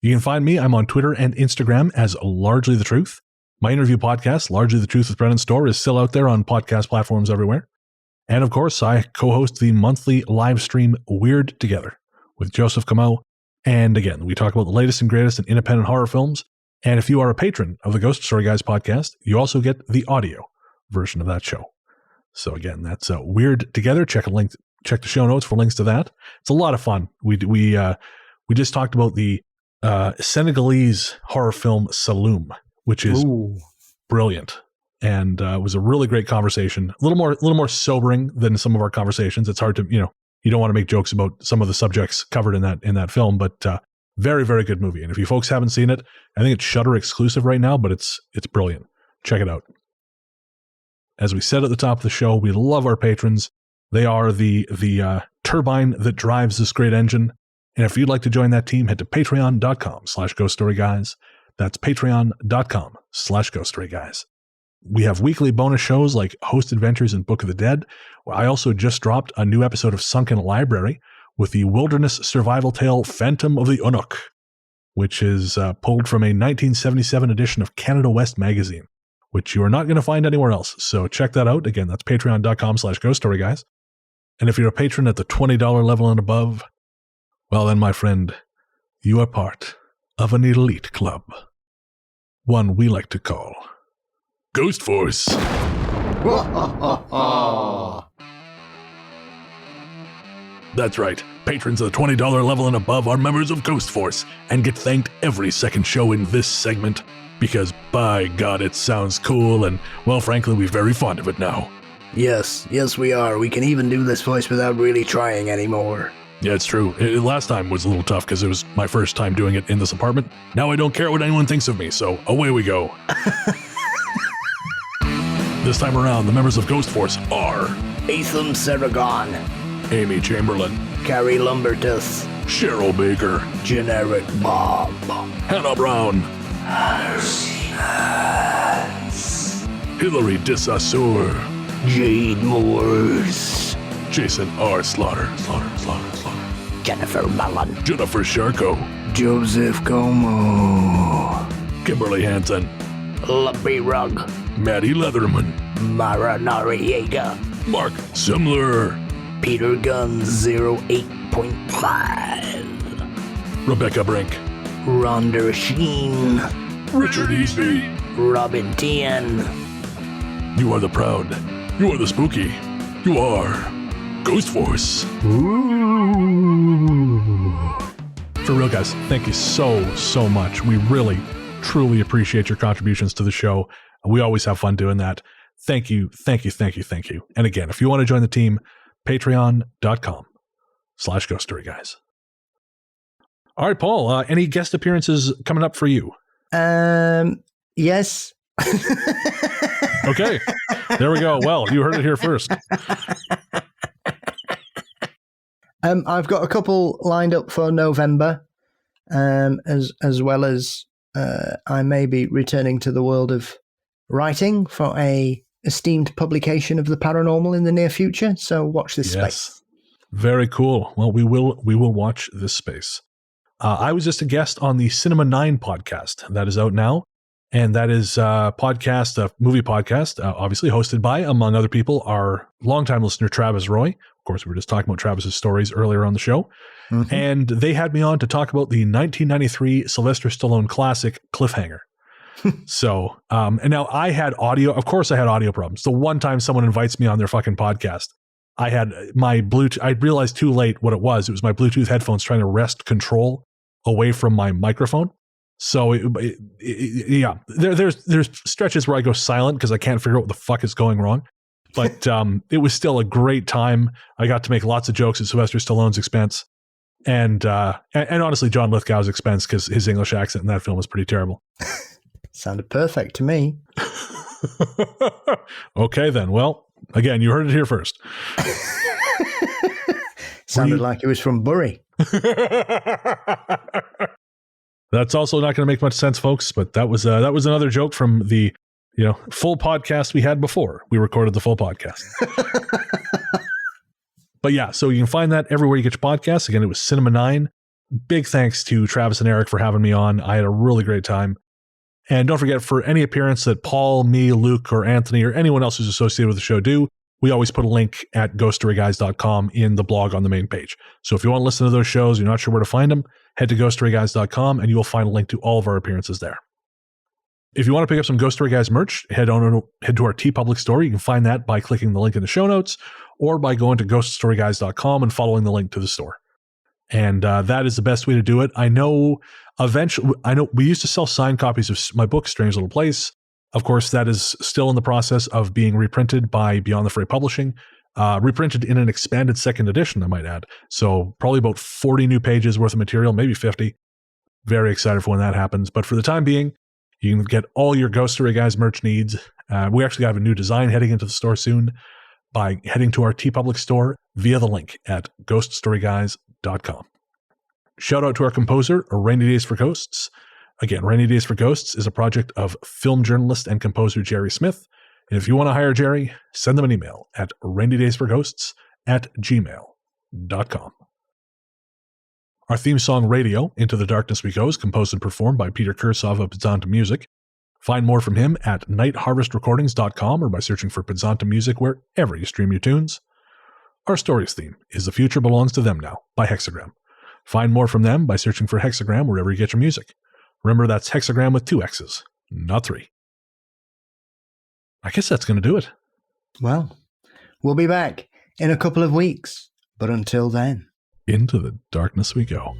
Speaker 3: You can find me. I'm on Twitter and Instagram as Largely the Truth. My interview podcast, Largely the Truth with Brennan Storr, is still out there on podcast platforms everywhere. And of course, I co-host the monthly live stream Weird Together with Joseph Camo. And again, we talk about the latest and greatest in independent horror films. And if you are a patron of the Ghost Story Guys podcast, you also get the audio version of that show. So again, that's Weird Together. Check the show notes for links to that. It's a lot of fun. We just talked about the Senegalese horror film Saloum, which is brilliant, and it was a really great conversation. A little more sobering than some of our conversations. It's hard to, you don't want to make jokes about some of the subjects covered in that film, but very, very good movie. And if you folks haven't seen it, I think it's Shudder exclusive right now, but it's brilliant. Check it out. As we said at the top of the show, we love our patrons. They are the turbine that drives this great engine. And if you'd like to join that team, head to patreon.com/ghoststoryguys. That's patreon.com/ghoststoryguys. We have weekly bonus shows like Host Adventures and Book of the Dead. I also just dropped a new episode of Sunken Library with the wilderness survival tale Phantom of the Unuk, which is pulled from a 1977 edition of Canada West magazine, which you are not going to find anywhere else. So check that out. Again, that's patreon.com/ghoststoryguys. And if you're a patron at the $20 level and above, well then, my friend, you are part of an elite club. One we like to call Ghost Force. That's right. Patrons at the $20 level and above are members of Ghost Force and get thanked every second show in this segment because, by God, it sounds cool and, well, frankly, we're very fond of it now.
Speaker 4: Yes, we are. We can even do this voice without really trying anymore.
Speaker 3: Yeah, it's true. Last time was a little tough because it was my first time doing it in this apartment. Now I don't care what anyone thinks of me, so away we go. This time around, the members of Ghost Force are
Speaker 4: Atham Saragon,
Speaker 3: Amy Chamberlain,
Speaker 4: Carrie Lumbertus,
Speaker 3: Cheryl Baker,
Speaker 4: Generic Bob,
Speaker 3: Hannah Brown, Hilary Dissassour,
Speaker 4: Jade Moores,
Speaker 3: Jason R. Slaughter,
Speaker 4: Jennifer Mullen,
Speaker 3: Jennifer Sharko,
Speaker 4: Joseph Como,
Speaker 3: Kimberly Hansen,
Speaker 4: Lumpy Rug,
Speaker 3: Maddie Leatherman,
Speaker 4: Mara Noriega,
Speaker 3: Mark Simler,
Speaker 4: Peter Guns 08.5,
Speaker 3: Rebecca Brink,
Speaker 4: Rhonda Sheen,
Speaker 3: Richard Easby,
Speaker 4: Robin Tian.
Speaker 3: You are the proud, you are the spooky, you are Ghost Force.
Speaker 4: Ooh.
Speaker 3: for real, guys, thank you so much. We really, truly appreciate your contributions to the show. We always have fun doing that. Thank you. And again, if you want to join the team, patreon.com/Ghost Story Guys. All right, Paul, any guest appearances coming up for you?
Speaker 4: Yes.
Speaker 3: Okay, there we go. Well, you heard it here first.
Speaker 4: I've got a couple lined up for November, as well as I may be returning to the world of writing for a esteemed publication of the paranormal in the near future. So watch this space.
Speaker 3: Very cool. Well, we will watch this space. I was just a guest on the Cinema 9 podcast that is out now. And that is a movie podcast, obviously hosted by, among other people, our longtime listener, Travis Roy. Of course, we were just talking about Travis's stories earlier on the show. Mm-hmm. And they had me on to talk about the 1993 Sylvester Stallone classic, Cliffhanger. So, and now I had audio. Of course, I had audio problems. The one time someone invites me on their fucking podcast, I had my Bluetooth. I realized too late what it was. It was my Bluetooth headphones trying to wrest control away from my microphone. So there's stretches where I go silent because I can't figure out what the fuck is going wrong. But it was still a great time. I got to make lots of jokes at Sylvester Stallone's expense, and honestly, John Lithgow's expense, because his English accent in that film was pretty terrible.
Speaker 4: Sounded perfect to me.
Speaker 3: Okay, then. Well, again, you heard it here first.
Speaker 4: Sounded like it was from Bury.
Speaker 3: That's also not going to make much sense, folks. But that was another joke from the full podcast we had before we recorded the full podcast. But yeah, so you can find that everywhere you get your podcasts. Again, it was Cinema 9. Big thanks to Travis and Eric for having me on. I had a really great time. And don't forget, for any appearance that Paul, me, Luke, or Anthony, or anyone else who's associated with the show do, we always put a link at ghoststoryguys.com in the blog on the main page. So if you want to listen to those shows, you're not sure where to find them, head to ghoststoryguys.com and you will find a link to all of our appearances there. If you want to pick up some Ghost Story Guys merch, head to our TeePublic store. You can find that by clicking the link in the show notes or by going to ghoststoryguys.com and following the link to the store. And that is the best way to do it. I know we used to sell signed copies of my book, Strange Little Place. Of course, that is still in the process of being reprinted by Beyond the Fray Publishing, reprinted in an expanded second edition, I might add. So probably about 40 new pages worth of material, maybe 50. Very excited for when that happens. But for the time being, you can get all your Ghost Story Guys merch needs. We actually have a new design heading into the store soon by heading to our TeePublic store via the link at ghoststoryguys.com. Shout out to our composer, Rainy Days for Ghosts. Again, Rainy Days for Ghosts is a project of film journalist and composer Jerry Smith. And if you want to hire Jerry, send them an email at rainydaysforghosts@gmail.com. Our theme song, Radio, Into the Darkness We Go, is composed and performed by Peter Kursov of Pizzanta Music. Find more from him at nightharvestrecordings.com or by searching for Pizzanta Music wherever you stream your tunes. Our stories theme is The Future Belongs to Them Now by Hexagram. Find more from them by searching for Hexagram wherever you get your music. Remember, that's Hexagram with 2 X's, not 3. I guess that's going to do it.
Speaker 4: Well, we'll be back in a couple of weeks, but until then,
Speaker 3: into the darkness we go.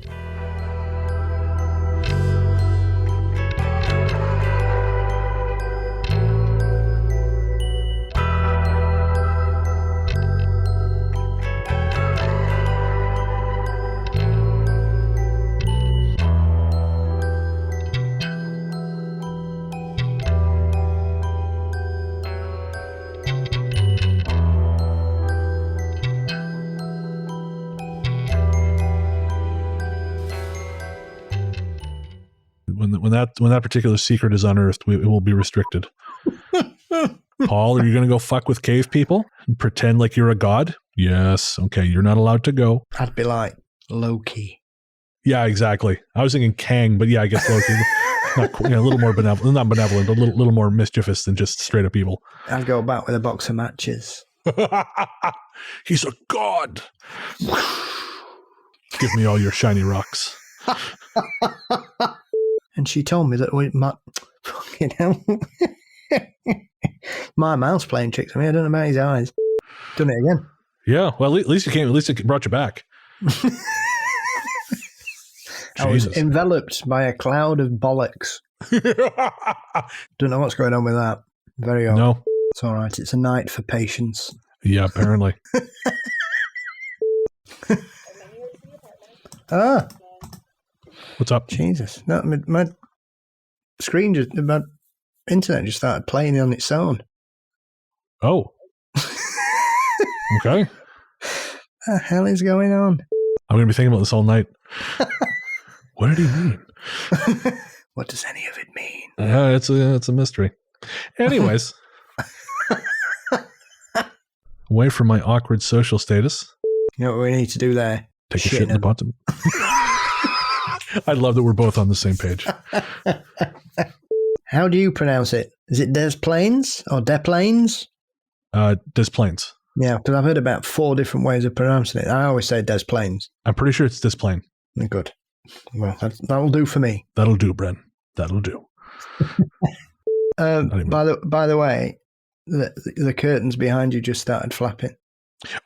Speaker 3: When that particular secret is unearthed, it will be restricted. Paul, are you going to go fuck with cave people and pretend like you're a god? Yes. Okay, you're not allowed to go.
Speaker 4: I'd be like Loki.
Speaker 3: Yeah, exactly. I was thinking Kang, but yeah, I guess Loki. A little more benevolent, not benevolent, but a little more mischievous than just straight up evil.
Speaker 4: I'd go back with a box of matches.
Speaker 3: He's a god. Give me all your shiny rocks.
Speaker 4: And she told me that my mouth's playing tricks on me. I don't know about his eyes. Done it again.
Speaker 3: Yeah, well, at least you came. At least it brought you back.
Speaker 4: I was
Speaker 3: Jesus.
Speaker 4: enveloped by a cloud of bollocks. Don't know what's going on with that. Very odd.
Speaker 3: No.
Speaker 4: It's all right. It's a night for patience.
Speaker 3: Yeah, apparently. What's up?
Speaker 4: Jesus. No, my screen my internet just started playing on its own.
Speaker 3: Oh. Okay.
Speaker 4: What the hell is going on?
Speaker 3: I'm going to be thinking about this all night. What did he mean?
Speaker 4: What does any of it mean?
Speaker 3: Yeah, it's a mystery. Anyways. Away from my awkward social status.
Speaker 4: You know what we need to do there?
Speaker 3: Take a shit in the bottom. I love that we're both on the same page.
Speaker 4: How do you pronounce it? Is it Des Plaines or Des Plaines?
Speaker 3: Des Plaines.
Speaker 4: Yeah, because I've heard about 4 different ways of pronouncing it. I always say Des Plaines.
Speaker 3: I'm pretty sure it's Des Plaines.
Speaker 4: Good. Well, that'll do for me.
Speaker 3: That'll do, Bren. That'll do.
Speaker 4: By the way, the curtains behind you just started flapping.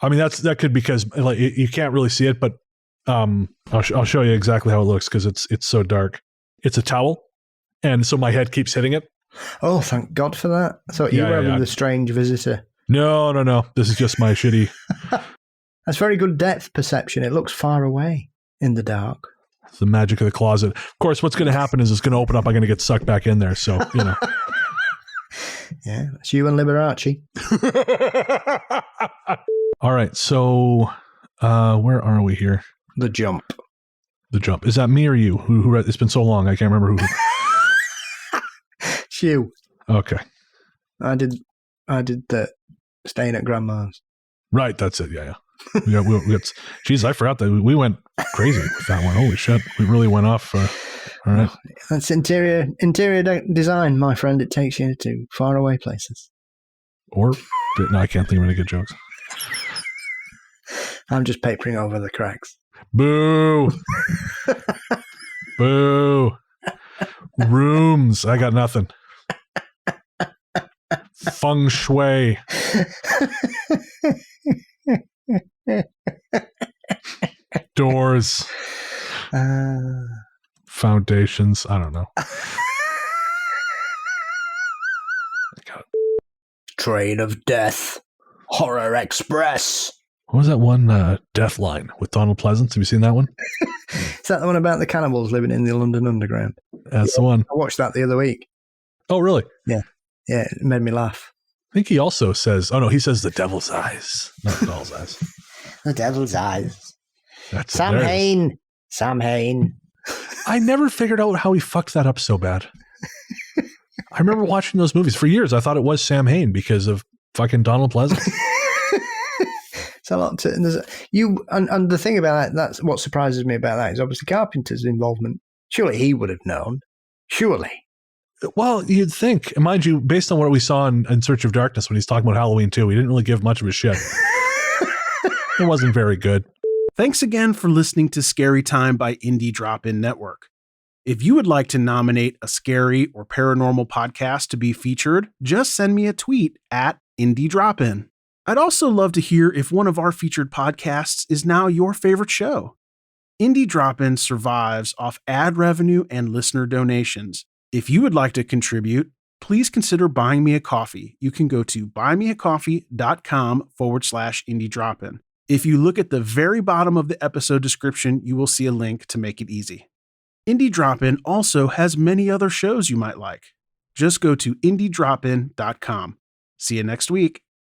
Speaker 3: I mean, that could because like you can't really see it, but I'll show you exactly how it looks because it's so dark. It's a towel, and so my head keeps hitting it.
Speaker 4: Oh, thank God for that! I thought you were having the strange visitor.
Speaker 3: No. This is just my shitty.
Speaker 4: That's very good depth perception. It looks far away in the dark.
Speaker 3: It's the magic of the closet. Of course, what's going to happen is it's going to open up. I'm going to get sucked back in there. So, you know.
Speaker 4: Yeah, it's you and Liberace.
Speaker 3: All right. So, where are we here?
Speaker 4: The Jump.
Speaker 3: The Jump. Is that me or you? Who read? It's been so long. I can't remember who.
Speaker 4: It's you.
Speaker 3: Okay.
Speaker 4: I did the Staying at Grandma's.
Speaker 3: Right. That's it. Yeah. We got. Geez, I forgot that we went crazy with that one. Holy shit. We really went off. All right.
Speaker 4: That's interior design, my friend. It takes you to faraway places.
Speaker 3: Or, no, I can't think of any good jokes.
Speaker 4: I'm just papering over the cracks.
Speaker 3: Boo. Boo. Rooms. I got nothing. Feng shui. Doors. Foundations. I don't know.
Speaker 4: Train of Death. Horror Express.
Speaker 3: What was that one? Death Line with Donald Pleasance. Have you seen that one?
Speaker 4: Is that the one about the cannibals living in the London Underground?
Speaker 3: That's the one.
Speaker 4: I watched that the other week.
Speaker 3: Oh, really?
Speaker 4: Yeah. Yeah, it made me laugh.
Speaker 3: I think he also says, oh no, he says the devil's eyes, not the doll's eyes.
Speaker 4: The devil's eyes.
Speaker 3: That's
Speaker 4: Sam Hain. Sam Hain.
Speaker 3: I never figured out how he fucked that up so bad. I remember watching those movies for years. I thought it was Sam Hain because of fucking Donald Pleasance.
Speaker 4: It's a lot to, and the thing about that, that's what surprises me about that is obviously Carpenter's involvement. Surely he would have known. Surely.
Speaker 3: Well, you'd think, mind you, based on what we saw in Search of Darkness when he's talking about Halloween 2, he didn't really give much of a shit. It wasn't very good.
Speaker 1: Thanks again for listening to Scary Time by Indie Drop-In Network. If you would like to nominate a scary or paranormal podcast to be featured, just send me a tweet at Indie Drop-In. I'd also love to hear if one of our featured podcasts is now your favorite show. Indie Drop-In survives off ad revenue and listener donations. If you would like to contribute, please consider buying me a coffee. You can go to buymeacoffee.com/Indie Drop-In. If you look at the very bottom of the episode description, you will see a link to make it easy. Indie Drop-In also has many other shows you might like. Just go to indiedropin.com. See you next week.